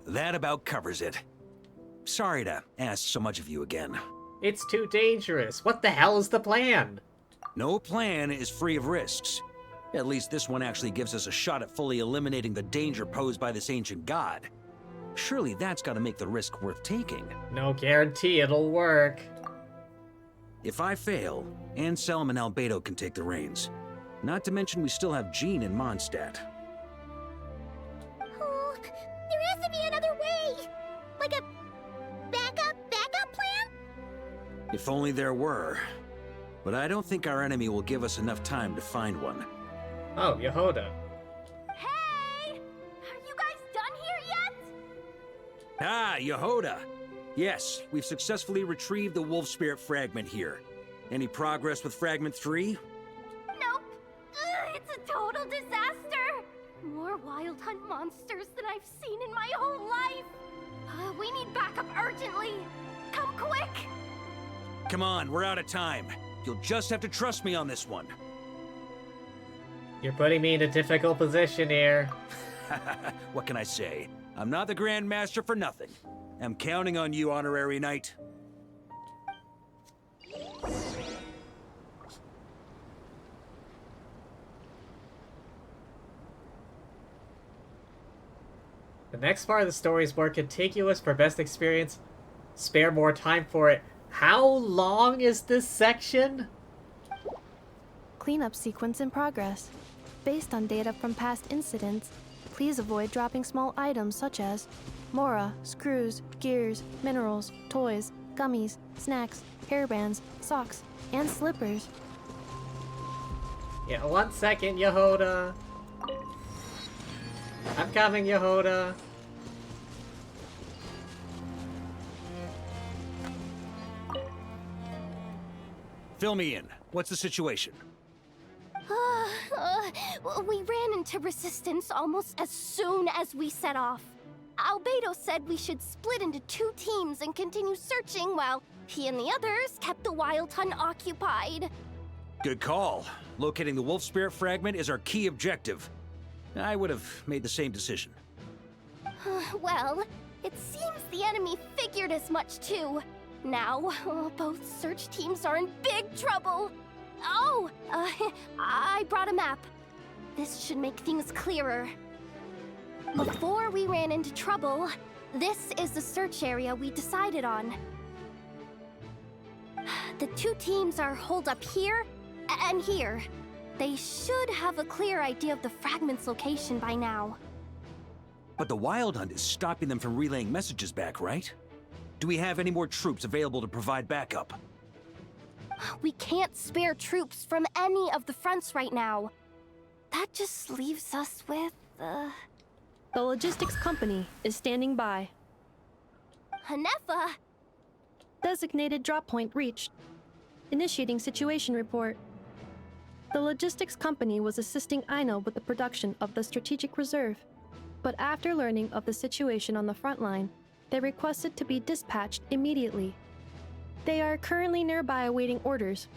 That about covers it. Sorry to ask so much of you again. It's too dangerous. What the hell is the plan? No plan is free of risks. At least this one actually gives us a shot at fully eliminating the danger posed by this ancient god. Surely that's got to make the risk worth taking. No guarantee it'll work. If I fail, Anselm and Albedo can take the reins. Not to mention we still have Jean and Mondstadt. Oh, there has to be another way! Like a backup plan? If only there were. But I don't think our enemy will give us enough time to find one. Oh, Yehoda. Hey! Are you guys done here yet? Ah, Yehoda! Yes, we've successfully retrieved the Wolf Spirit fragment here. Any progress with Fragment 3? Nope. It's a total disaster. More Wild Hunt monsters than I've seen in my whole life. We need backup urgently. Come quick! Come on, we're out of time. You'll just have to trust me on this one. You're putting me in a difficult position here. What can I say? I'm not the Grand Master for nothing. I'm counting on you, Honorary Knight. The next part of the story is more contiguous for best experience. Spare more time for it. How long is this section? Cleanup sequence in progress. Based on data from past incidents, please avoid dropping small items such as Mora, screws, gears, minerals, toys, gummies, snacks, hairbands, socks, and slippers. Yeah, 1 second, Yehoda. I'm coming, Yehoda. Fill me in. What's the situation? We ran into resistance almost as soon as we set off. Albedo said we should split into 2 teams and continue searching while he and the others kept the Wild Hunt occupied. Good call. Locating the Wolf Spirit fragment is our key objective. I would have made the same decision. Well, it seems the enemy figured as much too. Now, both search teams are in big trouble. Oh, I brought a map. This should make things clearer. Before we ran into trouble, this is the search area we decided on. The 2 teams are holed up here and here. They should have a clear idea of the fragment's location by now. But the Wild Hunt is stopping them from relaying messages back, right? Do we have any more troops available to provide backup? We can't spare troops from any of the fronts right now. That just leaves us with, The logistics company is standing by. Ineffa! Designated drop point reached. Initiating situation report. The logistics company was assisting Aino with the production of the strategic reserve, but after learning of the situation on the front line, they requested to be dispatched immediately. They are currently nearby awaiting orders.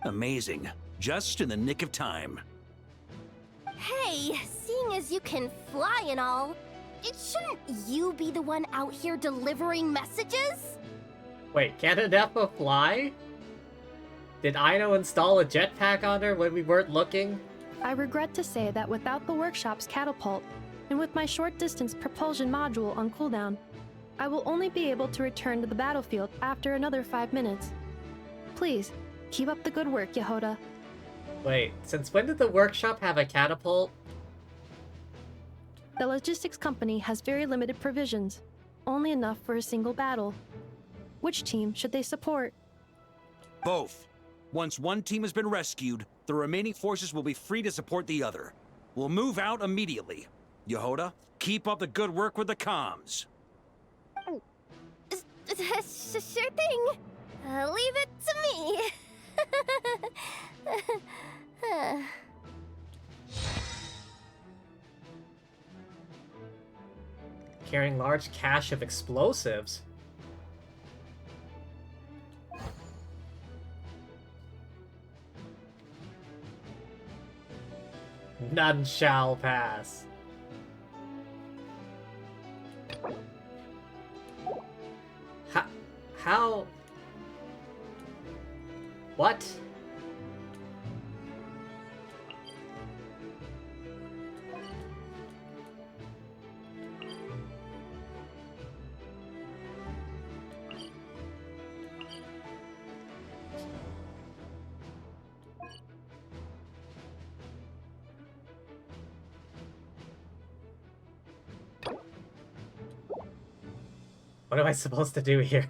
Amazing. Just in the nick of time. Hey, seeing as you can fly and all, shouldn't you be the one out here delivering messages? Wait, can Ineffa fly? Did Aino install a jetpack on her when we weren't looking? I regret to say that without the workshop's catapult, and with my short-distance propulsion module on cooldown, I will only be able to return to the battlefield after another 5 minutes. Please, keep up the good work, Yehoda. Wait, since when did the workshop have a catapult? The logistics company has very limited provisions, only enough for a single battle. Which team should they support? Both. Once one team has been rescued, the remaining forces will be free to support the other. We'll move out immediately. Yehoda, keep up the good work with the comms. Sure thing. Leave it to me. Carrying large cache of explosives. None shall pass. How? What? What am I supposed to do here?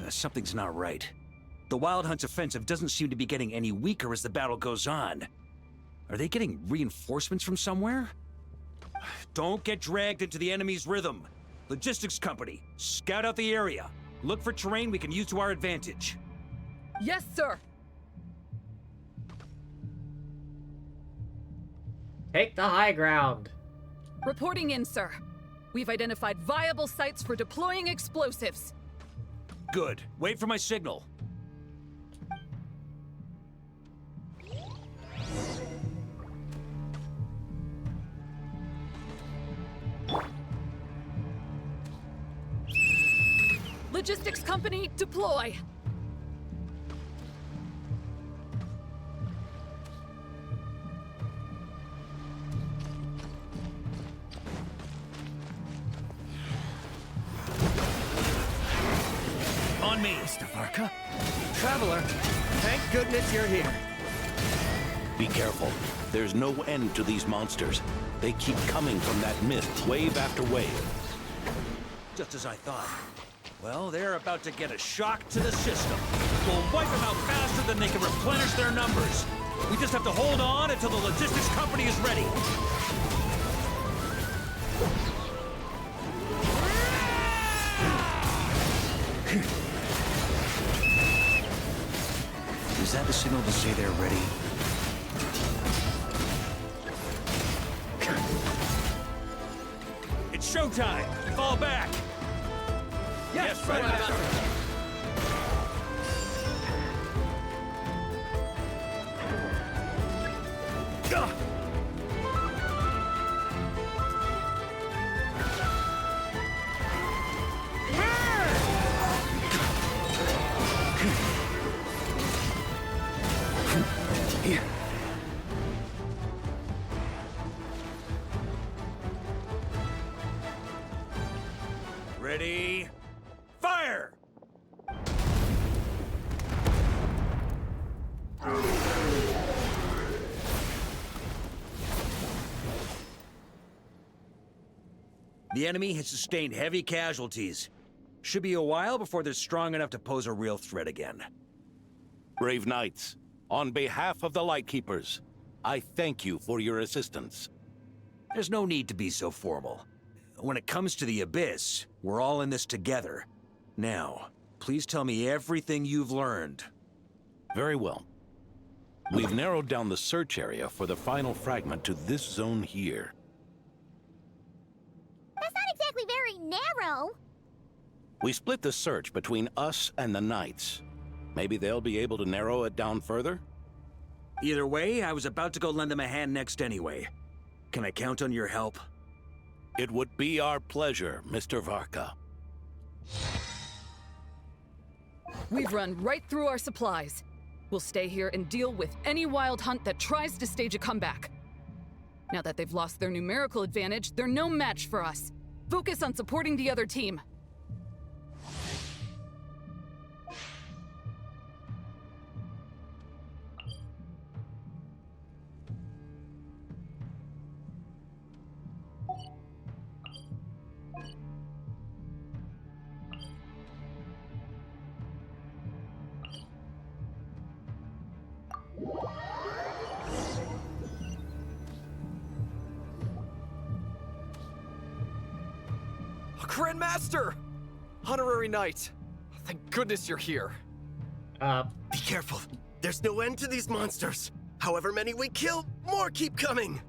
Something's not right. The Wild Hunt's offensive doesn't seem to be getting any weaker as the battle goes on. Are they getting reinforcements from somewhere? Don't get dragged into the enemy's rhythm. Logistics company, scout out the area. Look for terrain we can use to our advantage. Yes, sir. Take the high ground. Reporting in, sir. We've identified viable sites for deploying explosives. Good. Wait for my signal. Logistics company, deploy. On me, Mr. Varka. Traveler, thank goodness you're here. Be careful. There's no end to these monsters. They keep coming from that mist, wave after wave. Just as I thought. Well, they're about to get a shock to the system. We'll wipe them out faster than they can replenish their numbers. We just have to hold on until the logistics company is ready. Is that the signal to say they're ready? It's showtime! Fall back! Yes, right about Ready? Fire! The enemy has sustained heavy casualties. Should be a while before they're strong enough to pose a real threat again. Brave knights, on behalf of the Lightkeepers, I thank you for your assistance. There's no need to be so formal. When it comes to the Abyss, we're all in this together. Now, please tell me everything you've learned. Very well. We've narrowed down the search area for the final fragment to this zone here. That's not exactly very narrow. We split the search between us and the Knights. Maybe they'll be able to narrow it down further? Either way, I was about to go lend them a hand next anyway. Can I count on your help? It would be our pleasure, Mr. Varka. We've run right through our supplies. We'll stay here and deal with any wild hunt that tries to stage a comeback. Now that they've lost their numerical advantage, they're no match for us. Focus on supporting the other team. Grandmaster! Honorary Knight! Thank goodness you're here. Be careful. There's no end to these monsters. However many we kill, more keep coming.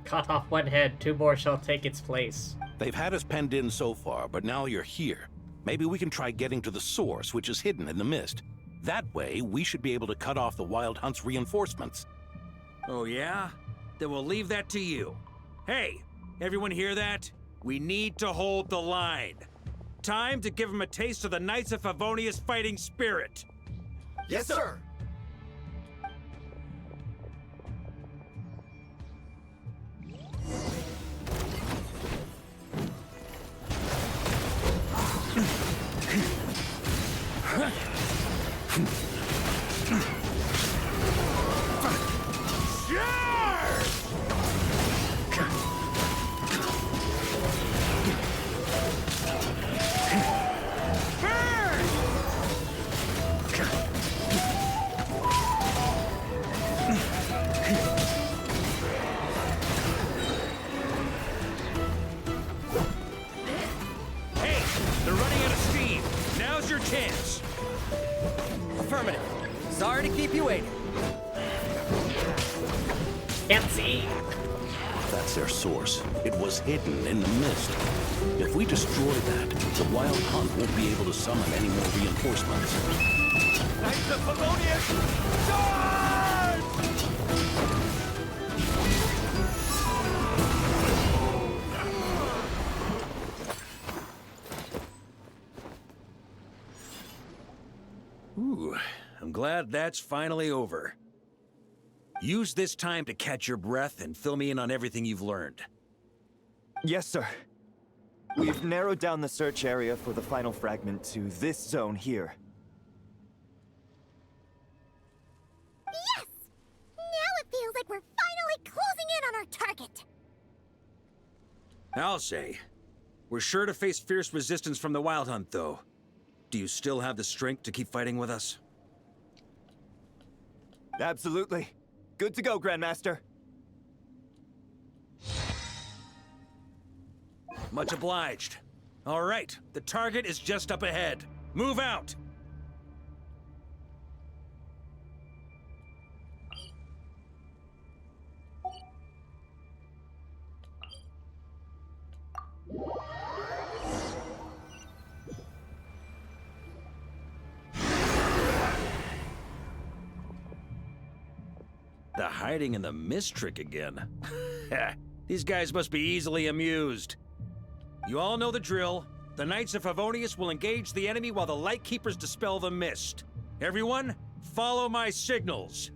Cut off one head, 2 more shall take its place. They've had us penned in so far, but now you're here. Maybe we can try getting to the source, which is hidden in the mist. That way, we should be able to cut off the Wild Hunt's reinforcements. Oh yeah? Then we'll leave that to you. Hey, everyone hear that? We need to hold the line. Time to give them a taste of the Knights of Favonius fighting spirit. Yes, sir! Chance. Affirmative. Sorry to keep you waiting. Can't see. That's their source. It was hidden in the mist. If we destroy that, the Wild Hunt won't be able to summon any more reinforcements. Knights of Favonius, charge! Ooh, I'm glad that's finally over. Use this time to catch your breath and fill me in on everything you've learned. Yes, sir. We've narrowed down the search area for the final fragment to this zone here. Yes! Now it feels like we're finally closing in on our target. I'll say. We're sure to face fierce resistance from the Wild Hunt, though. Do you still have the strength to keep fighting with us? Absolutely. Good to go, Grandmaster. Much obliged. All right, the target is just up ahead. Move out! The hiding in the mist trick again. These guys must be easily amused. You all know the drill. The Knights of Favonius will engage the enemy while the Lightkeepers dispel the mist. Everyone, follow my signals.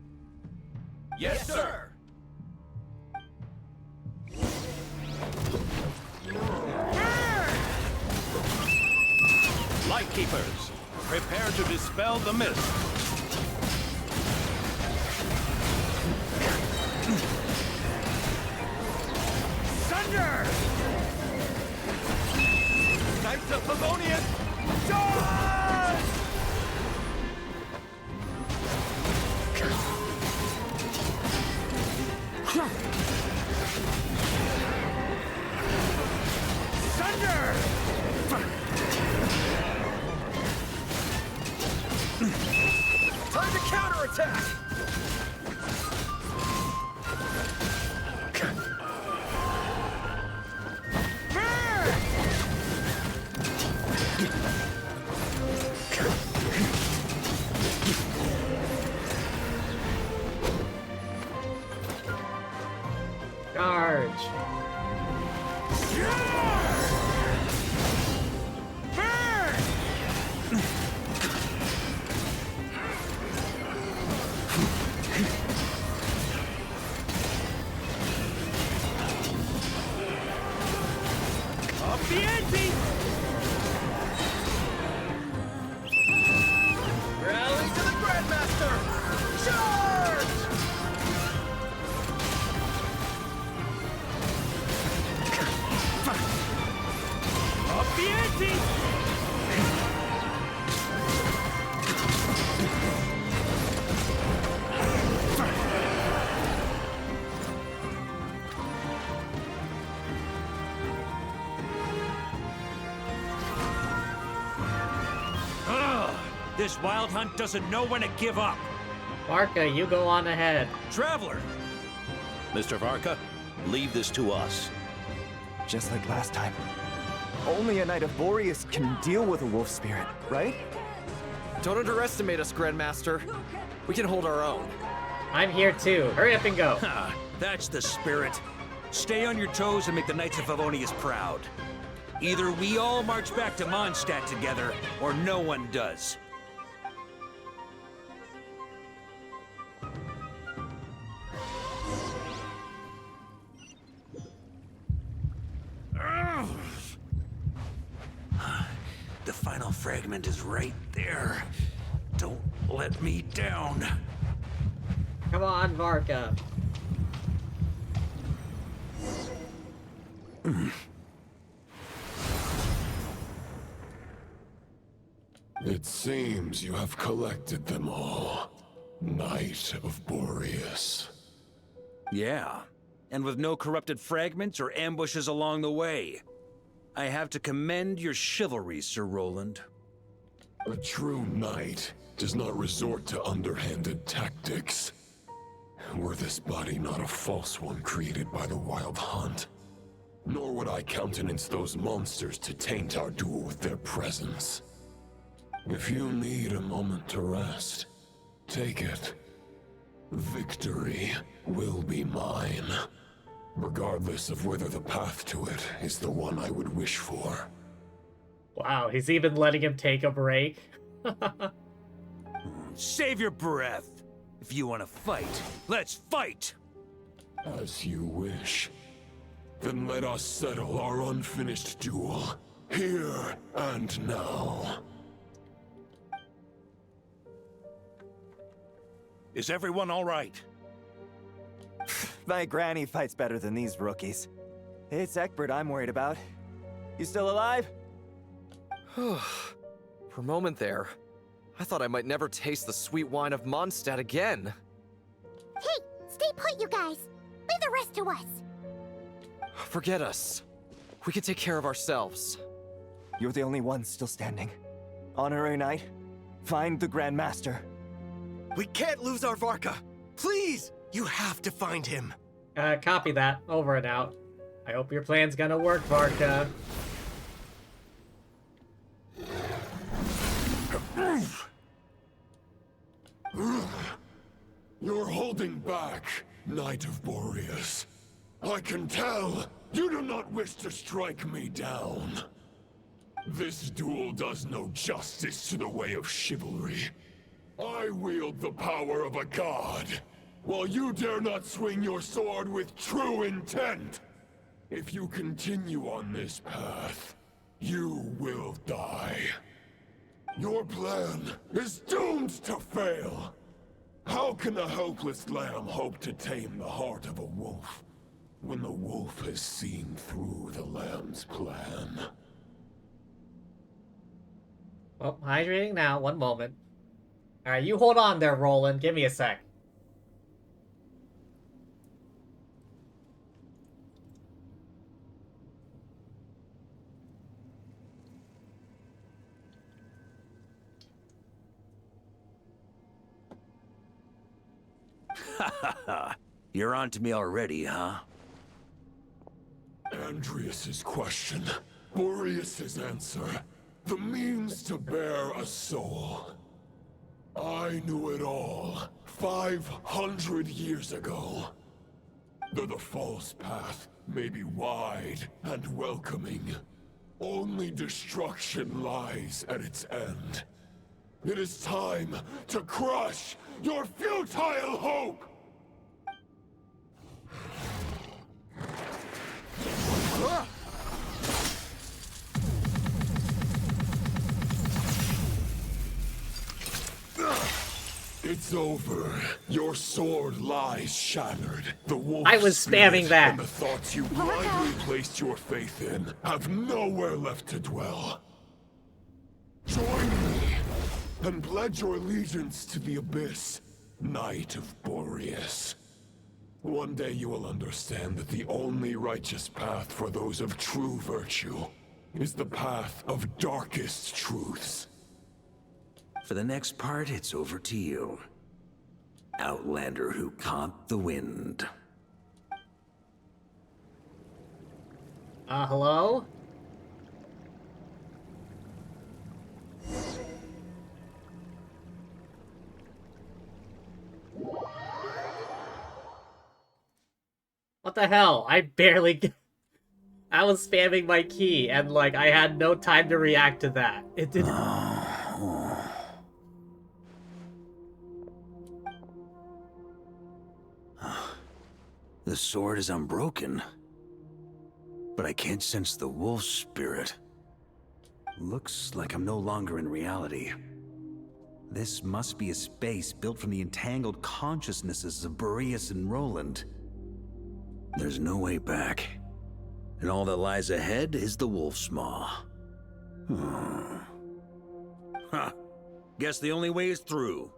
Yes, sir! Lightkeepers, prepare to dispel the mist. Thunder! Knights of Favonius, charge! Thunder! Time to counterattack! Charge! the ante! Rally to the Grandmaster! Charge! Up the ante! This wild hunt doesn't know when to give up. Varka, you go on ahead. Traveler! Mr. Varka, leave this to us. Just like last time. Only a Knight of Boreas can deal with a wolf spirit, right? Don't underestimate us, Grandmaster. We can hold our own. I'm here too. Hurry up and go. Ha! That's the spirit. Stay on your toes and make the Knights of Favonius proud. Either we all march back to Mondstadt together, or no one does. The final fragment is right there. Don't let me down. Come on, Varka. It seems you have collected them all, Knight of Boreas. Yeah, and with no corrupted fragments or ambushes along the way. I have to commend your chivalry, Sir Roland. A true knight does not resort to underhanded tactics. Were this body not a false one created by the Wild Hunt, nor would I countenance those monsters to taint our duel with their presence. If you need a moment to rest, take it. Victory will be mine, regardless of whether the path to it is the one I would wish for. Wow, he's even letting him take a break. Save your breath. If you want to fight, let's fight! As you wish. Then let us settle our unfinished duel, here and now. Is everyone all right? My granny fights better than these rookies. It's Egbert I'm worried about. You still alive? For a moment there, I thought I might never taste the sweet wine of Mondstadt again. Hey, stay put, you guys. Leave the rest to us. Forget us. We can take care of ourselves. You're the only one still standing. Honorary Knight, find the Grand Master. We can't lose our Varka. Please, you have to find him. Copy that. Over and out. I hope your plan's gonna work, Varka. You're holding back, Knight of Boreas. I can tell you do not wish to strike me down. This duel does no justice to the way of chivalry. I wield the power of a god, while you dare not swing your sword with true intent. If you continue on this path, you will die. Your plan is doomed to fail. How can a helpless lamb hope to tame the heart of a wolf, when the wolf has seen through the lamb's plan? Well, hydrating now. One moment. Alright, you hold on there, Roland. Give me a sec. You're on to me already, huh? Andreas's question, Boreas's answer, the means to bear a soul. I knew it all 500 years ago. Though the false path may be wide and welcoming, only destruction lies at its end. It is time to crush your futile hope! It's over. Your sword lies shattered. The wolf I was spamming spirit that. and the thoughts you blindly placed your faith in have nowhere left to dwell. Join me and pledge your allegiance to the abyss, Knight of Boreas. One day you will understand that the only righteous path for those of true virtue is the path of darkest truths. For the next part, it's over to you. Outlander who caught the wind. Hello? What the hell? I barely... I was spamming my key, and, like, I had no time to react to that. It didn't... The sword is unbroken, but I can't sense the wolf spirit. Looks like I'm no longer in reality. This must be a space built from the entangled consciousnesses of Boreas and Roland. There's no way back, and all that lies ahead is the wolf's maw. Huh. Guess the only way is through.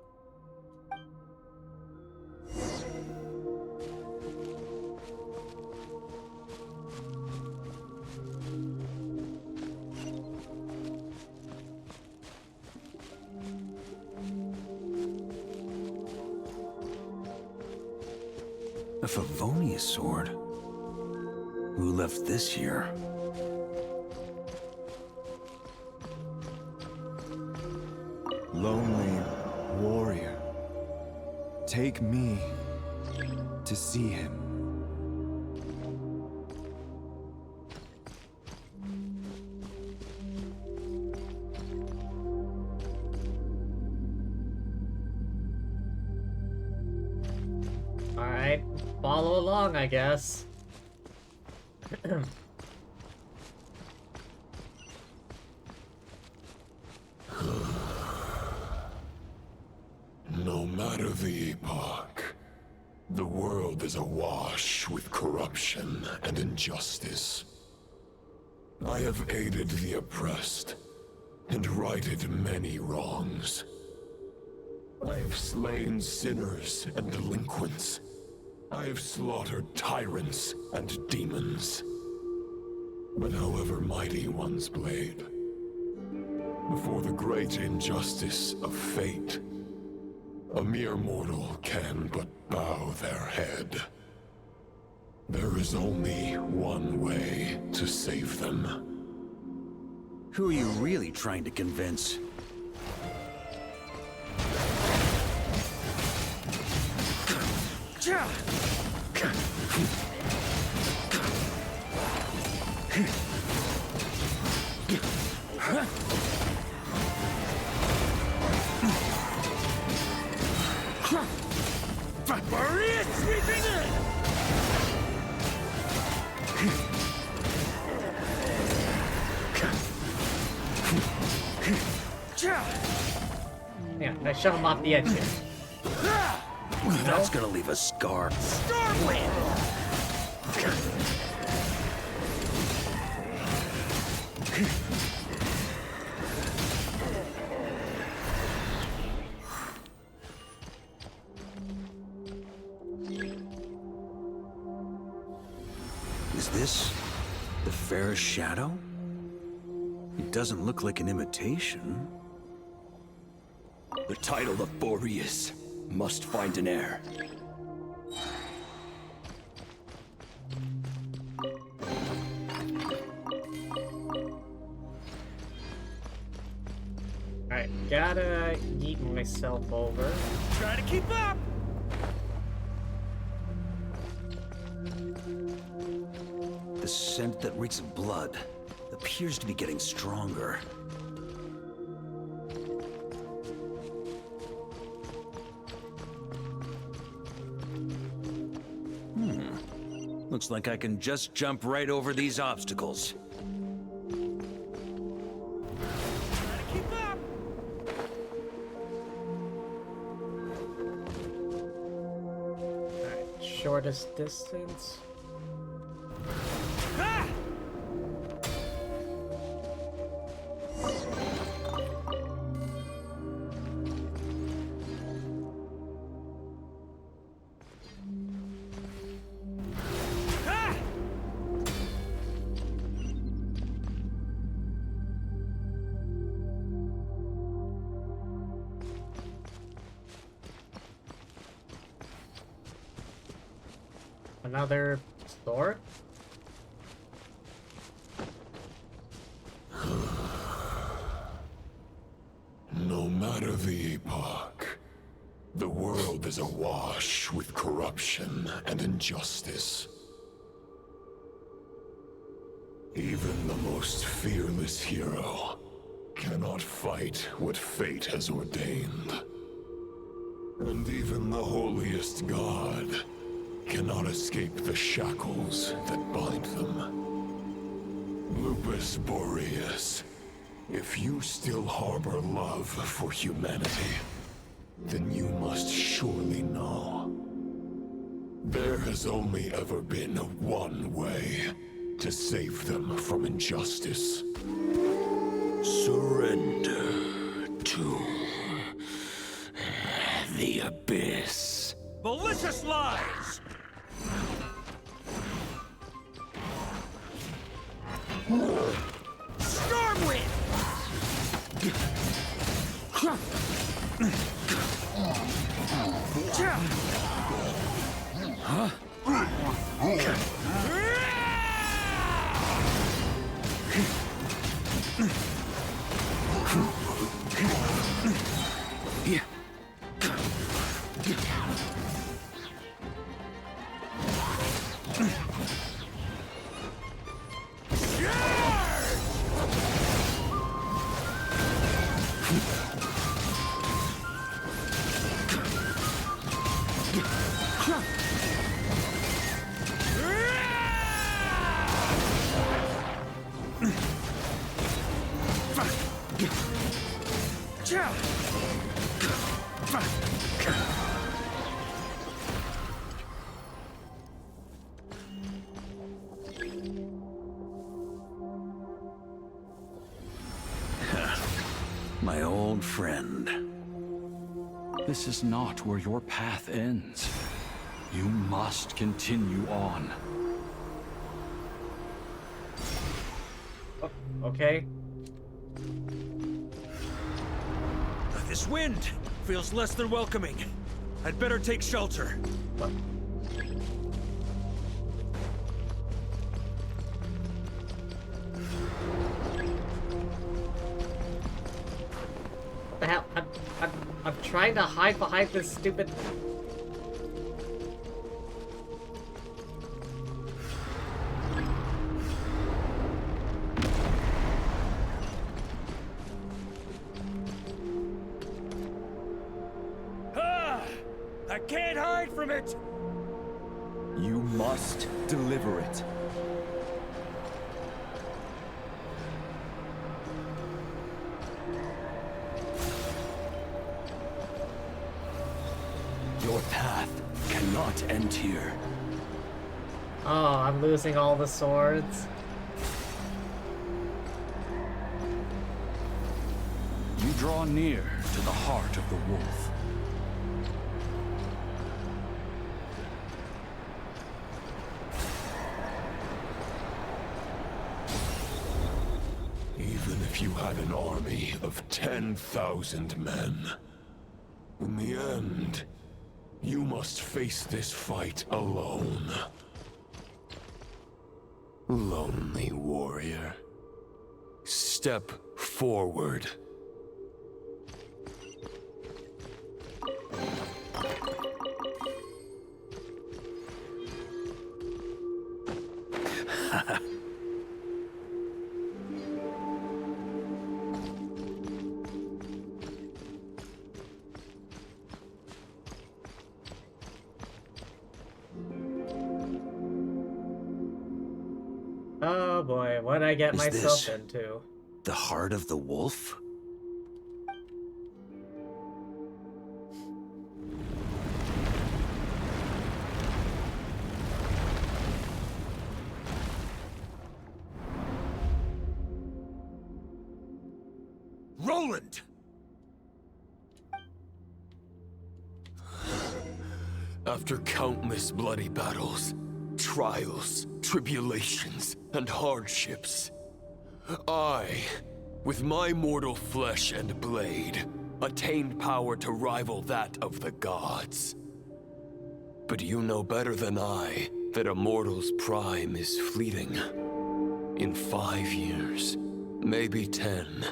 A Favonius sword? Who left this here? Lonely warrior, take me to see him. Alright, follow along, I guess. No matter the epoch, the world is awash with corruption and injustice. I have aided the oppressed and righted many wrongs. I have slain sinners and delinquents. I have slaughtered tyrants and demons. But however mighty one's blade, before the great injustice of fate, a mere mortal can but bow their head. There is only one way to save them. Who are you really trying to convince? Boreas sweeping in! Yeah, I shove him off the edge here. That's gonna leave a scar. Stormwind! Is this the fairest shadow? It doesn't look like an imitation. The title of Boreas must find an heir. Alright, gotta yeet myself over. Try to keep up! The scent that reeks of blood appears to be getting stronger. Looks like I can just jump right over these obstacles. shortest distance. Another sword? No matter the epoch, the world is awash with corruption and injustice. Even the most fearless hero cannot fight what fate has ordained. And even the holiest god cannot escape the shackles that bind them. Lupus Boreas, if you still harbor love for humanity, then you must surely know. There has only ever been one way to save them from injustice. Surrender to the abyss. Malicious lies! Stormwind! Huh? Yeah. My old friend. This is not where your path ends. You must continue on. Okay. This wind feels less than welcoming. I'd better take shelter. What the hell? I'm trying to hide behind this stupid... I can't hide from it! You must deliver it. Your path cannot end here. Oh, I'm losing all the swords. You draw near to the heart of the wolf. Even if you had an army of 10,000 men, in the end, you must face this fight alone. Lonely warrior, step forward. Oh boy, what'd I get Is myself this into? the heart of the wolf? Roland! After countless bloody battles, trials, tribulations, and hardships, I, with my mortal flesh and blade, attained power to rival that of the gods. But you know better than I that a mortal's prime is fleeting. In 5 years, maybe 10,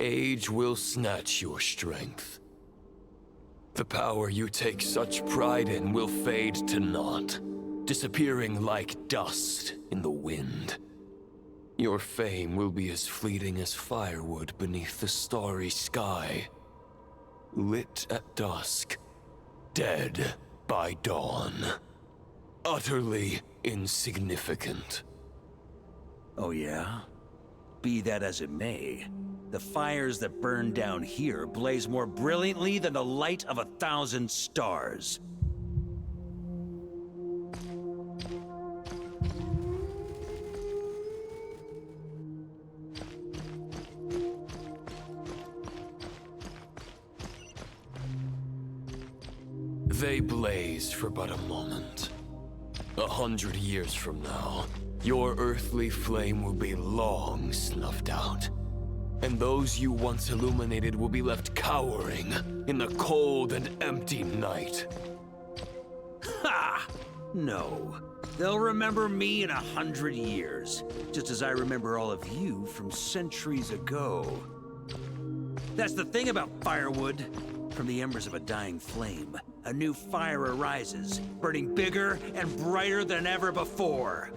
age will snatch your strength. The power you take such pride in will fade to naught, disappearing like dust in the wind. Your fame will be as fleeting as firewood beneath the starry sky, lit at dusk, dead by dawn. Utterly insignificant. Oh yeah? Be that as it may, the fires that burn down here blaze more brilliantly than the light of 1,000 stars. They blaze for but a moment. 100 years from now, your earthly flame will be long snuffed out. And those you once illuminated will be left cowering in the cold and empty night. Ha! No. They'll remember me in 100 years, just as I remember all of you from centuries ago. That's the thing about firewood. From the embers of a dying flame, a new fire arises, burning bigger and brighter than ever before.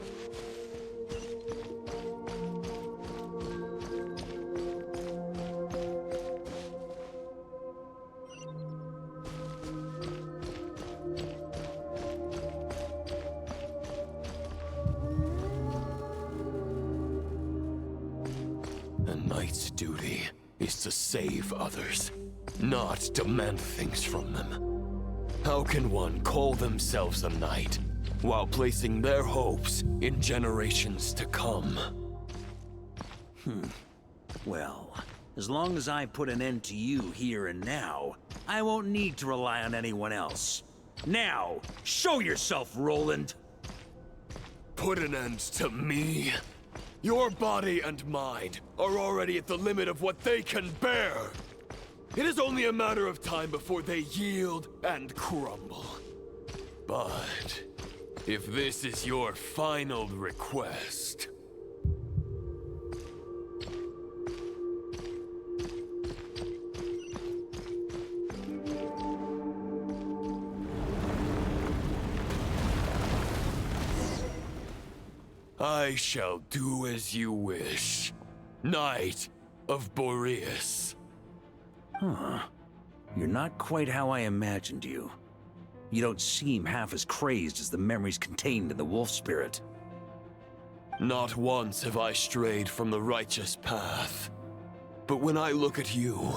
A knight's duty is to save others, not demand things from them. How can one call themselves a knight while placing their hopes in generations to come? Well, as long as I put an end to you here and now, I won't need to rely on anyone else. Now, show yourself, Roland! Put an end to me? Your body and mind are already at the limit of what they can bear. It is only a matter of time before they yield and crumble. But if this is your final request... I shall do as you wish, Knight of Boreas. Huh. You're not quite how I imagined you. You don't seem half as crazed as the memories contained in the wolf spirit. Not once have I strayed from the righteous path. But when I look at you,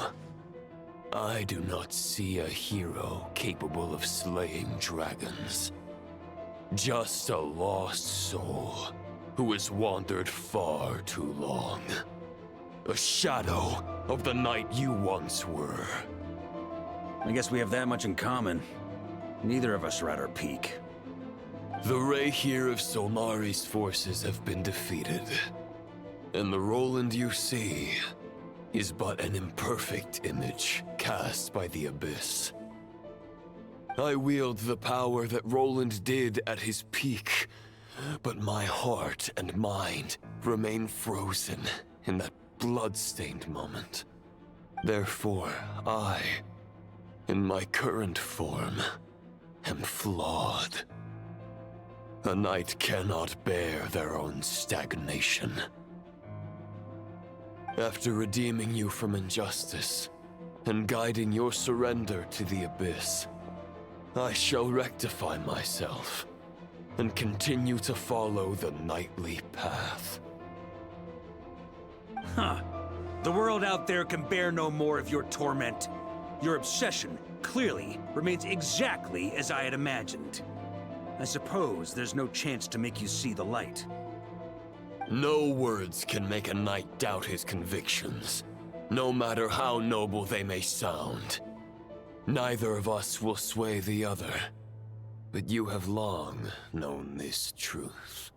I do not see a hero capable of slaying dragons. Just a lost soul who has wandered far too long. A shadow of the knight you once were. I guess we have that much in common. Neither of us are at our peak. The Rayhir of Solnari's forces have been defeated. And the Roland you see is but an imperfect image cast by the Abyss. I wield the power that Roland did at his peak, but my heart and mind remain frozen in that blood-stained moment. Therefore, I, in my current form, am flawed. A knight cannot bear their own stagnation. After redeeming you from injustice and guiding your surrender to the Abyss, I shall rectify myself and continue to follow the knightly path. Huh. The world out there can bear no more of your torment. Your obsession, clearly, remains exactly as I had imagined. I suppose there's no chance to make you see the light. No words can make a knight doubt his convictions. no matter how noble they may sound. Neither of us will sway the other, but you have long known this truth.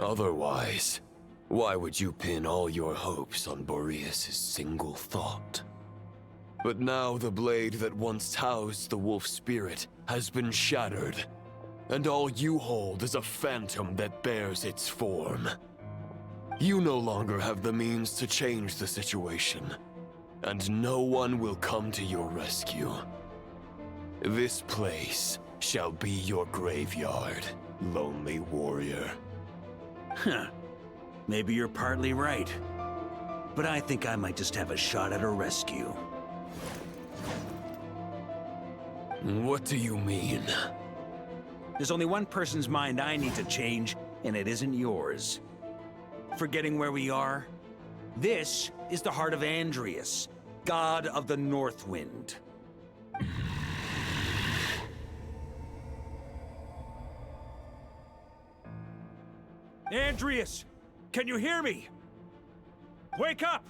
Otherwise, why would you pin all your hopes on Boreas' single thought? But now the blade that once housed the wolf spirit has been shattered, and all you hold is a phantom that bears its form. You no longer have the means to change the situation, and no one will come to your rescue. This place shall be your graveyard, lonely warrior. Huh. Maybe you're partly right. But I think I might just have a shot at a rescue. What do you mean? There's only one person's mind I need to change, and it isn't yours. Forgetting where we are? This is the heart of Andrias, god of the North Wind. Andrias, can you hear me? Wake up!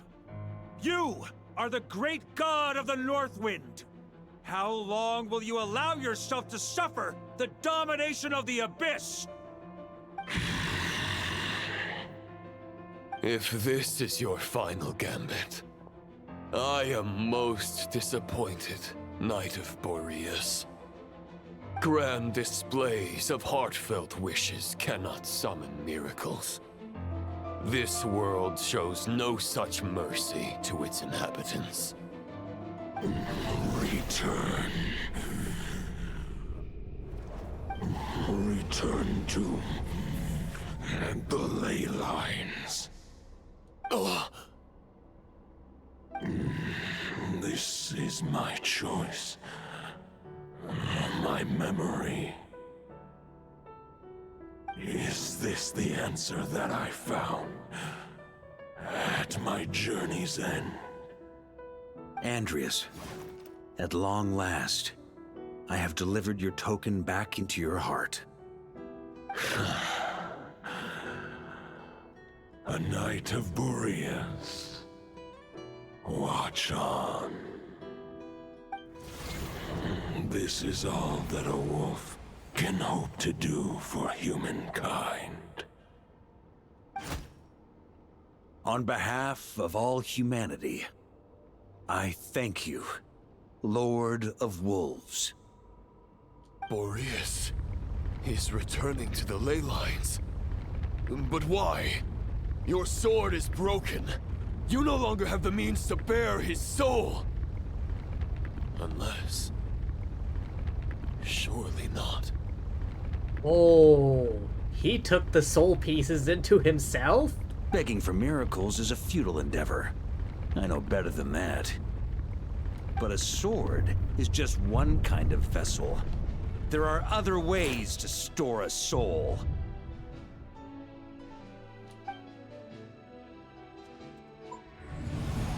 You are the great god of the North Wind. How long will you allow yourself to suffer the domination of the Abyss? If this is your final gambit, I am most disappointed, Knight of Boreas. Grand displays of heartfelt wishes cannot summon miracles. This world shows no such mercy to its inhabitants. Return. Return to the ley lines. This is my choice. My memory. Is this the answer that I found at my journey's end? Andrias, at long last, I have delivered your token back into your heart. A Knight of Boreas. Watch on. This is all that a wolf can hope to do for humankind. On behalf of all humanity, I thank you, Lord of Wolves. Boreas is returning to the ley lines. But why? Your sword is broken. You no longer have the means to bear his soul. Unless... surely not. Oh, he took the soul pieces into himself? Begging for miracles is a futile endeavor. I know better than that. But a sword is just one kind of vessel. There are other ways to store a soul.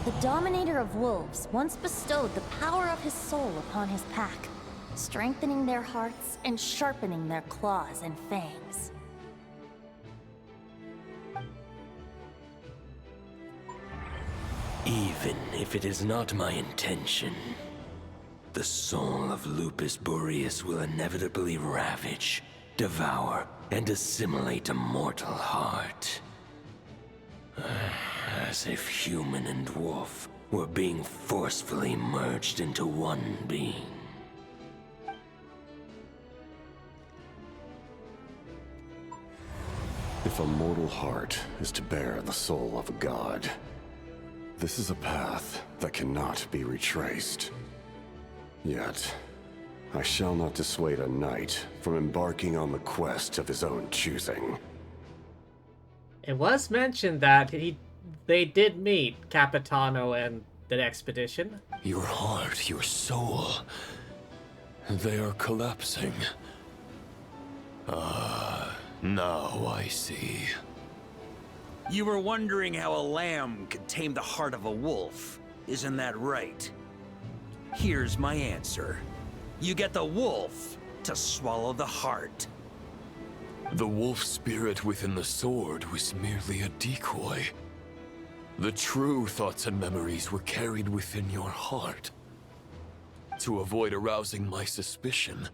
The Dominator of Wolves once bestowed the power of his soul upon his pack, strengthening their hearts and sharpening their claws and fangs. Even if it is not my intention, the soul of Lupus Boreas will inevitably ravage, devour, and assimilate a mortal heart. As if human and wolf were being forcefully merged into one being. If a mortal heart is to bear the soul of a god, this is a path that cannot be retraced. Yet, I shall not dissuade a knight from embarking on the quest of his own choosing. It was mentioned that they did meet Capitano and the expedition. Your heart, your soul, they are collapsing. Now I see. You were wondering how a lamb could tame the heart of a wolf, isn't that right? Here's my answer. You get the wolf to swallow the heart. The wolf spirit within the sword was merely a decoy. The true thoughts and memories were carried within your heart. To avoid arousing my suspicion,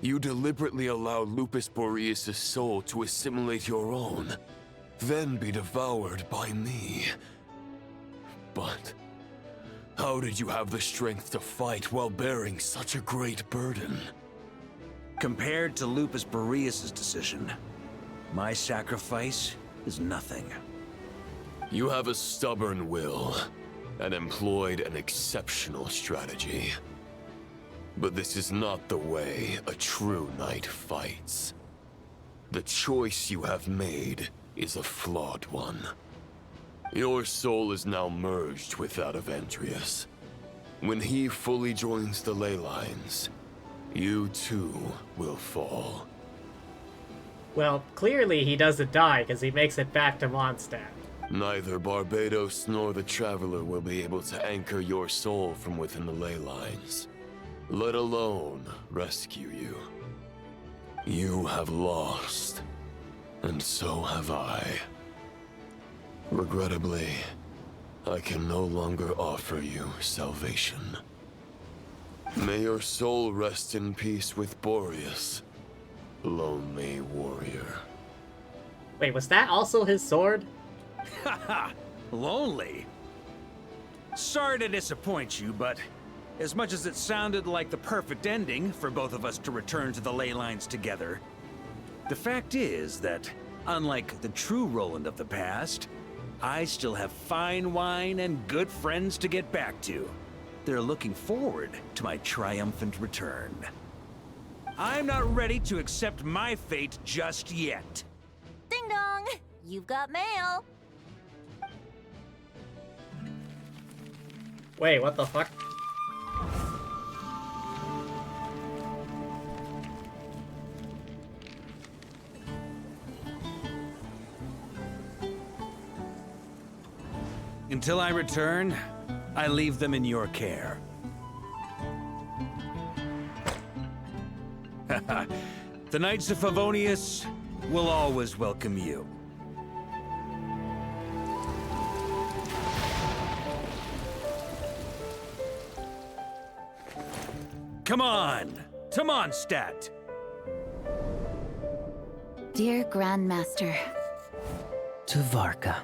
you deliberately allowed Lupus Boreas' soul to assimilate your own, then be devoured by me. But how did you have the strength to fight while bearing such a great burden? Compared to Lupus Boreas' decision, my sacrifice is nothing. You have a stubborn will, and employed an exceptional strategy. But this is not the way a true knight fights. The choice you have made is a flawed one. Your soul is now merged with that of Andreas. When he fully joins the ley lines, you too will fall. Well, clearly he doesn't die because he makes it back to Mondstadt. Neither Barbados nor the Traveler will be able to anchor your soul from within the ley lines, let alone rescue you. You have lost, and so have I. Regrettably, I can no longer offer you salvation. May your soul rest in peace with Boreas, lonely warrior. Wait, was that also his sword? Haha, lonely. Sorry to disappoint you, but as much as it sounded like the perfect ending for both of us to return to the ley lines together, the fact is that, unlike the true Roland of the past, I still have fine wine and good friends to get back to. They're looking forward to my triumphant return. I'm not ready to accept my fate just yet. Ding dong! You've got mail. Wait, what the fuck? Until I return, I leave them in your care. The Knights of Favonius will always welcome you. Come on, to Mondstadt. Dear Grandmaster. To Varka.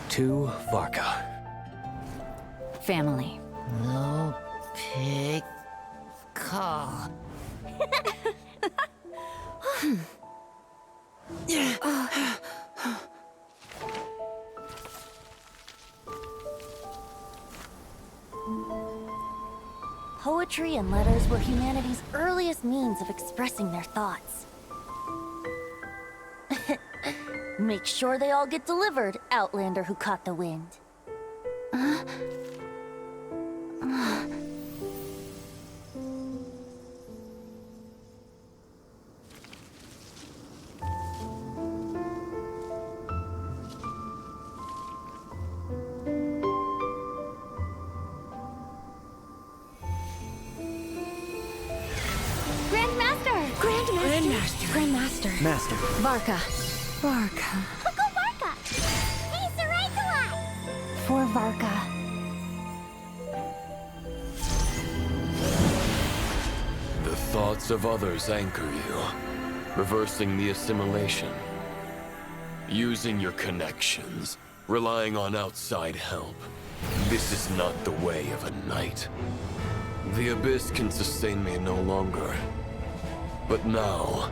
To Varka. Family. No pig call. Poetry and letters were humanity's earliest means of expressing their thoughts. Make sure they all get delivered, Outlander who caught the wind. Grandmaster. Master. Varka. Varka. Uncle Varka! Hey, Sarai! For Varka. The thoughts of others anchor you, reversing the assimilation. Using your connections, relying on outside help. This is not the way of a knight. The Abyss can sustain me no longer. But now,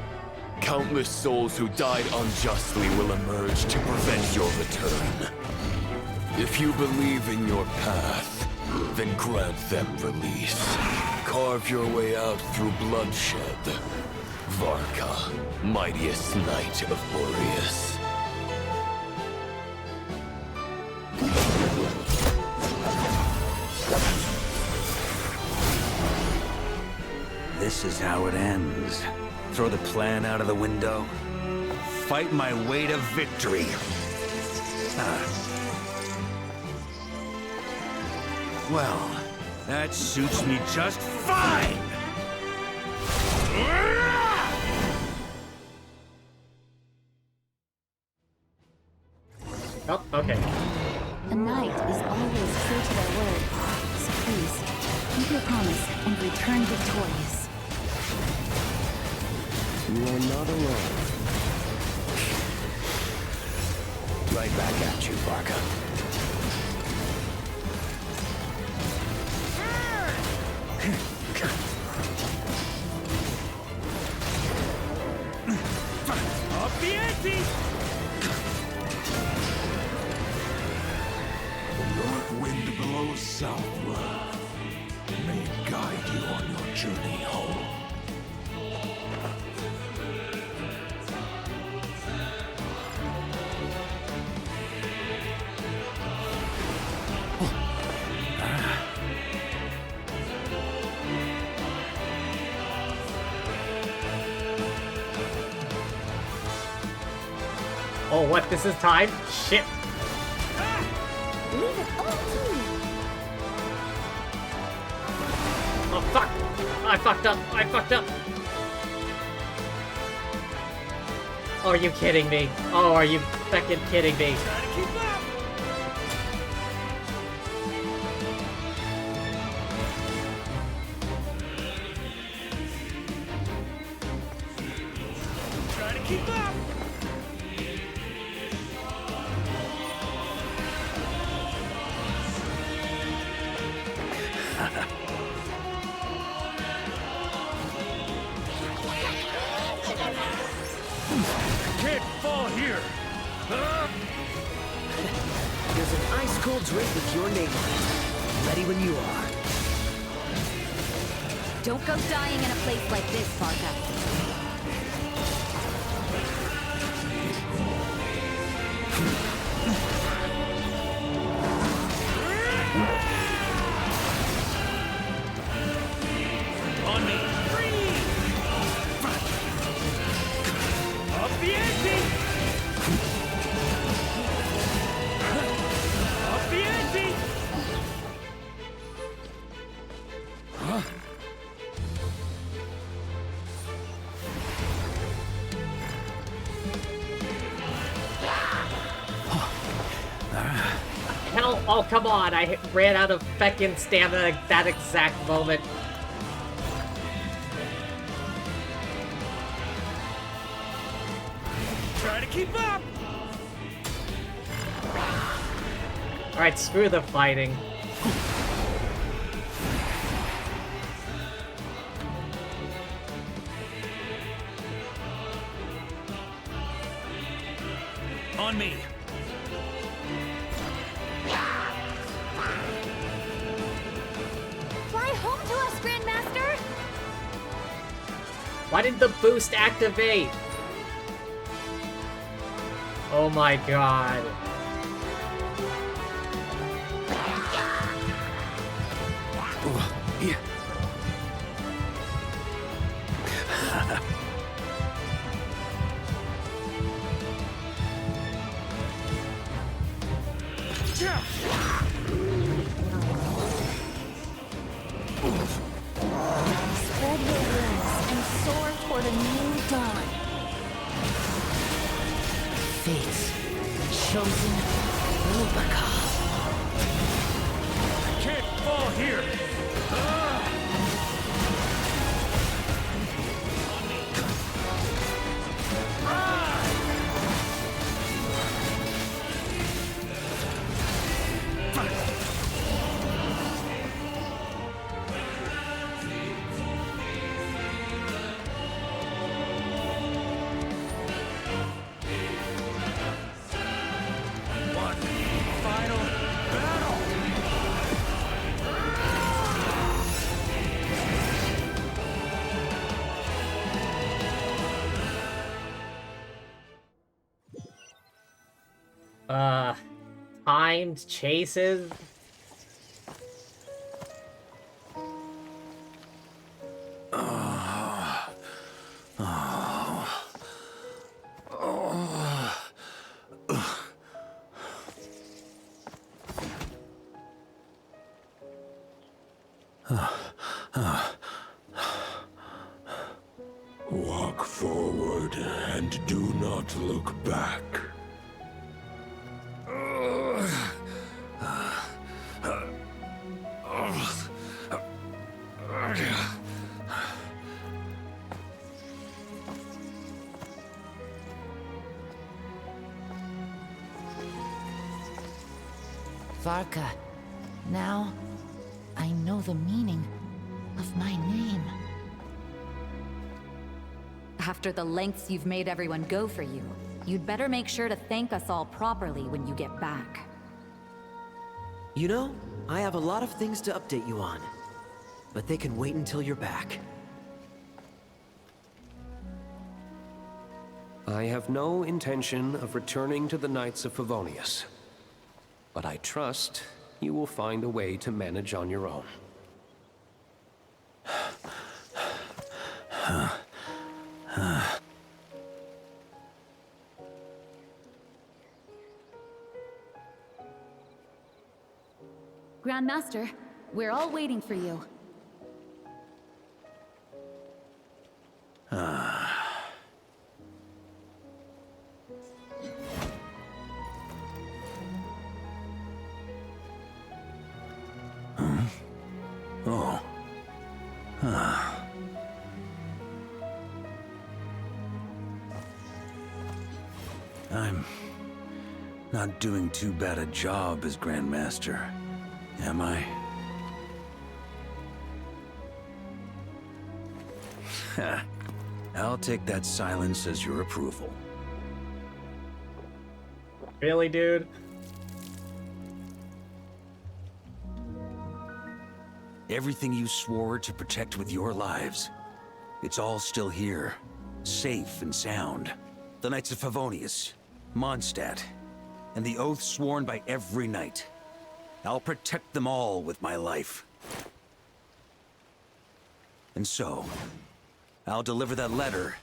countless souls who died unjustly will emerge to prevent your return. If you believe in your path, then grant them release. Carve your way out through bloodshed. Varka, mightiest knight of Boreas. This is how it ends. Throw the plan out of the window. Fight my way to victory. Well, that suits me just fine! Oh, okay. A knight is always true to their word. So please, keep your promise and return victorious. You are not alone. Right back at you, Varka. Up the ante! The north wind blows southward. May it guide you on your journey home. Oh, what? This is time? Shit. Leave it all to me. Oh, fuck. I fucked up. I fucked up. Oh, are you kidding me? Oh, are you fucking kidding me? Try to keep up! Try to keep up! Can't fall here! There's an ice-cold drink with your name on it. Ready when you are. Don't go dying in a place like this, Varka. On me! Freeze! Up the ante! Up the ante! Huh? Hell, oh, come on. I ran out of feckin' stamina at that exact moment. Try to keep up! Alright, screw the fighting. On me! Fly home to us, Grandmaster! Why did the boost activate? Oh my god. Yeah. Spread your wings and soar toward a new dawn. Fate's chosen Varka. Can't fall here! One final battle! Timed chases? Walk forward and do not look back. Varka. Now, I know the meaning of my name. After the lengths you've made everyone go for you, you'd better make sure to thank us all properly when you get back. You know, I have a lot of things to update you on. But they can wait until you're back. I have no intention of returning to the Knights of Favonius. But I trust you will find a way to manage on your own. Grandmaster, we're all waiting for you. Oh. I'm not doing too bad a job as Grandmaster, am I? I'll take that silence as your approval. Really, dude? Everything you swore to protect with your lives, it's all still here, safe and sound. The Knights of Favonius, Mondstadt, and the oath sworn by every knight. I'll protect them all with my life. And so, I'll deliver that letter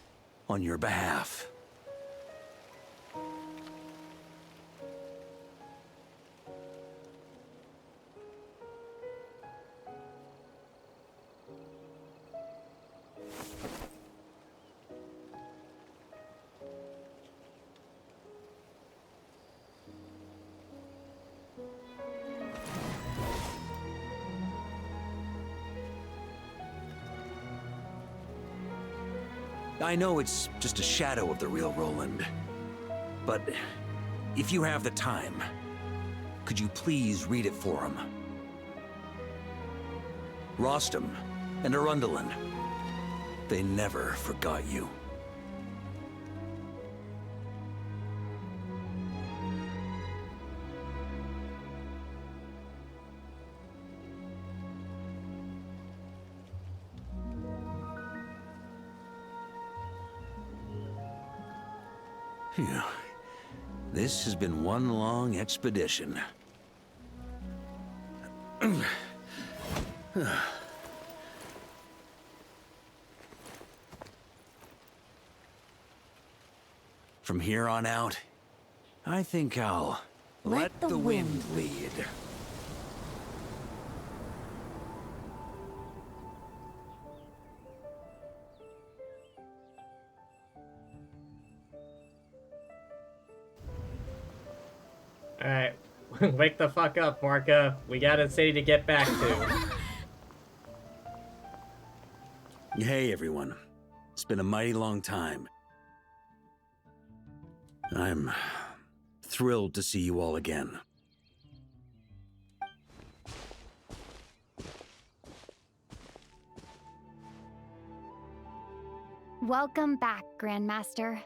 on your behalf. I know it's just a shadow of the real Roland, but if you have the time, could you please read it for him? Rostam and Arundelen, they never forgot you. Phew. This has been one long expedition. From here on out, I think I'll let the wind lead. Alright, wake the fuck up, Varka. We got a city to get back to. Hey, everyone. It's been a mighty long time. I'm thrilled to see you all again. Welcome back, Grandmaster.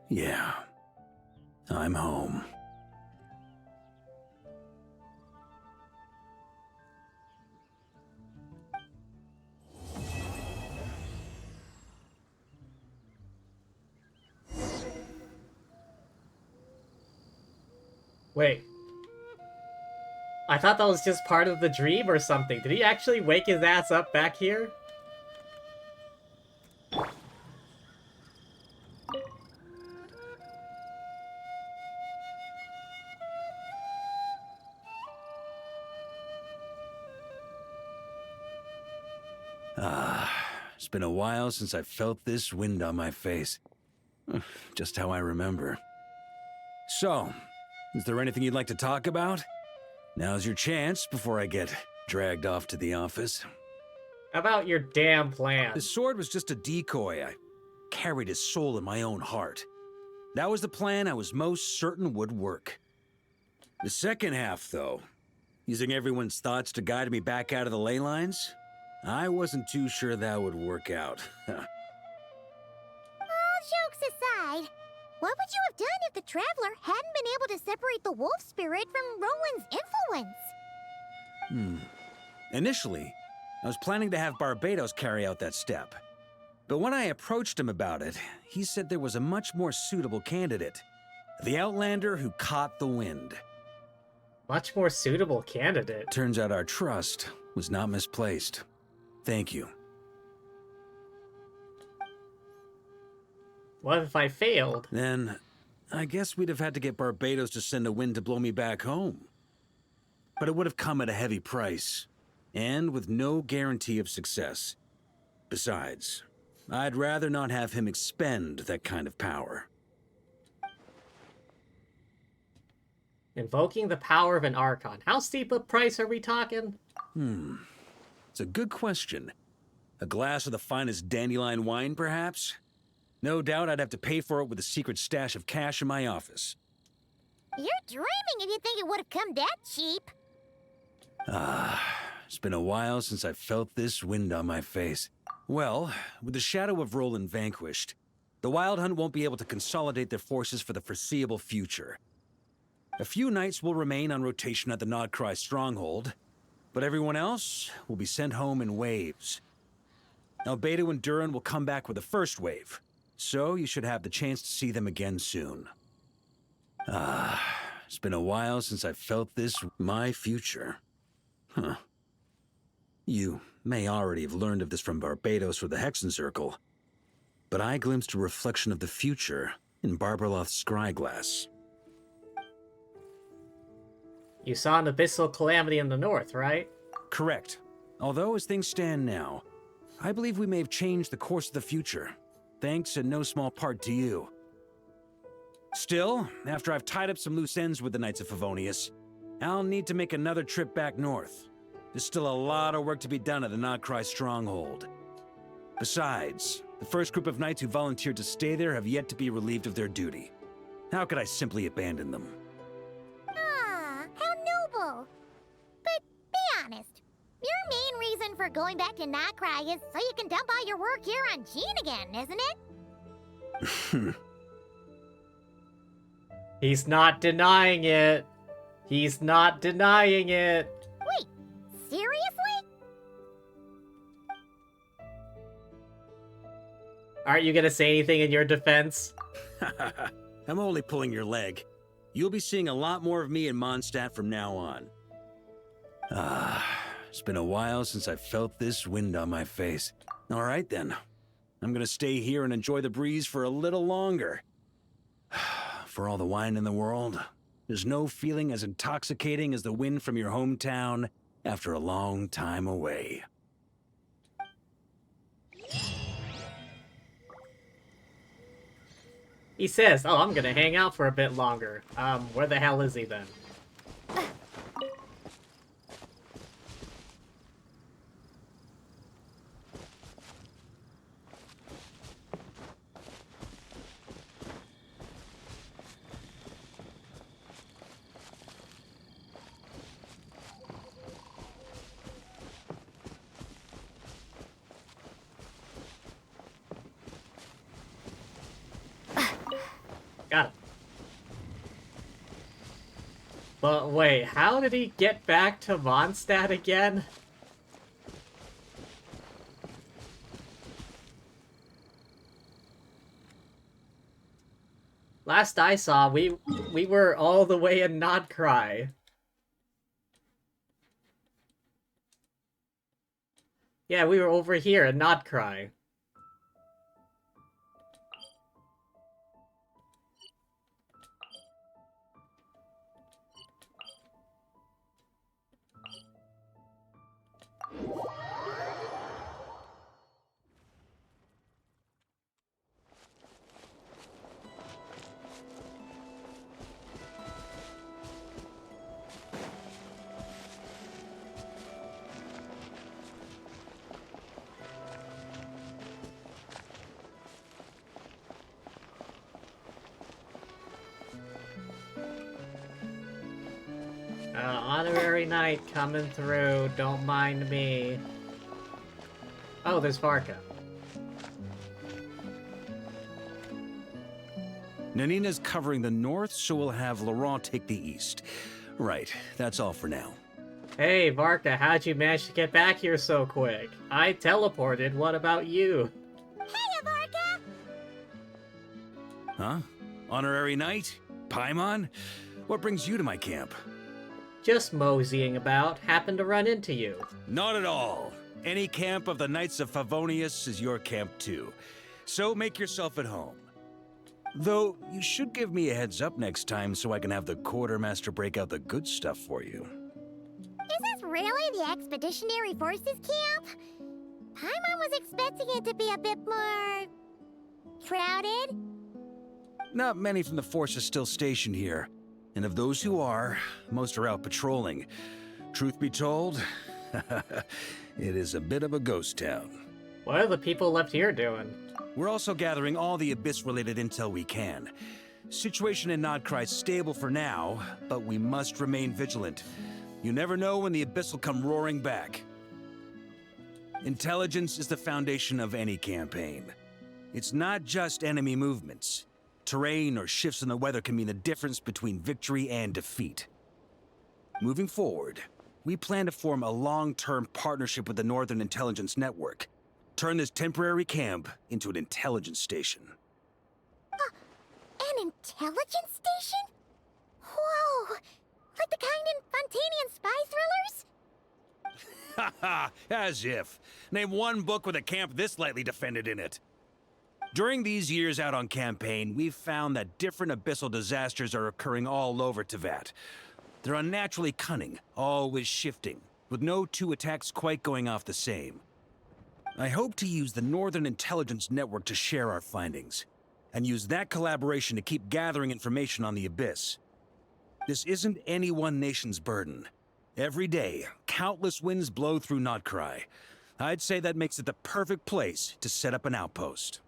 Yeah, I'm home. Wait. I thought that was just part of the dream or something. Did he actually wake his ass up back here? It's been a while since I felt this wind on my face. Just how I remember. So, is there anything you'd like to talk about? Now's your chance before I get dragged off to the office. About your damn plan. The sword was just a decoy. I carried his soul in my own heart. That was the plan I was most certain would work. The second half, though, using everyone's thoughts to guide me back out of the ley lines, I wasn't too sure that would work out. All jokes aside, what would you have done if the Traveler hadn't been able to separate the wolf spirit from Roland's influence? Initially, I was planning to have Barbados carry out that step. But when I approached him about it, he said there was a much more suitable candidate. The Outlander who caught the wind. Much more suitable candidate? Turns out our trust was not misplaced. Thank you. What if I failed? Then, I guess we'd have had to get Barbados to send a wind to blow me back home. But it would have come at a heavy price, and with no guarantee of success. Besides, I'd rather not have him expend that kind of power. Invoking the power of an Archon. How steep a price are we talking? It's a good question. A glass of the finest dandelion wine, perhaps? No doubt I'd have to pay for it with a secret stash of cash in my office. You're dreaming if you think it would have come that cheap. It's been a while since I felt this wind on my face. Well, with the shadow of Roland vanquished, the Wild Hunt won't be able to consolidate their forces for the foreseeable future. A few knights will remain on rotation at the Nodcry stronghold, but everyone else will be sent home in waves. Albedo and Durin will come back with the first wave, so you should have the chance to see them again soon. It's been a while since I felt this, my future. You may already have learned of this from Barbados or the Hexen Circle, but I glimpsed a reflection of the future in Barbarloth's scryglass. You saw an abyssal calamity in the north, right? Correct. Although, as things stand now, I believe we may have changed the course of the future, thanks in no small part to you. Still, after I've tied up some loose ends with the Knights of Favonius, I'll need to make another trip back north. There's still a lot of work to be done at the Nodcry stronghold. Besides, the first group of knights who volunteered to stay there have yet to be relieved of their duty. How could I simply abandon them? Ah, how noble. But be honest, your main reason for going back to Nodcry is so you can dump all your work here on Jean again, isn't it? He's not denying it. He's not denying it. Wait, seriously? Aren't you gonna say anything in your defense? I'm only pulling your leg. You'll be seeing a lot more of me in Mondstadt from now on. It's been a while since I felt this wind on my face. All right then. I'm gonna stay here and enjoy the breeze for a little longer. For all the wine in the world, there's no feeling as intoxicating as the wind from your hometown after a long time away. He says, oh, I'm gonna hang out for a bit longer. Where the hell is he then? Got it. But wait, how did he get back to Mondstadt again? Last I saw, we were all the way in Nodcry. Yeah, we were over here in Nodcry. Honorary Knight coming through. Don't mind me. Oh, there's Varka. Nanina's covering the north, so we'll have Laurent take the east. Right, that's all for now. Hey, Varka, how'd you manage to get back here so quick? I teleported, what about you? Hey, Varka! Huh? Honorary Knight? Paimon? What brings you to my camp? Just moseying about, happened to run into you. Not at all. Any camp of the Knights of Favonius is your camp too. So make yourself at home. Though, you should give me a heads up next time so I can have the Quartermaster break out the good stuff for you. Is this really the Expeditionary Forces camp? Paimon was expecting it to be a bit more... crowded? Not many from the force are still stationed here. And of those who are, most are out patrolling. Truth be told, it is a bit of a ghost town. What are the people left here doing? We're also gathering all the Abyss-related intel we can. Situation in Nodcry's stable for now, but we must remain vigilant. You never know when the Abyss will come roaring back. Intelligence is the foundation of any campaign. It's not just enemy movements. Terrain or shifts in the weather can mean the difference between victory and defeat. Moving forward, we plan to form a long-term partnership with the Northern Intelligence Network. Turn this temporary camp into an intelligence station. An intelligence station? Whoa! Like the kind in Fontanian spy thrillers? Haha, as if. Name one book with a camp this lightly defended in it. During these years out on campaign, we've found that different abyssal disasters are occurring all over Teyvat. They're unnaturally cunning, always shifting, with no two attacks quite going off the same. I hope to use the Northern Intelligence Network to share our findings, and use that collaboration to keep gathering information on the Abyss. This isn't any one nation's burden. Every day, countless winds blow through Nodcry. I'd say that makes it the perfect place to set up an outpost.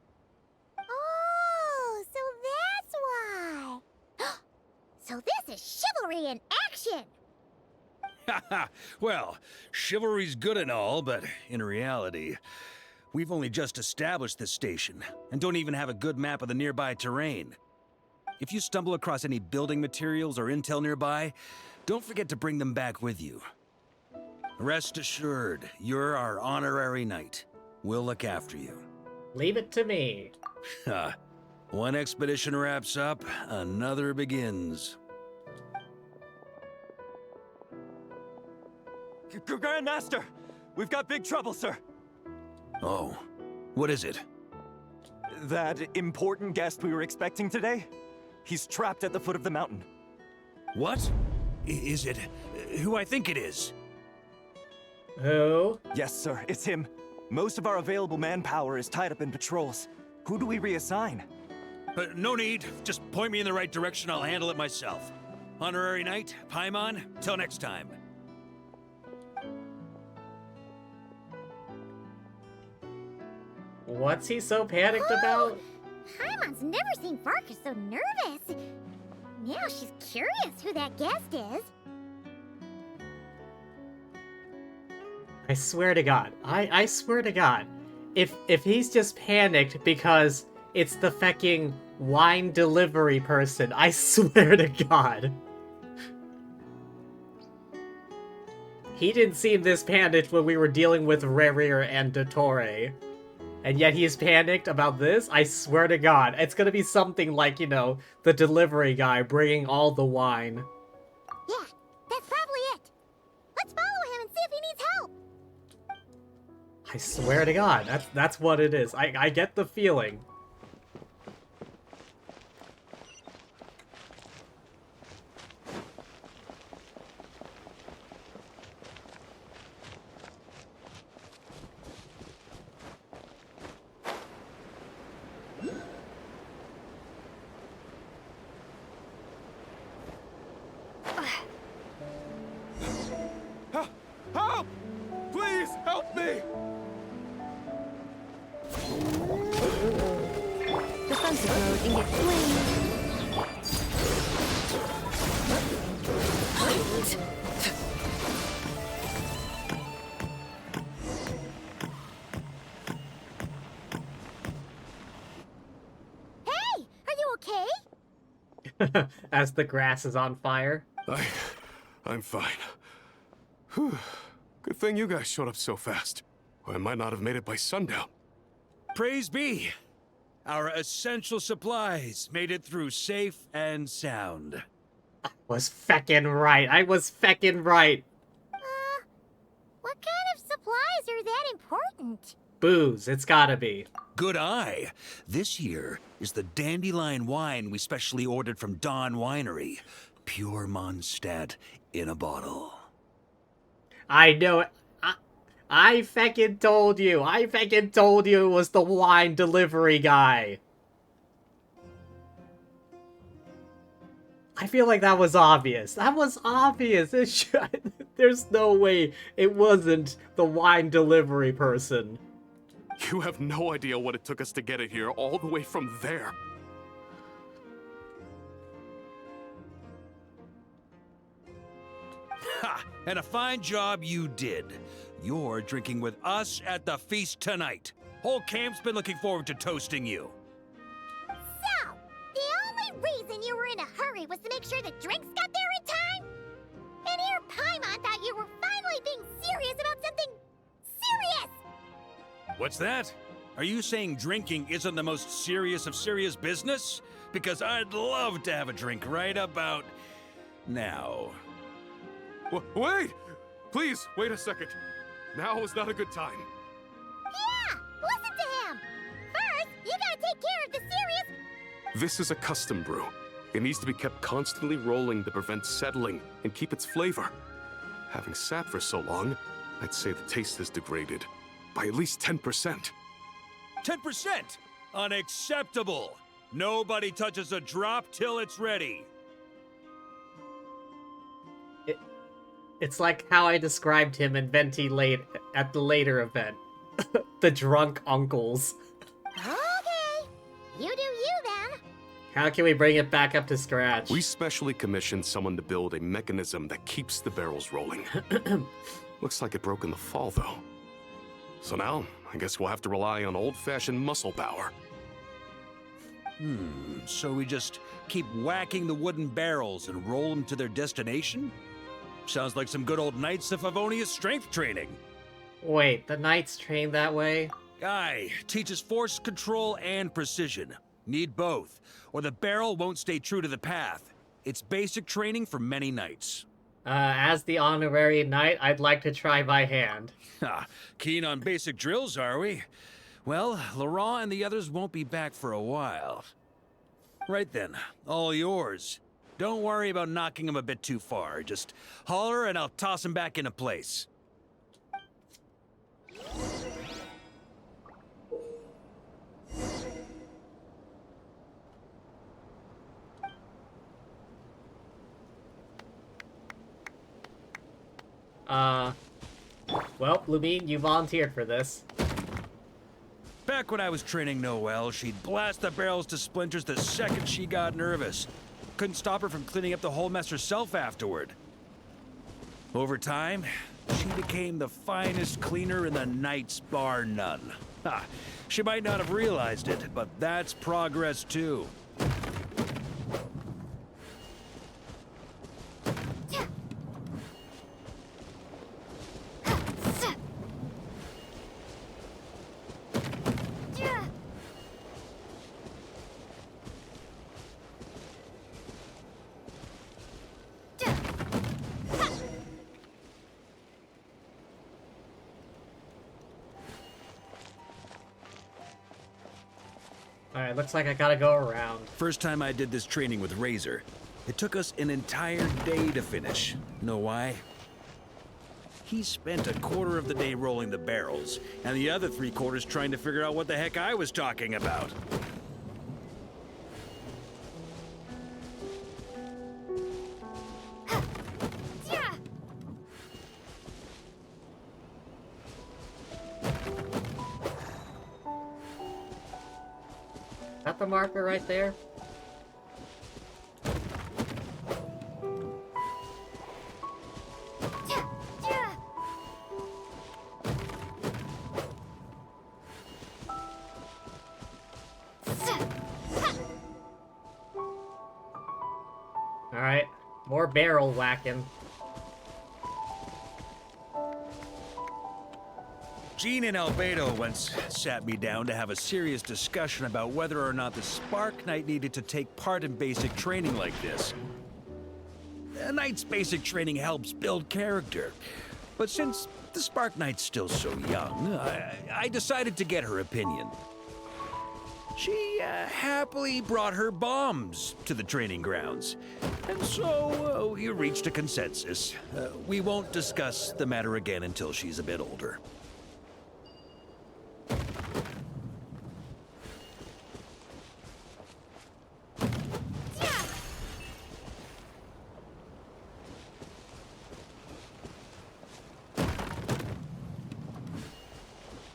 Oh, so that's why. So this is chivalry in action! Haha, well, chivalry's good and all, but in reality, we've only just established this station, and don't even have a good map of the nearby terrain. If you stumble across any building materials or intel nearby, don't forget to bring them back with you. Rest assured, you're our honorary knight. We'll look after you. Leave it to me. One expedition wraps up, another begins. Grandmaster! We've got big trouble, sir! Oh, what is it? That important guest we were expecting today? He's trapped at the foot of the mountain. What? Is it who I think it is? Who? Yes, sir, it's him. Most of our available manpower is tied up in patrols. Who do we reassign? No need. Just point me in the right direction, I'll handle it myself. Honorary Knight, Paimon, till next time. What's he so panicked about? Paimon's never seen Varka so nervous. Now she's curious who that guest is. I swear to God. I swear to God. If he's just panicked because it's the fecking wine delivery person, I swear to God. He didn't seem this panicked when we were dealing with Rerir and Dottore. And yet he's panicked about this? I swear to God. It's gonna be something like, you know, the delivery guy bringing all the wine. Yeah, that's probably it. Let's follow him and see if he needs help. I swear to God, that's what it is. I get the feeling. Help! Please help me! Defensive mode engaged. As the grass is on fire. I'm fine. Whew. Good thing you guys showed up so fast, or I might not have made it by sundown. Praise be! Our essential supplies made it through safe and sound. I was feckin' right. I was feckin' right. What kind of supplies are that important? Booze, it's gotta be. Good eye. This here is the dandelion wine we specially ordered from Dawn Winery. Pure Mondstadt in a bottle. I know it. I feckin' told you. I feckin' told you it was the wine delivery guy. I feel like that was obvious. That was obvious. There's no way it wasn't the wine delivery person. You have no idea what it took us to get it here, all the way from there. Ha! And a fine job you did. You're drinking with us at the feast tonight. Whole camp's been looking forward to toasting you. So, the only reason you were in a hurry was to make sure the drinks got there in time? And here Paimon thought you were finally being serious about something serious! What's that? Are you saying drinking isn't the most serious of serious business? Because I'd love to have a drink right about now. Wait! Please, wait a second. Now is not a good time. Yeah! Listen to him! First, you gotta take care of the serious... This is a custom brew. It needs to be kept constantly rolling to prevent settling and keep its flavor. Having sat for so long, I'd say the taste has degraded by at least 10%. 10%? Unacceptable! Nobody touches a drop till it's ready. It's like how I described him in Venti late at the later event. The drunk uncles. Okay, you do you then. How can we bring it back up to scratch? We specially commissioned someone to build a mechanism that keeps the barrels rolling. Looks like it broke in the fall, though. So now, I guess we'll have to rely on old-fashioned muscle power. So we just keep whacking the wooden barrels and roll them to their destination? Sounds like some good old Knights of Favonius strength training. Wait, the knights train that way? Aye, teaches force control and precision. Need both, or the barrel won't stay true to the path. It's basic training for many knights. As the honorary knight, I'd like to try by hand. Ha, keen on basic drills, are we? Well, Laurent and the others won't be back for a while. Right then, all yours. Don't worry about knocking him a bit too far. Just holler and I'll toss him back into place. Well, Lumine, you volunteered for this. Back when I was training Noelle, she'd blast the barrels to splinters the second she got nervous. Couldn't stop her from cleaning up the whole mess herself afterward. Over time, she became the finest cleaner in the Knights, bar none. Ha! She might not have realized it, but that's progress too. Alright, looks like I gotta go around. First time I did this training with Razor, it took us an entire day to finish. Know why? He spent a quarter of the day rolling the barrels, and the other 3/4 trying to figure out what the heck I was talking about. Is that the marker right there? barrel whacking. Gene and Albedo once sat me down to have a serious discussion about whether or not the Spark Knight needed to take part in basic training like this. A knight's basic training helps build character. But since the Spark Knight's still so young, I decided to get her opinion. She happily brought her bombs to the training grounds. And so we reached a consensus. We won't discuss the matter again until she's a bit older.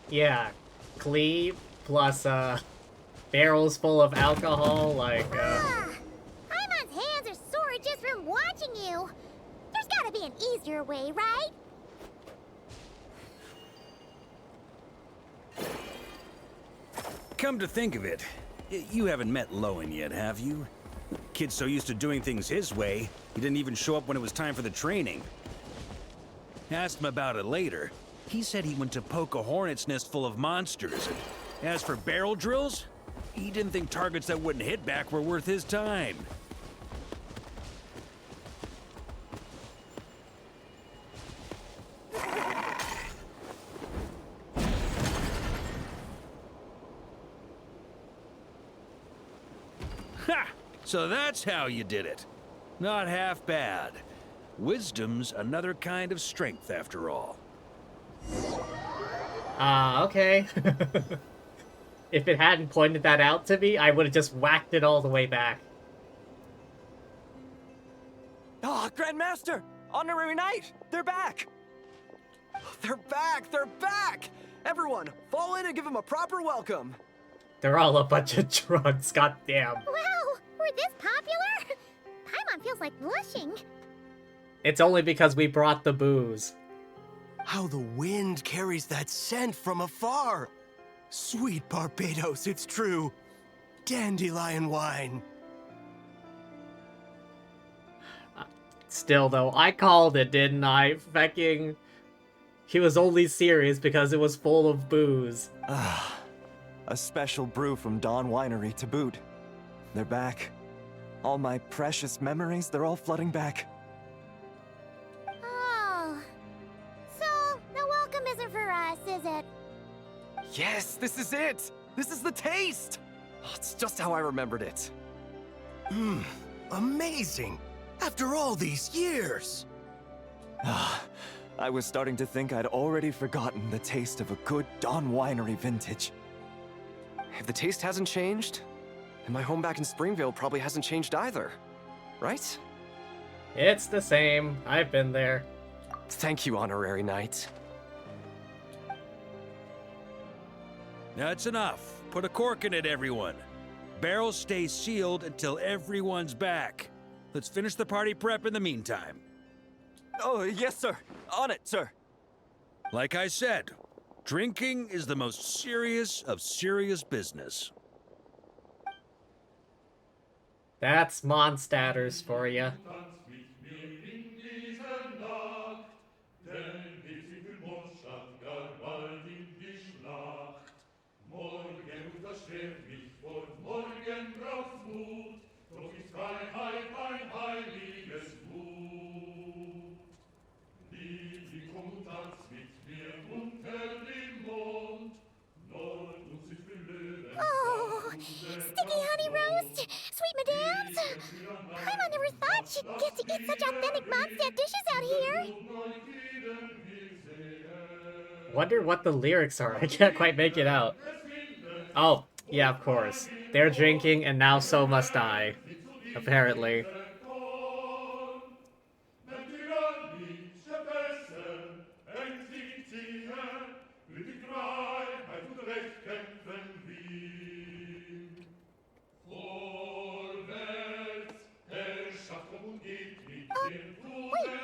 Yeah, cleave plus barrels full of alcohol, like Paimon's hands are sore just from watching you. There's gotta be an easier way, right? Come to think of it, you haven't met Lowen yet, have you? Kid's so used to doing things his way, he didn't even show up when it was time for the training. Asked him about it later. He said he went to poke a hornet's nest full of monsters. As for barrel drills, he didn't think targets that wouldn't hit back were worth his time. Ha! So that's how you did it. Not half bad. Wisdom's another kind of strength, after all. Okay. If it hadn't pointed that out to me, I would have just whacked it all the way back. Ah, Grandmaster! Honorary Knight! They're back! They're back! They're back! Everyone, fall in and give them a proper welcome. They're all a bunch of drunks, goddamn. Wow, we're this popular? Paimon feels like blushing. It's only because we brought the booze. How the wind carries that scent from afar. Sweet Barbados, it's true. Dandelion wine. Still, though, I called it, didn't I? Fecking... He was only serious because it was full of booze. Ah, a special brew from Dawn Winery to boot. They're back. All my precious memories, they're all flooding back. Oh. So, the welcome isn't for us, is it? Yes, this is it! This is the taste! Oh, it's just how I remembered it. Amazing! After all these years! Ah, I was starting to think I'd already forgotten the taste of a good Dawn Winery vintage. If the taste hasn't changed, then my home back in Springvale probably hasn't changed either. Right? It's the same. I've been there. Thank you, Honorary Knight. That's enough. Put a cork in it, everyone. Barrels stay sealed until everyone's back. Let's finish the party prep in the meantime. Oh, yes, sir. On it, sir. Like I said, drinking is the most serious of serious business. That's Mondstadters for you. Oh, sticky honey roast, sweet madams. Paimon never thought she'd get to eat such authentic Mondstadt dishes out here. Wonder what the lyrics are. I can't quite make it out. Oh, yeah, of course. They're drinking, and now so must I. Apparently.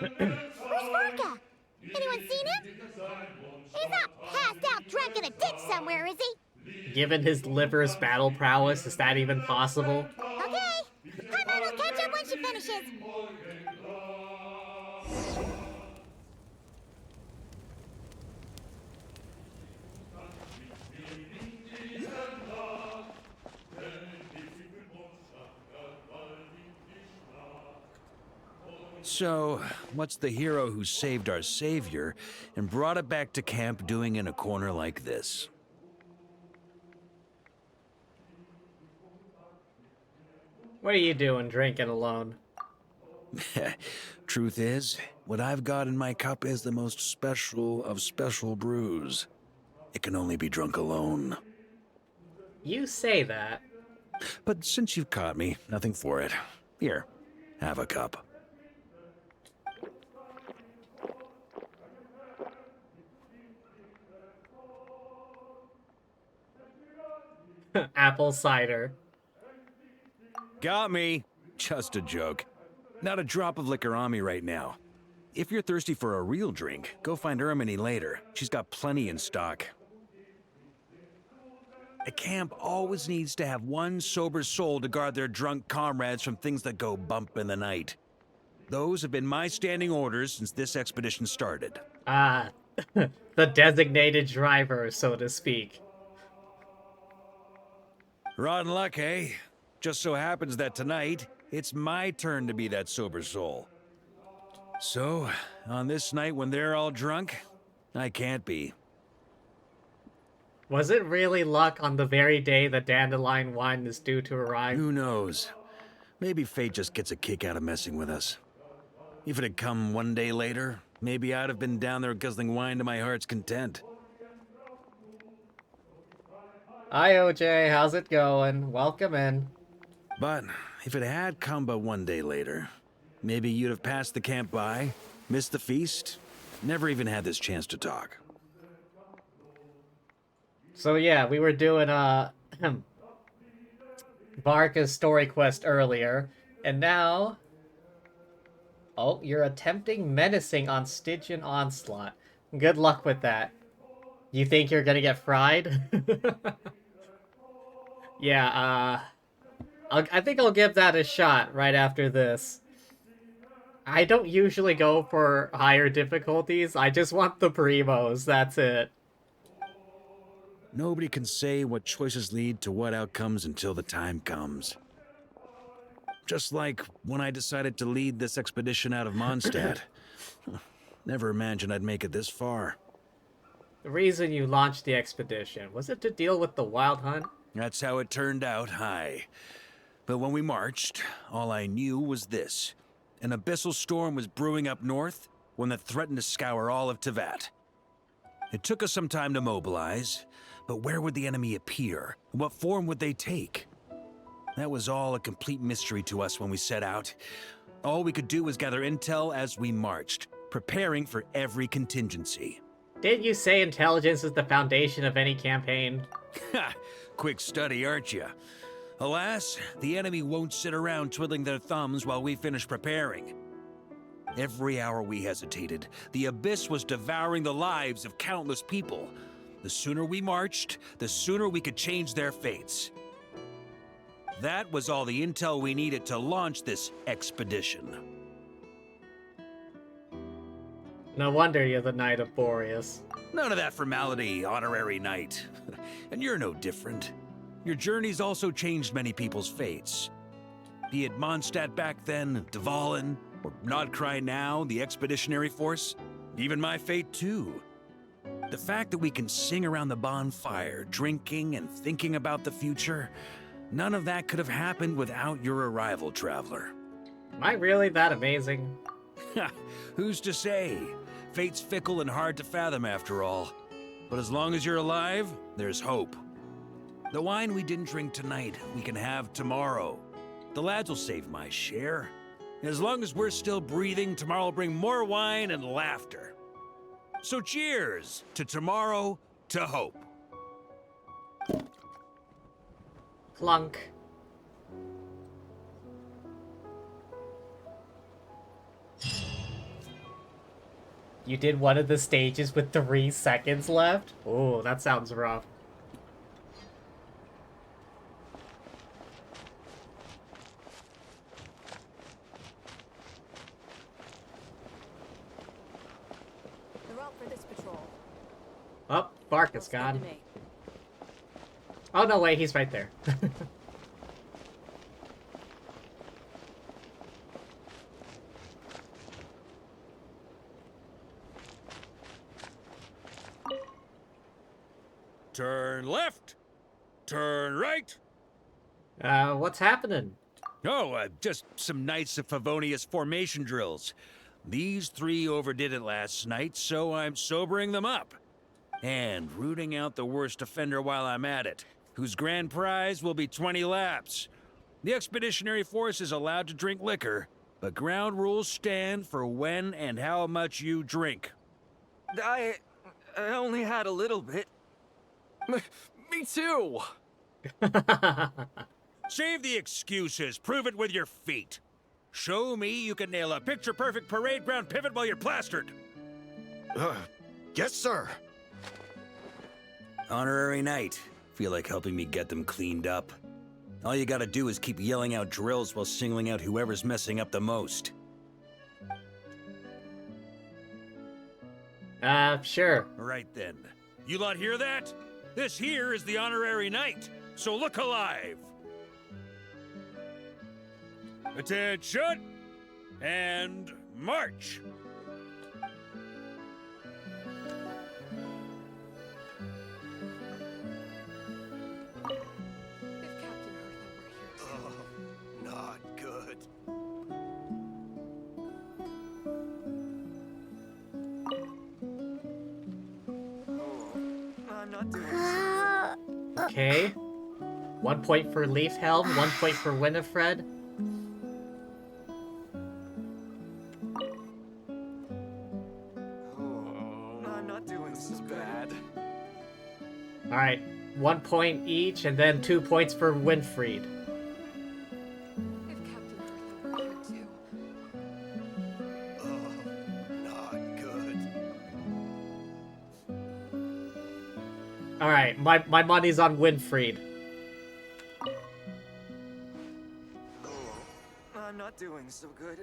Wait, where's Varka? Anyone seen him? He's not passed out drunk in a ditch somewhere, is he? Given his liver's battle prowess, is that even possible? Okay, Paimon will catch up when she finishes. So, what's the hero who saved our savior and brought it back to camp doing in a corner like this? What are you doing drinking alone? Truth is, what I've got in my cup is the most special of special brews. It can only be drunk alone. You say that. But since you've caught me, nothing for it. Here, have a cup. Apple cider. Got me. Just a joke. Not a drop of liquor on me right now. If you're thirsty for a real drink, go find Erminy later. She's got plenty in stock. A camp always needs to have one sober soul to guard their drunk comrades from things that go bump in the night. Those have been my standing orders since this expedition started. Ah, the designated driver, so to speak. Rotten luck, eh? Just so happens that tonight, it's my turn to be that sober soul. So, on this night when they're all drunk, I can't be. Was it really luck on the very day the dandelion wine is due to arrive? Who knows? Maybe fate just gets a kick out of messing with us. If it had come one day later, maybe I'd have been down there guzzling wine to my heart's content. Hi, OJ. How's it going? Welcome in. But if it had come but one day later, maybe you'd have passed the camp by, missed the feast, never even had this chance to talk. So yeah, we were doing Varka's story quest earlier, and now... Oh, you're attempting menacing on Stygian Onslaught. Good luck with that. You think you're gonna get fried? Yeah, I think I'll give that a shot right after this. I don't usually go for higher difficulties, I just want the primos, that's it. Nobody can say what choices lead to what outcomes until the time comes. Just like when I decided to lead this expedition out of Mondstadt. Never imagined I'd make it this far. The reason you launched the expedition, was it to deal with the Wild Hunt? That's how it turned out, aye. But when we marched, all I knew was this. An abyssal storm was brewing up north, one that threatened to scour all of Tevat. It took us some time to mobilize, but where would the enemy appear? What form would they take? That was all a complete mystery to us when we set out. All we could do was gather intel as we marched, preparing for every contingency. Didn't you say intelligence is the foundation of any campaign? Ha! Quick study, aren't you? Alas, the enemy won't sit around twiddling their thumbs while we finish preparing. Every hour we hesitated, the abyss was devouring the lives of countless people. The sooner we marched, the sooner we could change their fates. That was all the intel we needed to launch this expedition. No wonder you're the Knight of Boreas. None of that formality, honorary knight. And you're no different. Your journey's also changed many people's fates. Be it Mondstadt back then, Dvalin, or Nodcry now, the expeditionary force, even my fate too. The fact that we can sing around the bonfire, drinking and thinking about the future, none of that could have happened without your arrival, traveler. Am I really that amazing? Who's to say? Fate's fickle and hard to fathom after all. But as long as you're alive, there's hope. The wine we didn't drink tonight, we can have tomorrow. The lads will save my share. As long as we're still breathing, tomorrow will bring more wine and laughter. So cheers to tomorrow, to hope. Clunk. You did one of the stages with 3 seconds left? Oh, that sounds rough. The route for this patrol. Oh, Varka's gone. Oh, no, wait, he's right there. Turn left. Turn right. What's happening? Oh, just some Knights of Favonius formation drills. These three overdid it last night, so I'm sobering them up. And rooting out the worst offender while I'm at it, whose grand prize will be 20 laps. The Expeditionary Force is allowed to drink liquor, but ground rules stand for when and how much you drink. I only had a little bit. Me too! Save the excuses, prove it with your feet. Show me you can nail a picture-perfect parade ground pivot while you're plastered. Yes, sir. Honorary Knight. Feel like helping me get them cleaned up? All you gotta do is keep yelling out drills while singling out whoever's messing up the most. Sure. Right then. You lot hear that? This here is the Honorary Knight, so look alive. Attention, and march. Not good. I'm not doing Okay. 1 point for Leafhelm, 1 point for Winifred. I'm not doing so bad. Alright, 1 point each, and then 2 points for Winfried. Not good. Alright, my money's on Winfried. I'm not doing so good.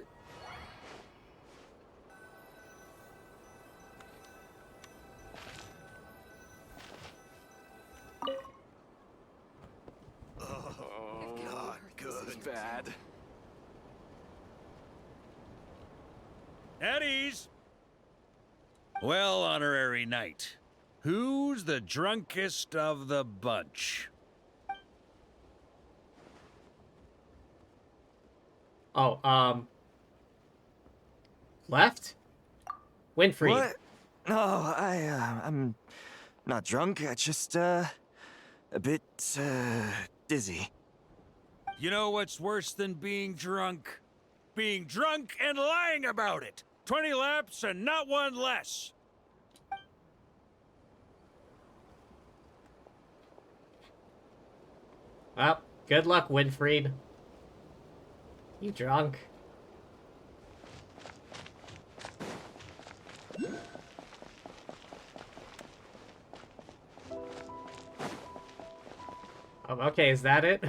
Not good. This is bad. At ease. Well, Honorary Knight, who's the drunkest of the bunch? Oh, left? Winfried. What? No, I'm not drunk. I just, a bit, dizzy. You know what's worse than being drunk? Being drunk and lying about it. 20 laps and not one less. Well, good luck, Winfried. You drunk? Okay, is that it?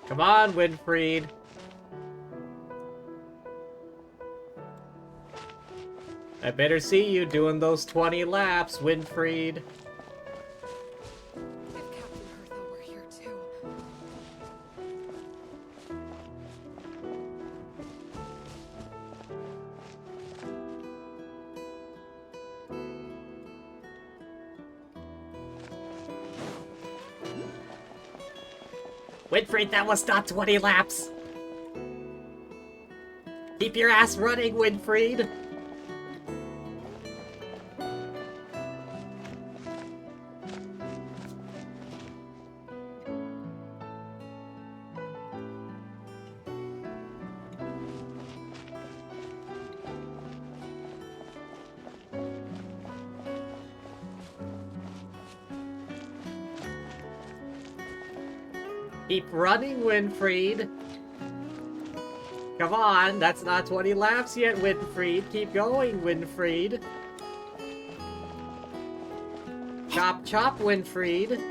Come on, Winfried. I better see you doing those 20 laps, Winfried. Winfried, that was not 20 laps! Keep your ass running, Winfried! Keep running, Winfried. Come on, that's not 20 laps yet, Winfried. Keep going, Winfried. Chop, chop, Winfried.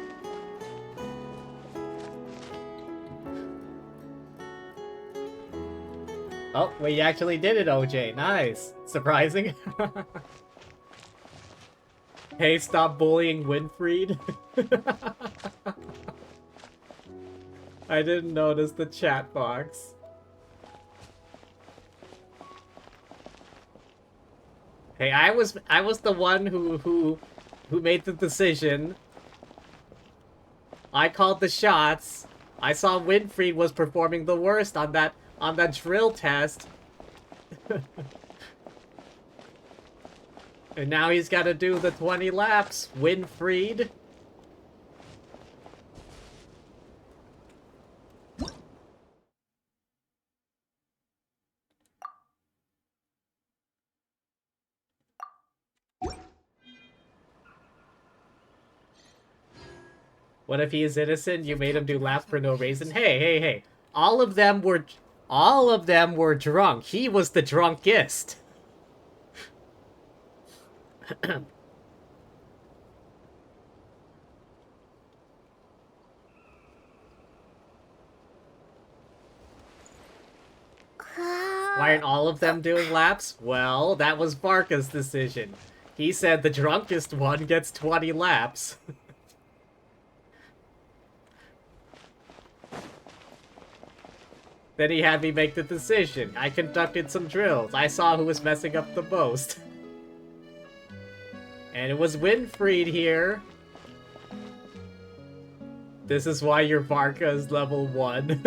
Oh, we actually did it, OJ. Nice. Surprising. Hey, stop bullying Winfried. I didn't notice the chat box. Hey, I was the one who made the decision. I called the shots. I saw Winfried was performing the worst on that drill test. And now he's got to do the 20 laps. Winfried. What if he is innocent? You made him do laps for no reason? Hey, hey, hey. All of them were drunk. He was the drunkest. Why aren't all of them doing laps? Well, that was Varka's decision. He said the drunkest one gets 20 laps. Then he had me make the decision. I conducted some drills. I saw who was messing up the most. And it was Winfried here. This is why your Varka is level 1.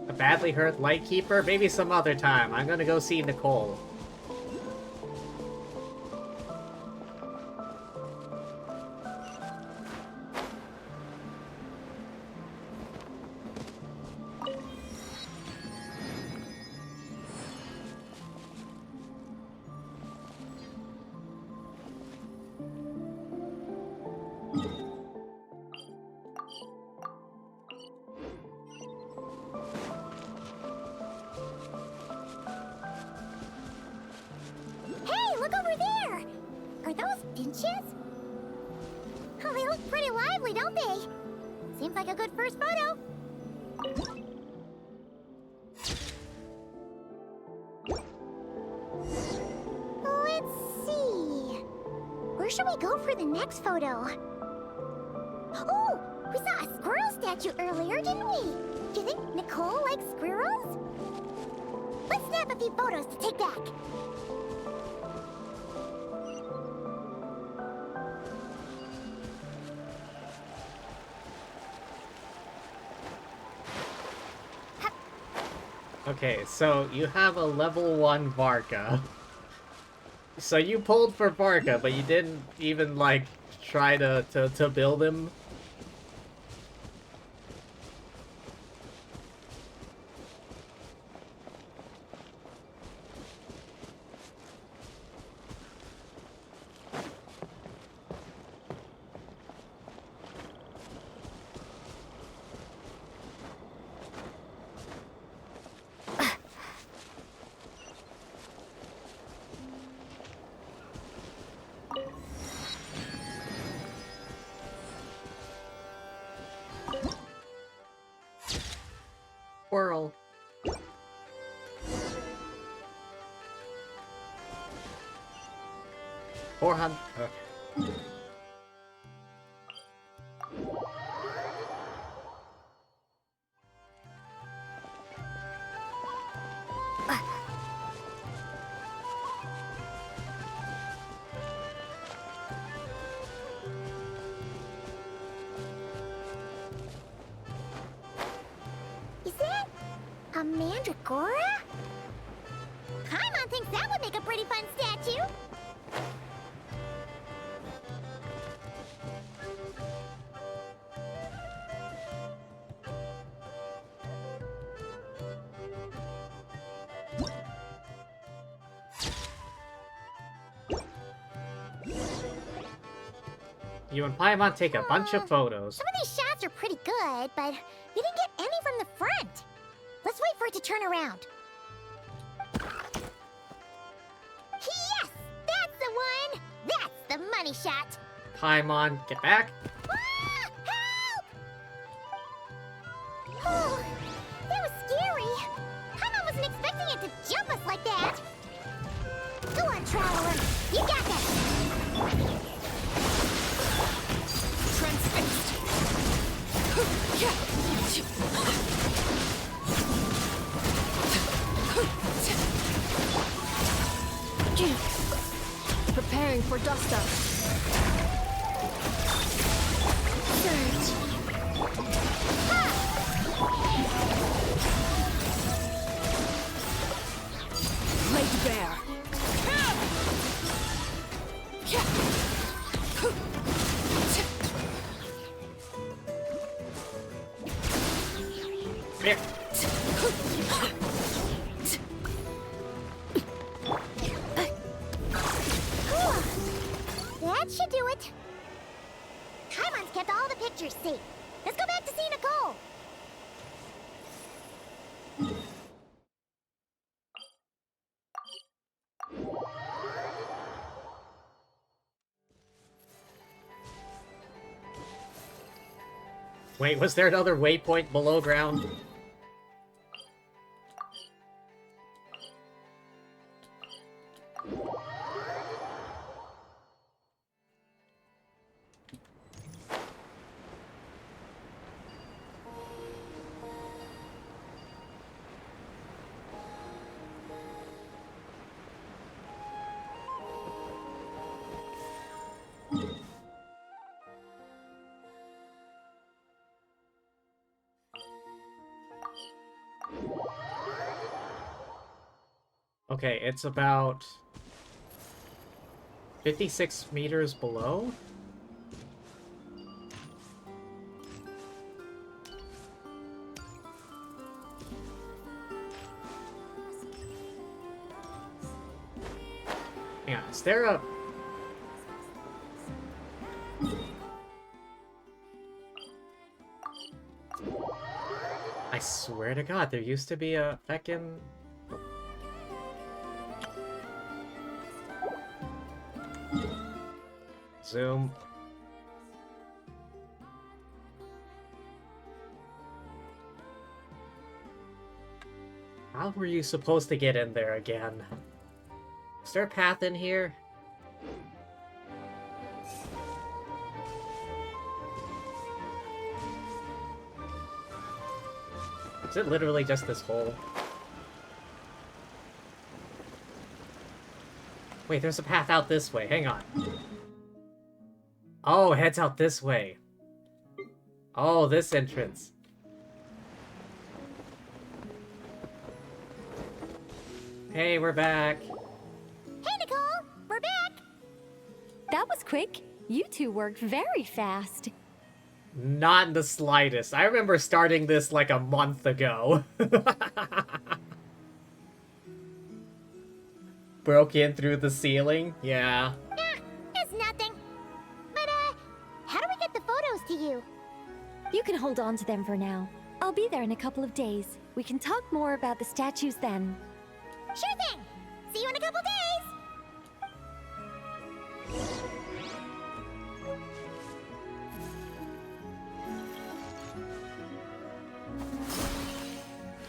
A badly hurt Lightkeeper? Maybe some other time. I'm gonna go see Nicole. Hey, look over there! Are those finches? Oh, they look pretty lively, don't they? Seems like a good first photo. Let's see. Where should we go for the next photo? Oh, we saw a squirrel statue earlier, didn't we? Do you think Nicole likes squirrels? Let's snap a few photos to take back. Okay, so you have a level 1 Varka. So you pulled for Varka, but you didn't even, like, try to build him? Squirrel. $400. Okay. Is that a mandragora? Paimon thinks that would make a pretty fun statue. You and Paimon take a bunch of photos. Some of these shots are pretty good, but we didn't get any from the front. Let's wait for it to turn around. Yes! That's the one! That's the money shot! Paimon, get back. Ah! Help! Oh, that was scary. Paimon wasn't expecting it to jump us like that. Go on, Traveler. You got this. Transfixed. Preparing for dust up. Surge. Laid bare. Here. That should do it. Paimon's kept all the pictures safe. Let's go back to see Nicole. Wait, was there another waypoint below ground? Okay, it's about 56 meters below? Hang on, is there a... I swear to God, there used to be a feckin'... Zoom. How were you supposed to get in there again? Is there a path in here? Is it literally just this hole? Wait, there's a path out this way. Hang on. Oh, it heads out this way. Oh, this entrance. Hey, we're back. Hey, Nicole! We're back! That was quick. You two worked very fast. Not in the slightest. I remember starting this like a month ago. Broke in through the ceiling? Yeah. It's nothing. But, how do we get the photos to you? You can hold on to them for now. I'll be there in a couple of days. We can talk more about the statues then. Sure thing! See you in a couple days!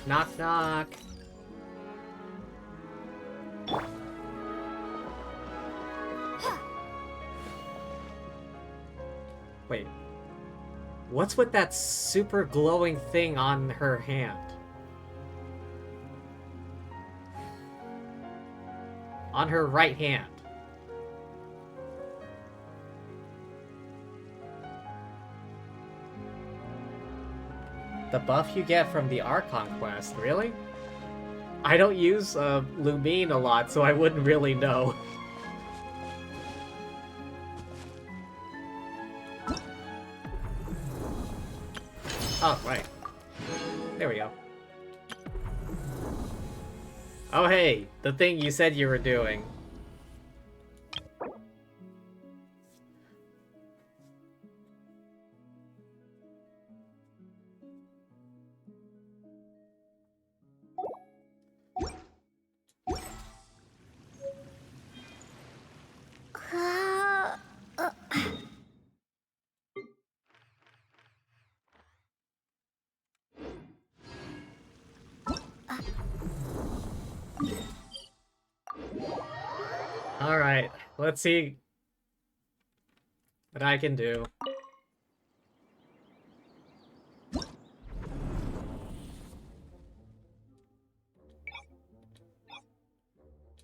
Knock, knock. Wait. What's with that super glowing thing on her hand? On her right hand. The buff you get from the Archon quest, really? I don't use Lumine a lot, so I wouldn't really know. Oh, right. There we go. Oh, hey, the thing you said you were doing. Alright, let's see what I can do.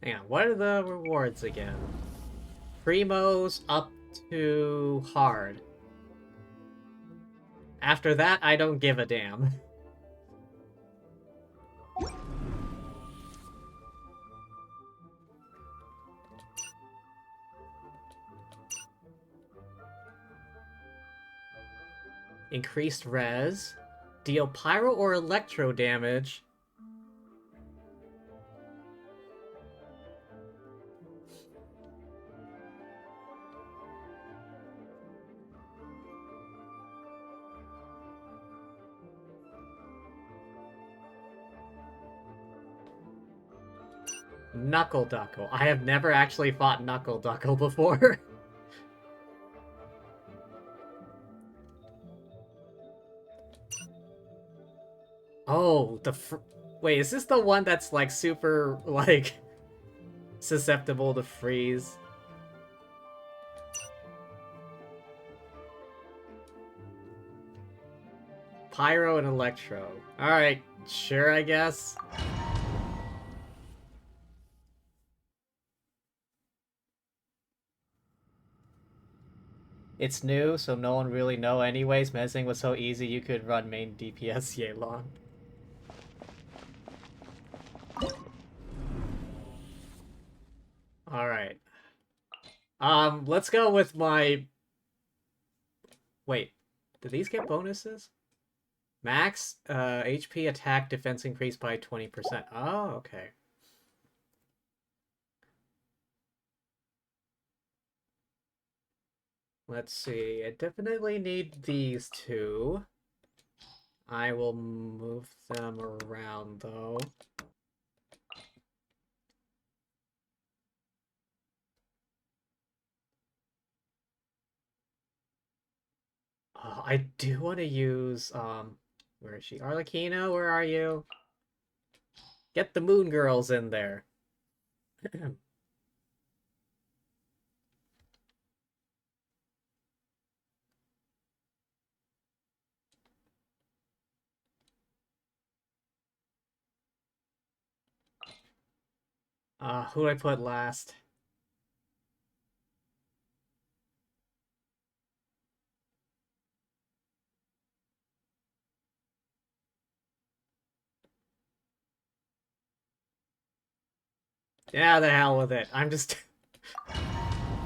Hang on, what are the rewards again? Primos up to hard. After that, I don't give a damn. Increased res. Deal pyro or electro damage. Knuckle Duckle. I have never actually fought Knuckle Duckle before. Oh, wait, is this the one that's like super, like, susceptible to freeze? Pyro and Electro. Alright, sure, I guess. It's new, so no one really know anyways. Mezzing was so easy you could run main DPS yay long. Alright. Let's go with my... Wait, do these get bonuses? Max, HP attack defense increased by 20%. Oh, okay. Let's see, I definitely need these two. I will move them around, though. Oh, I do want to use, where is she? Arlecchino, where are you? Get the Moon Girls in there. Who do I put last? Yeah, the hell with it. I'm just...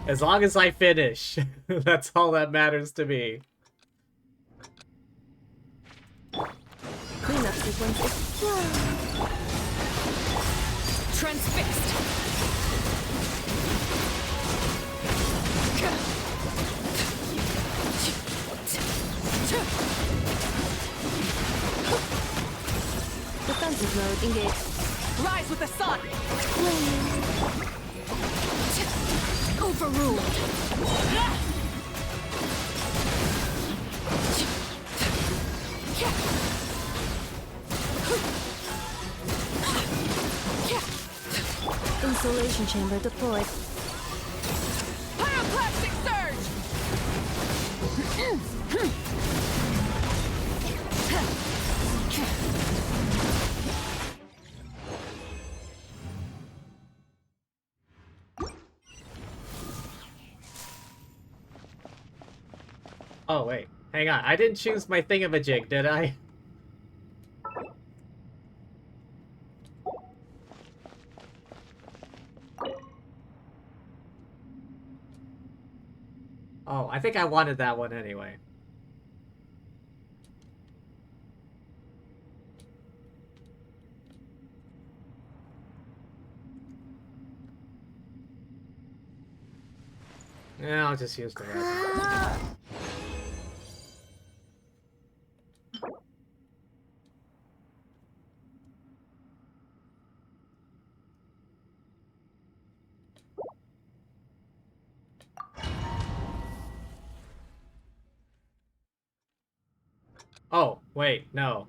As long as I finish, that's all that matters to me. Cleanup sequence is Transfixed. defensive mode engaged. Rise with the sun. Overruled. Insulation chamber deployed. Pyroclastic surge. Oh, wait. Hang on. I didn't choose my thingamajig, did I? Oh, I think I wanted that one anyway. Yeah, I'll just use the rest. Oh, wait, no.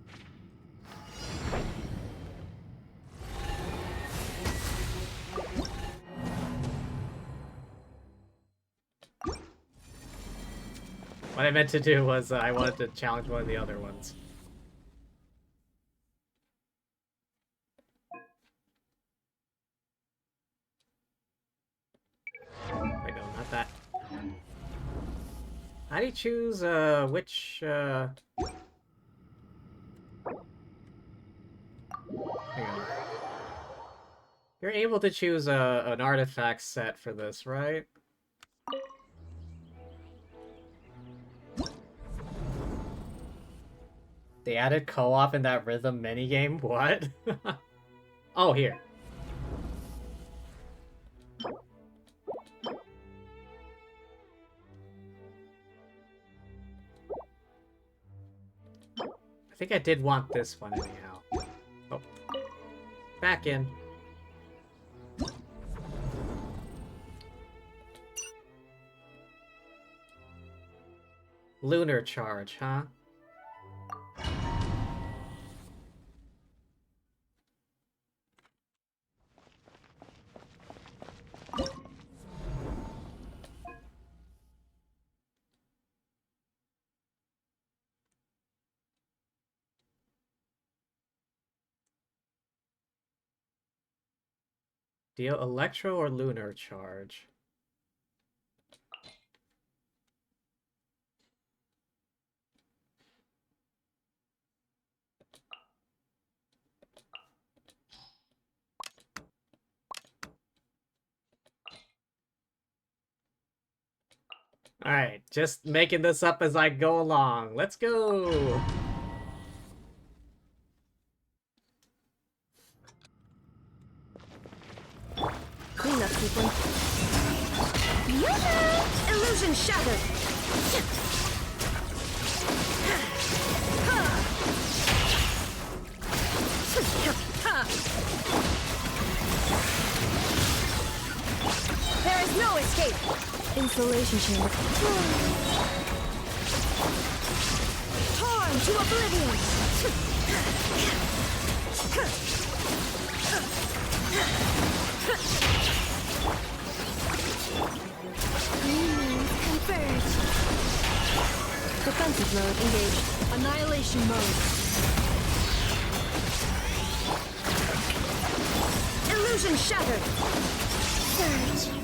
What I meant to do was I wanted to challenge one of the other ones. Wait, no, not that. How do you choose, which, Hang on. You're able to choose an artifact set for this, right? They added co-op in that rhythm minigame? What? Oh, here. I think I did want this one anyhow. Oh. Back in. Lunar charge, huh? Deal electro or lunar charge? Alright, just making this up as I go along. Let's go! Clean up, people. Illusion shattered. There is no escape. Insulation chamber. Torn to oblivion. Converge. Defensive mode engaged. Annihilation mode. Illusion shattered. Surge.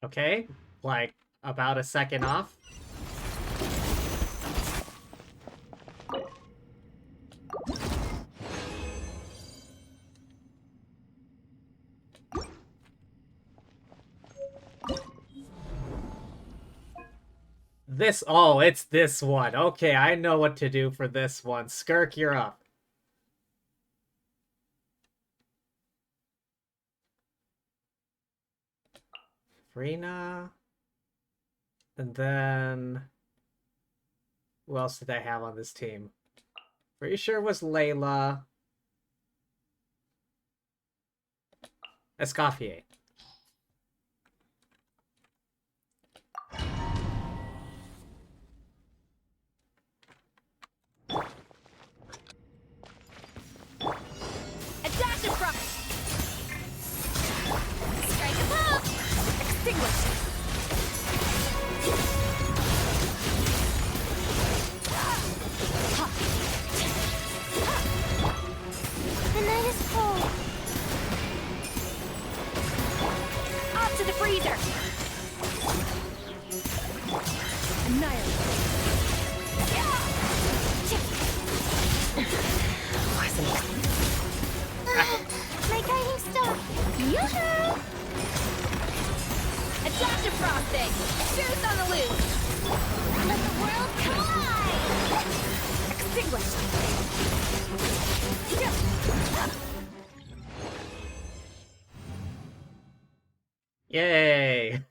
Okay, like, about a second off. Oh, it's this one. Okay, I know what to do for this one. Skirk, you're up. Frina. And then... who else did I have on this team? Pretty sure it was Layla. Escoffier. Adaptive rock. Strike above. Extinguish. The night is cold. Up to the freezer. Annihilate. My guiding star. Yoo-hoo! Adaptive frosting. Shoes on the loose. Let the world collide. Extinguished. Yay!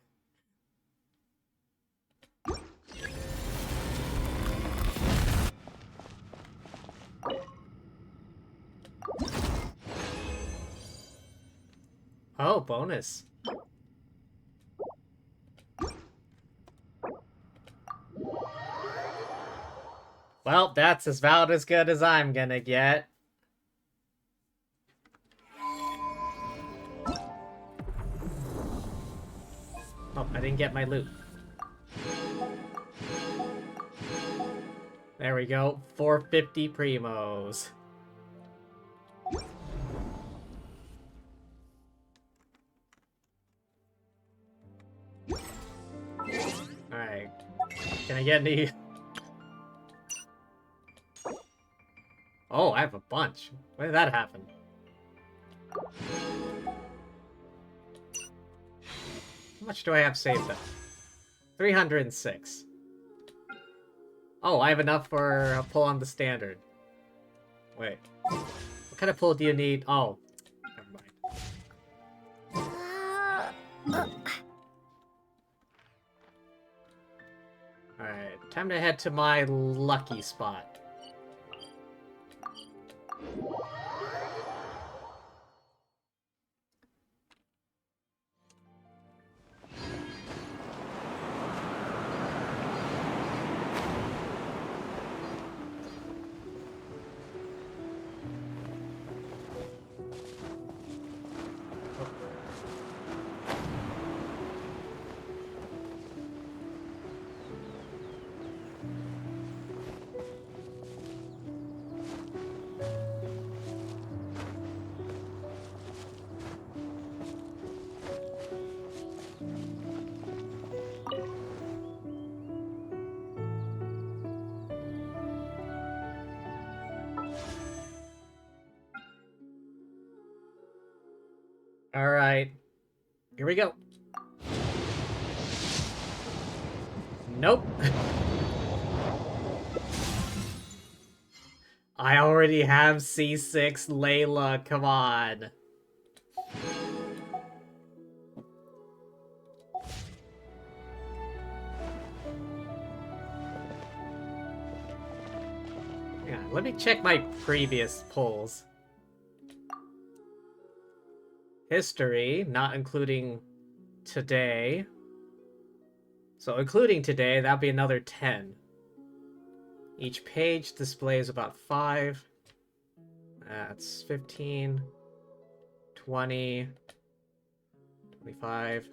Oh, bonus. Well, that's about as good as I'm gonna get. didn't get my loot. There we go. 450 primos. Alright. Can I get any... Oh, I have a bunch. When did that happen? How much do I have saved up? 306. Oh, I have enough for a pull on the standard. Wait. What kind of pull do you need? Oh. Never mind. Alright, time to head to my lucky spot. Alright. Here we go. Nope. I already have C6 Layla, come on. Yeah, let me check my previous polls. History, not including today. So including today, that'd be another 10. Each page displays about 5. That's 15, 20, 25,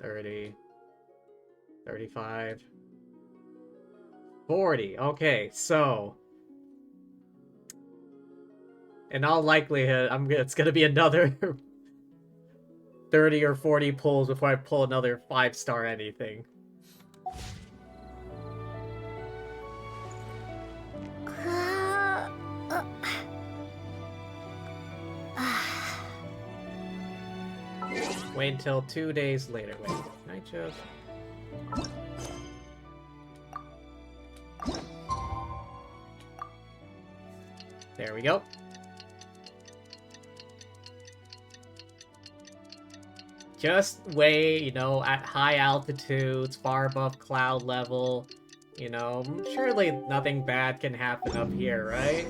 30, 35, 40. Okay, so in all likelihood, it's gonna be another 30 or 40 pulls before I pull another 5-star anything. Wait until 2 days later. Wait, can I just... There we go. Just wait, you know, at high altitudes, far above cloud level. You know, surely nothing bad can happen up here, right?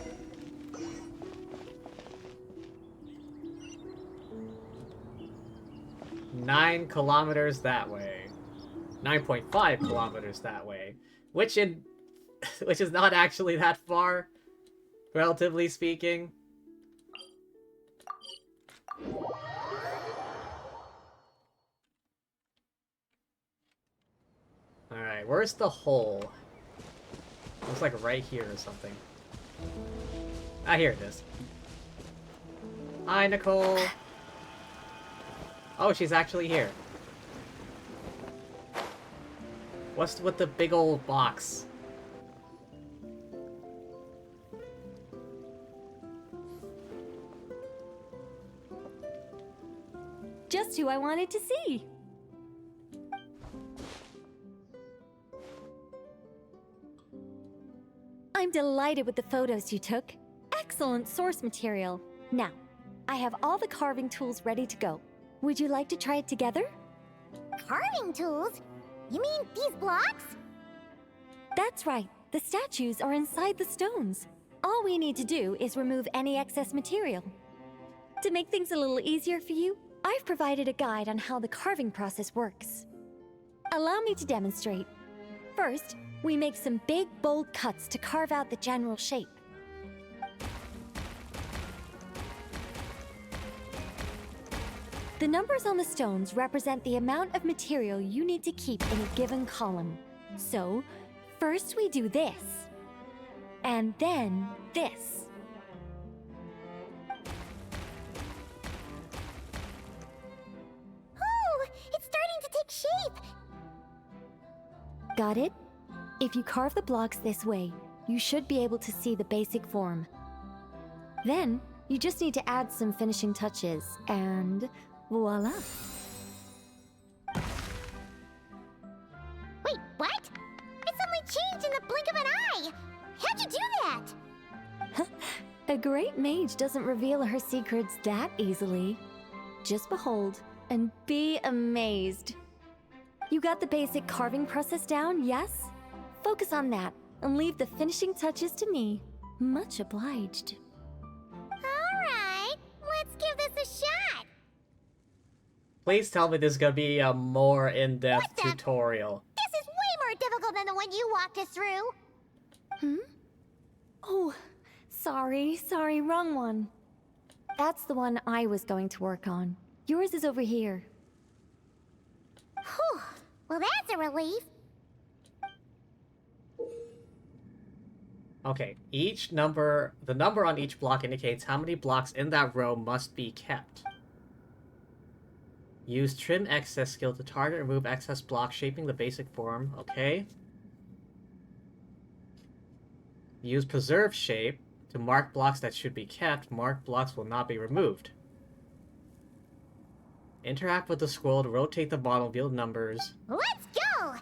Nine kilometers that way. 9.5 kilometers that way. Which is not actually that far, relatively speaking. Alright, where's the hole? Looks like right here or something. Ah, here it is. Hi, Nicole! Oh, she's actually here. What's with the big old box? Just who I wanted to see. I'm delighted with the photos you took. Excellent source material. Now, I have all the carving tools ready to go. Would you like to try it together? Carving tools? You mean these blocks? That's right. The statues are inside the stones. All we need to do is remove any excess material. To make things a little easier for you, I've provided a guide on how the carving process works. Allow me to demonstrate. First, we make some big, bold cuts to carve out the general shape. The The numbers on the stones represent the amount of material you need to keep in a given column. So, first we do this, and then this. Oh, it's starting to take shape! Got it? If you carve the blocks this way, you should be able to see the basic form. Then, you just need to add some finishing touches, and voila! Wait, what? It suddenly changed in the blink of an eye! How'd you do that? A great mage doesn't reveal her secrets that easily. Just behold, and be amazed. You got the basic carving process down, yes? Focus on that, and leave the finishing touches to me. Much obliged. Alright, let's give this a shot! Please tell me this is gonna be a more in-depth tutorial. This is way more difficult than the one you walked us through! Oh, sorry, wrong one. That's the one I was going to work on. Yours is over here. Whew, well that's a relief. Okay, the number on each block indicates how many blocks in that row must be kept. Use Trim Excess skill to target and remove excess blocks shaping the basic form. Okay. Use Preserve Shape to mark blocks that should be kept. Marked blocks will not be removed. Interact with the scroll to rotate the model, reveal numbers. Let's go!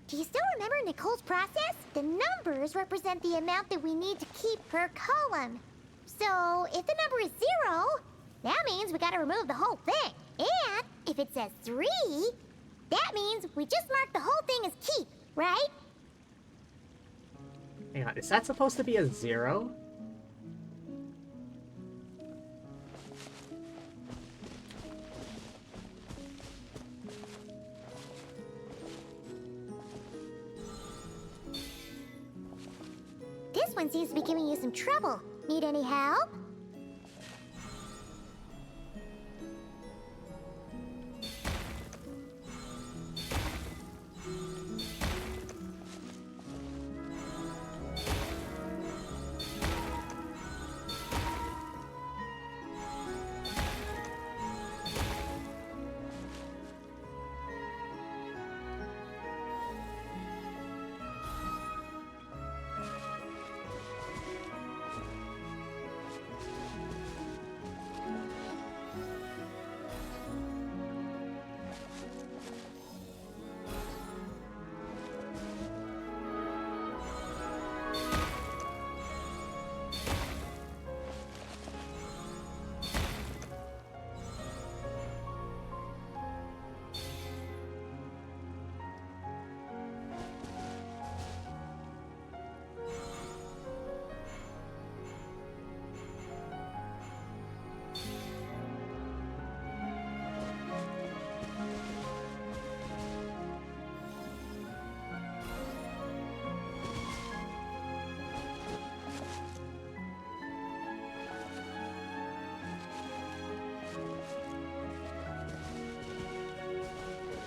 Do you still remember Nicole's process? The numbers represent the amount that we need to keep per column. So, if the number is 0, that means we gotta remove the whole thing. And if it says 3, that means we just mark the whole thing as keep, right? Hang on, is that supposed to be a 0? This one seems to be giving you some trouble. Need any help?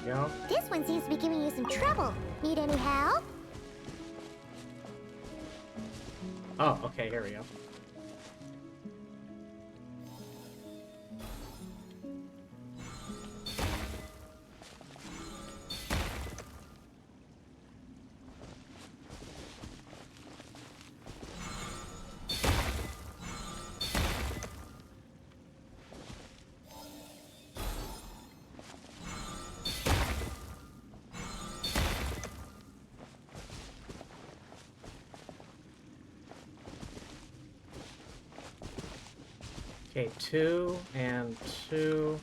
Go. This one seems to be giving you some trouble. Need any help? Oh, okay, here we go. Okay, 2 and 2.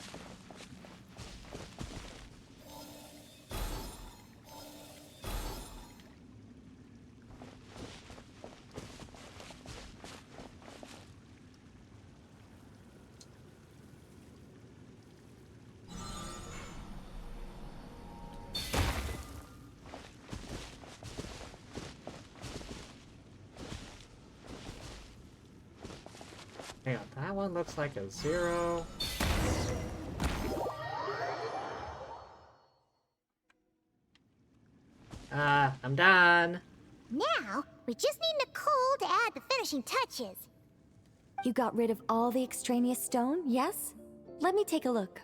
Hang on, that one looks like a 0. I'm done. Now, we just need Nicole to add the finishing touches. You got rid of all the extraneous stone, yes? Let me take a look.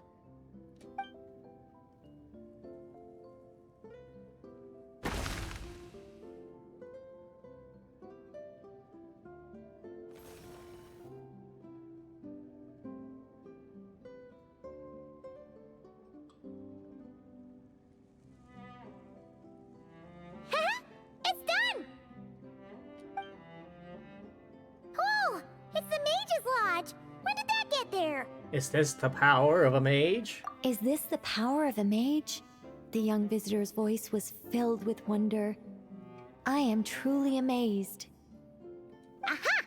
It's done! Oh, it's the Mage's Lodge! When did that get there? Is this the power of a mage? Is this the power of a mage? The young visitor's voice was filled with wonder. I am truly amazed. Aha!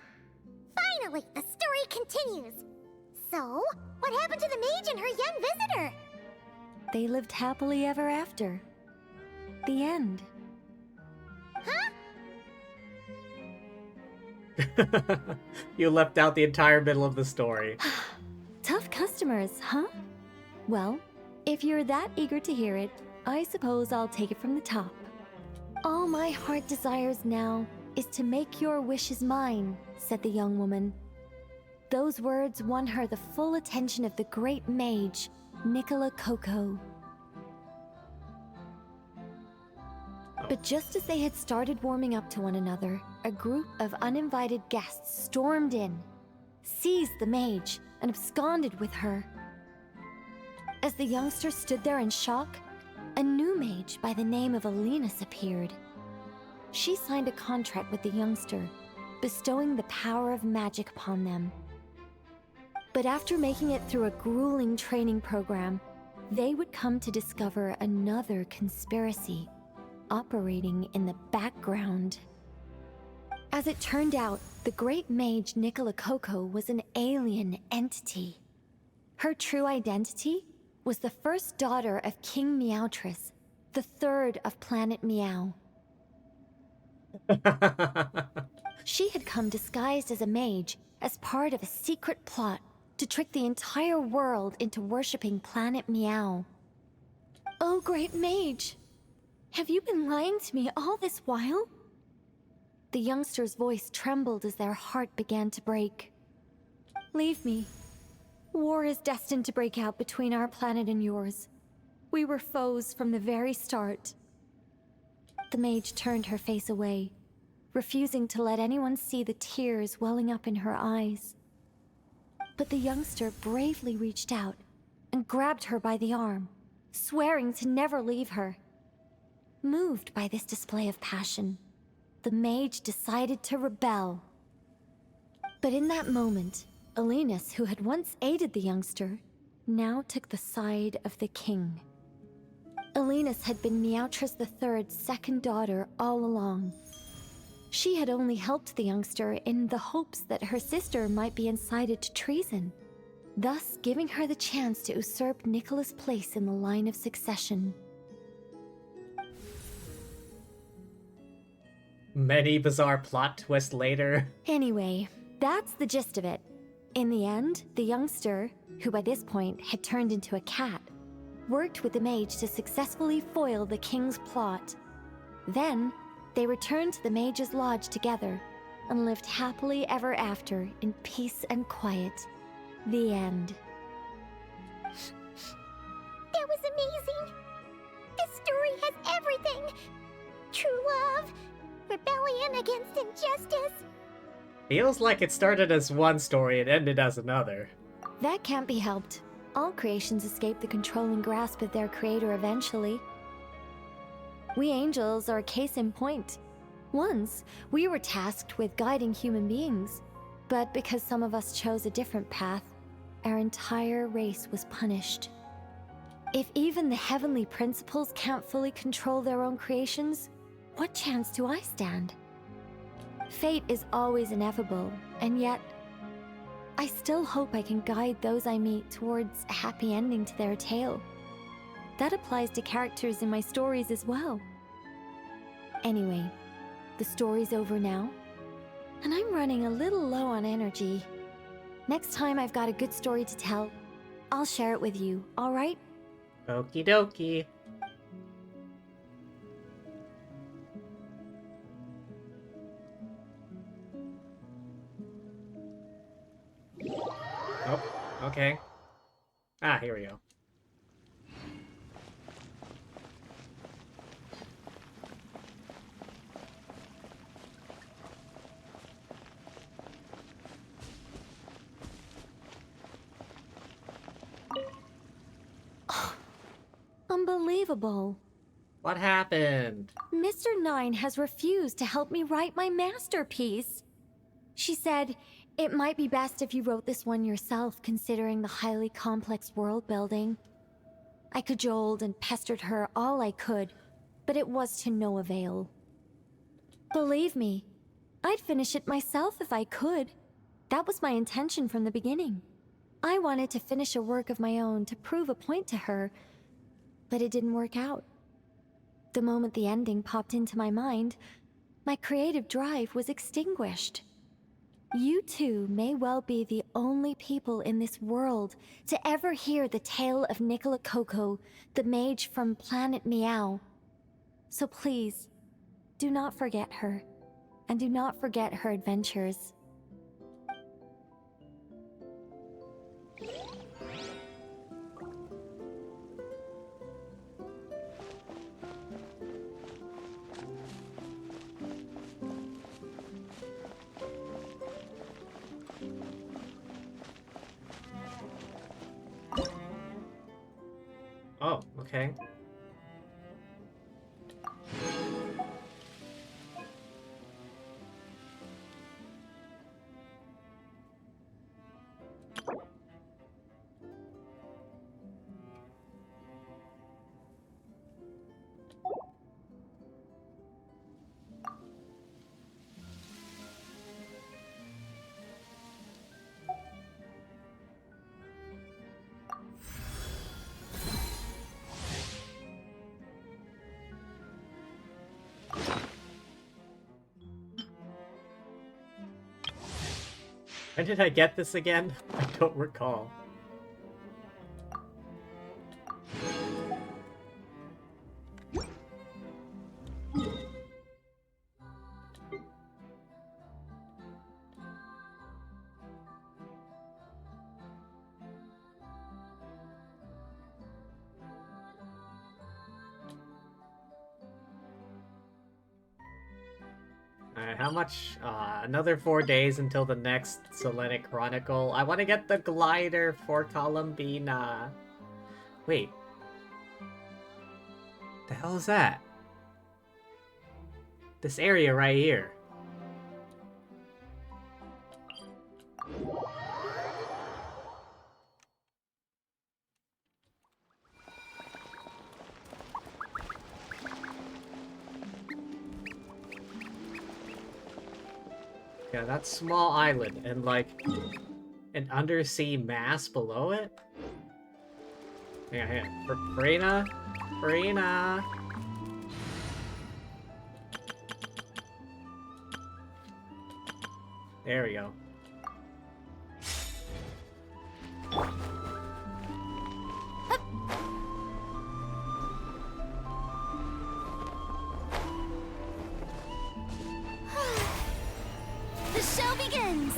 Finally, the story continues. So, what happened to the mage and her young visitor? They lived happily ever after. The end. You left out the entire middle of the story. Tough customers, huh? Well, if you're that eager to hear it, I suppose I'll take it from the top. All my heart desires now is to make your wishes mine, said the young woman. Those words won her the full attention of the great mage, Nicola Coco. But just as they had started warming up to one another, a group of uninvited guests stormed in, seized the mage, and absconded with her. As the youngster stood there in shock, a new mage by the name of Alinus appeared. She signed a contract with the youngster, bestowing the power of magic upon them. But after making it through a grueling training program, they would come to discover another conspiracy operating in the background. As it turned out, the great mage Nicola Coco was an alien entity. Her true identity was the first daughter of King Meowtress, the third of Planet Meow. She had come disguised as a mage as part of a secret plot to trick the entire world into worshipping Planet Meow. Oh, great mage! Have you been lying to me all this while? The youngster's voice trembled as their heart began to break. Leave me. War is destined to break out between our planet and yours. We were foes from the very start. The mage turned her face away, refusing to let anyone see the tears welling up in her eyes. But the youngster bravely reached out and grabbed her by the arm, swearing to never leave her. Moved by this display of passion, the mage decided to rebel. But in that moment, Alinus, who had once aided the youngster, now took the side of the king. Alinus had been Meowtress III's second daughter all along. She had only helped the youngster in the hopes that her sister might be incited to treason, thus giving her the chance to usurp Nicola's place in the line of succession. Many bizarre plot twists later. Anyway, that's the gist of it. In the end, the youngster, who by this point had turned into a cat, worked with the mage to successfully foil the king's plot. Then, they returned to the mage's lodge together and lived happily ever after in peace and quiet. The end. That was amazing! This story has everything! True love, rebellion against injustice. Feels like it started as one story and ended as another. That can't be helped. All creations escape the controlling grasp of their creator eventually. We angels are a case in point. Once, we were tasked with guiding human beings, but because some of us chose a different path, our entire race was punished. If even the heavenly principles can't fully control their own creations, what chance do I stand? Fate is always ineffable, and yet, I still hope I can guide those I meet towards a happy ending to their tale. That applies to characters in my stories as well. Anyway, the story's over now, and I'm running a little low on energy. Next time I've got a good story to tell, I'll share it with you, alright? Okie dokie. Okay. Ah, here we go. Unbelievable. What happened? Mr. Nine has refused to help me write my masterpiece. She said, it might be best if you wrote this one yourself, considering the highly complex world building. I cajoled and pestered her all I could, but it was to no avail. Believe me, I'd finish it myself if I could. That was my intention from the beginning. I wanted to finish a work of my own to prove a point to her, but it didn't work out. The moment the ending popped into my mind, my creative drive was extinguished. You two may well be the only people in this world to ever hear the tale of Nicola Coco, the mage from Planet Meow. So please, do not forget her, and do not forget her adventures. Oh, okay. When did I get this again? I don't recall. Alright, how much? Another 4 days until the next Selenic Chronicle. I want to get the glider for Columbina. Wait. The hell is that? This area right here. Yeah, that small island and like an undersea mass below it. Hang on. Farina? Farina! There we go. The show begins!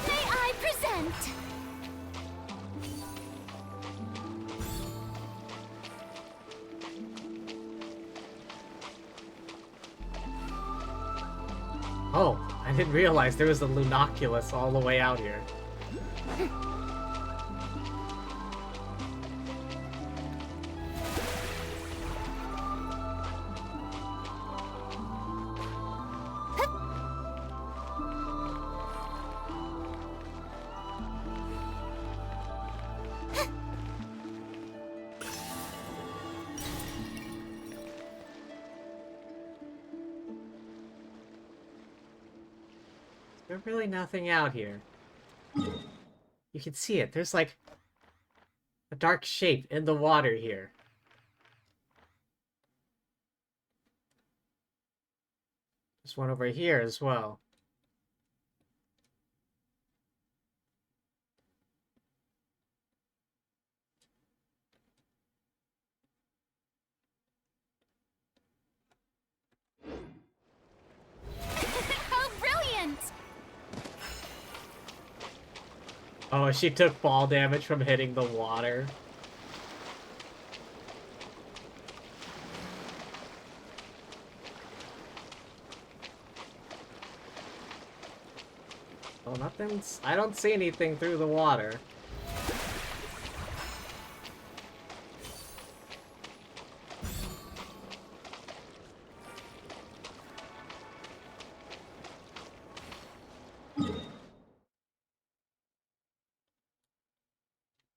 May I present? Oh, I didn't realize there was a Lunoculus all the way out here. There's really nothing out here. You can see it. There's like a dark shape in the water here. There's one over here as well. Oh, she took fall damage from hitting the water. Oh, nothing's... I don't see anything through the water.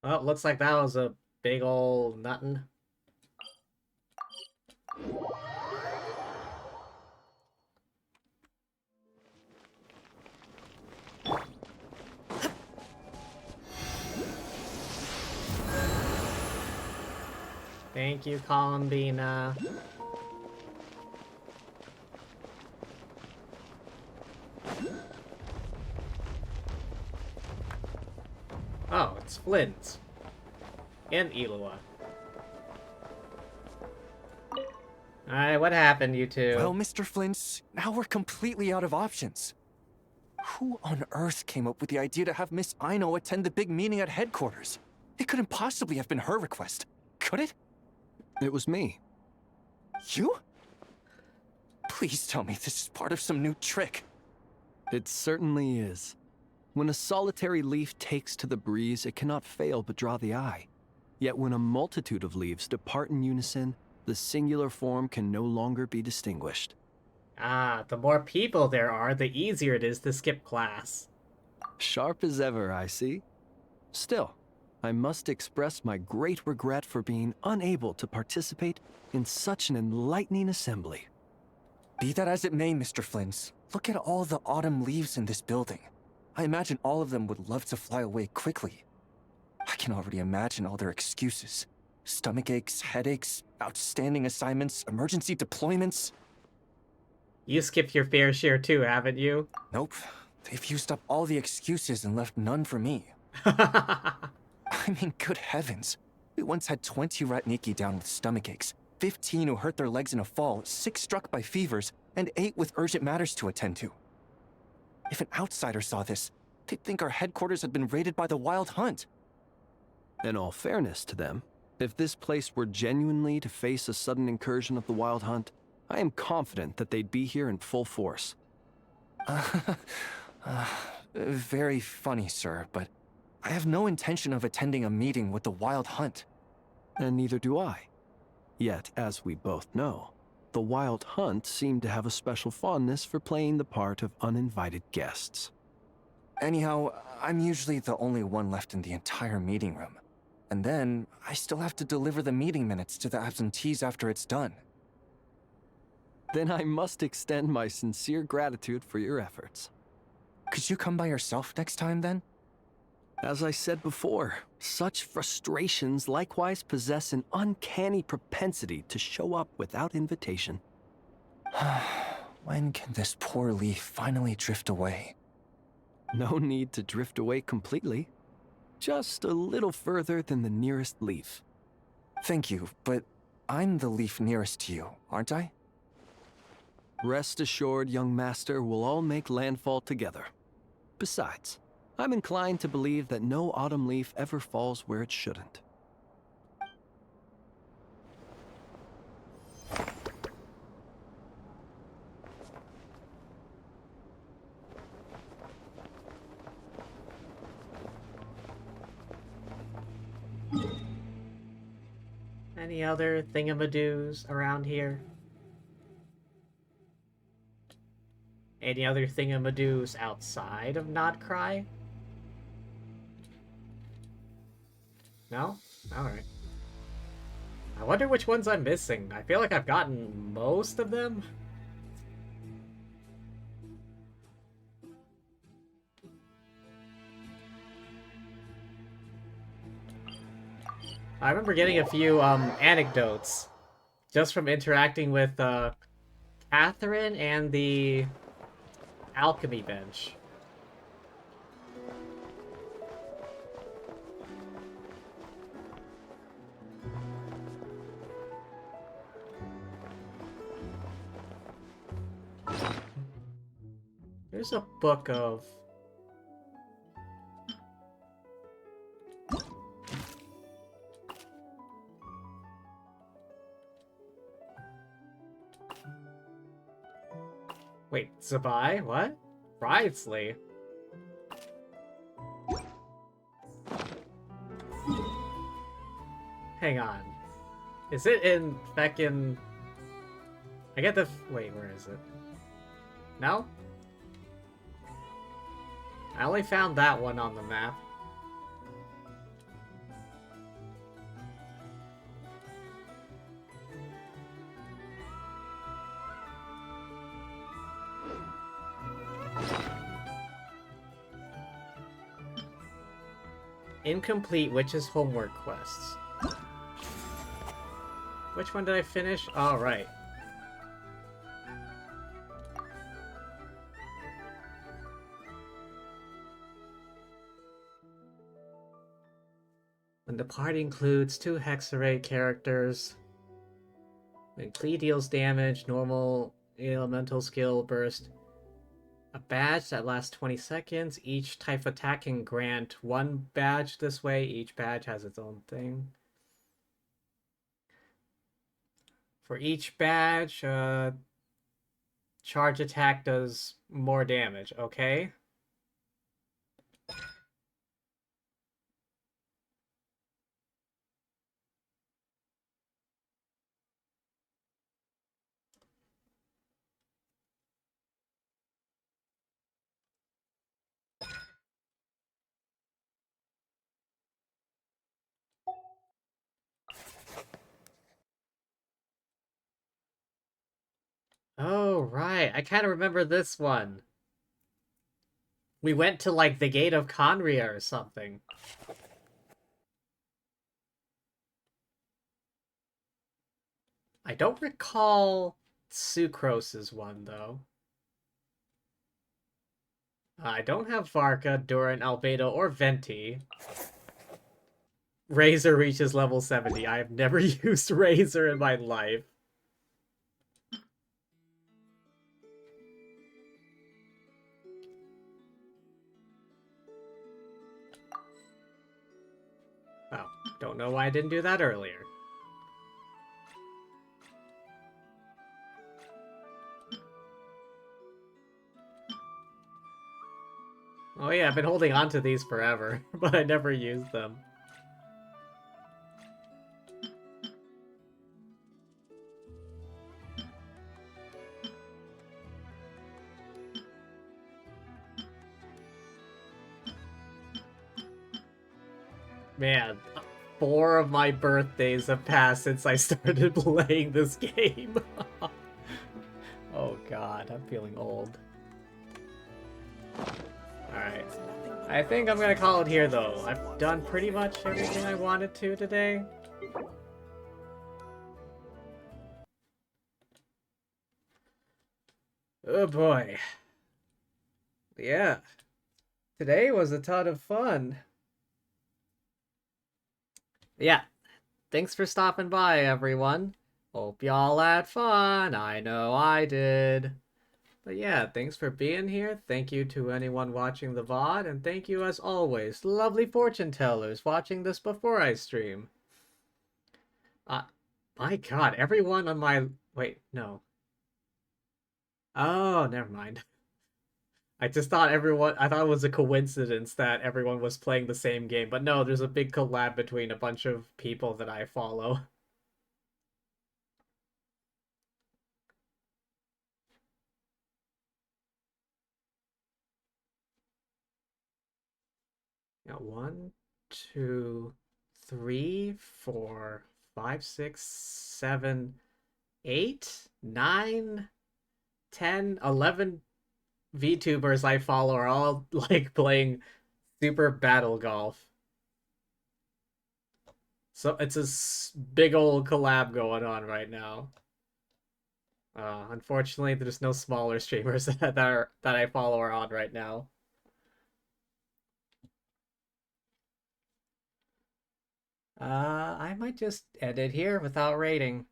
Well, looks like that was a big ol' nuttin'. Thank you, Columbina. Oh, it's Flint. And Elua. Alright, what happened, you two? Well, Mr. Flint, now we're completely out of options. Who on earth came up with the idea to have Miss Aino attend the big meeting at headquarters? It couldn't possibly have been her request, could it? It was me. You? Please tell me this is part of some new trick. It certainly is. When a solitary leaf takes to the breeze, it cannot fail but draw the eye. Yet when a multitude of leaves depart in unison, the singular form can no longer be distinguished. Ah, the more people there are, the easier it is to skip class. Sharp as ever, I see. Still, I must express my great regret for being unable to participate in such an enlightening assembly. Be that as it may, Mr. Flint, look at all the autumn leaves in this building. I imagine all of them would love to fly away quickly. I can already imagine all their excuses. Stomach aches, headaches, outstanding assignments, emergency deployments. You skipped your fair share too, haven't you? Nope. They've used up all the excuses and left none for me. I mean, good heavens. We once had 20 Ratniki down with stomach aches, 15 who hurt their legs in a fall, 6 struck by fevers, and 8 with urgent matters to attend to. If an outsider saw this, they'd think our headquarters had been raided by the Wild Hunt. In all fairness to them, if this place were genuinely to face a sudden incursion of the Wild Hunt, I am confident that they'd be here in full force. Very funny, sir, but I have no intention of attending a meeting with the Wild Hunt. And neither do I. Yet, as we both know, the Wild Hunt seem to have a special fondness for playing the part of uninvited guests. Anyhow, I'm usually the only one left in the entire meeting room. And then, I still have to deliver the meeting minutes to the absentees after it's done. Then I must extend my sincere gratitude for your efforts. Could you come by yourself next time, then? As I said before, such frustrations likewise possess an uncanny propensity to show up without invitation. When can this poor leaf finally drift away? No need to drift away completely. Just a little further than the nearest leaf. Thank you, but I'm the leaf nearest to you, aren't I? Rest assured, young master, we'll all make landfall together. Besides, I'm inclined to believe that no autumn leaf ever falls where it shouldn't. Any other thingamadoos around here? Any other thingamadoos outside of Nodcry? No? Alright. I wonder which ones I'm missing. I feel like I've gotten most of them. I remember getting a few anecdotes just from interacting with Catherine and the alchemy bench. There's a book of... Wait, Zabai? What? Wriothesley? Hang on. Is it in feckin'... I get the... Wait, where is it? No? I only found that one on the map. Incomplete Witch's Homework Quests. Which one did I finish? All right. When the party includes 2 Hexarray characters, when Klee deals damage, normal elemental skill burst, a badge that lasts 20 seconds. Each type attack can grant 1 badge this way. Each badge has its own thing. For each badge, charge attack does more damage, okay? Oh, right. I kind of remember this one. We went to, like, the Gate of Conria or something. I don't recall Sucrose's one, though. I don't have Varka, Duran, Albedo, or Venti. Razor reaches level 70. I have never used Razor in my life. Oh, don't know why I didn't do that earlier. Oh yeah, I've been holding on to these forever, but I never used them. Man, 4 of my birthdays have passed since I started playing this game. Oh god, I'm feeling old. Alright. I think I'm gonna call it here, though. I've done pretty much everything I wanted to today. Oh boy. Yeah. Today was a ton of fun. Yeah. Thanks for stopping by, everyone. Hope y'all had fun. I know I did. But yeah, thanks for being here. Thank you to anyone watching the VOD, and thank you as always, lovely fortune tellers watching this before I stream. My god, everyone on my... Wait, no. Oh, never mind. I just thought I thought it was a coincidence that everyone was playing the same game, but no, there's a big collab between a bunch of people that I follow. Got 1, 2, 3, 4, 5, 6, 7, 8, 9, 10, 11 VTubers I follow are all like playing Super Battle Golf. So it's a big old collab going on right now. Unfortunately, there's no smaller streamers that I follow are on right now. I might just end it here without rating.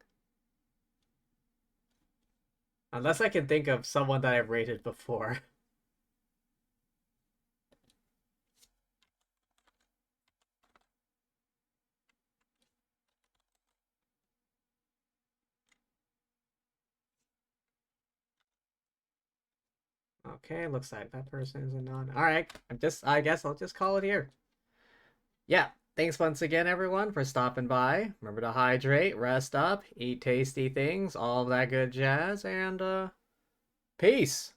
Unless I can think of someone that I've rated before. Okay, looks like that person is a non. Alright, I guess I'll just call it here. Yeah, thanks once again, everyone, for stopping by. Remember to hydrate, rest up, eat tasty things, all of that good jazz, and, peace!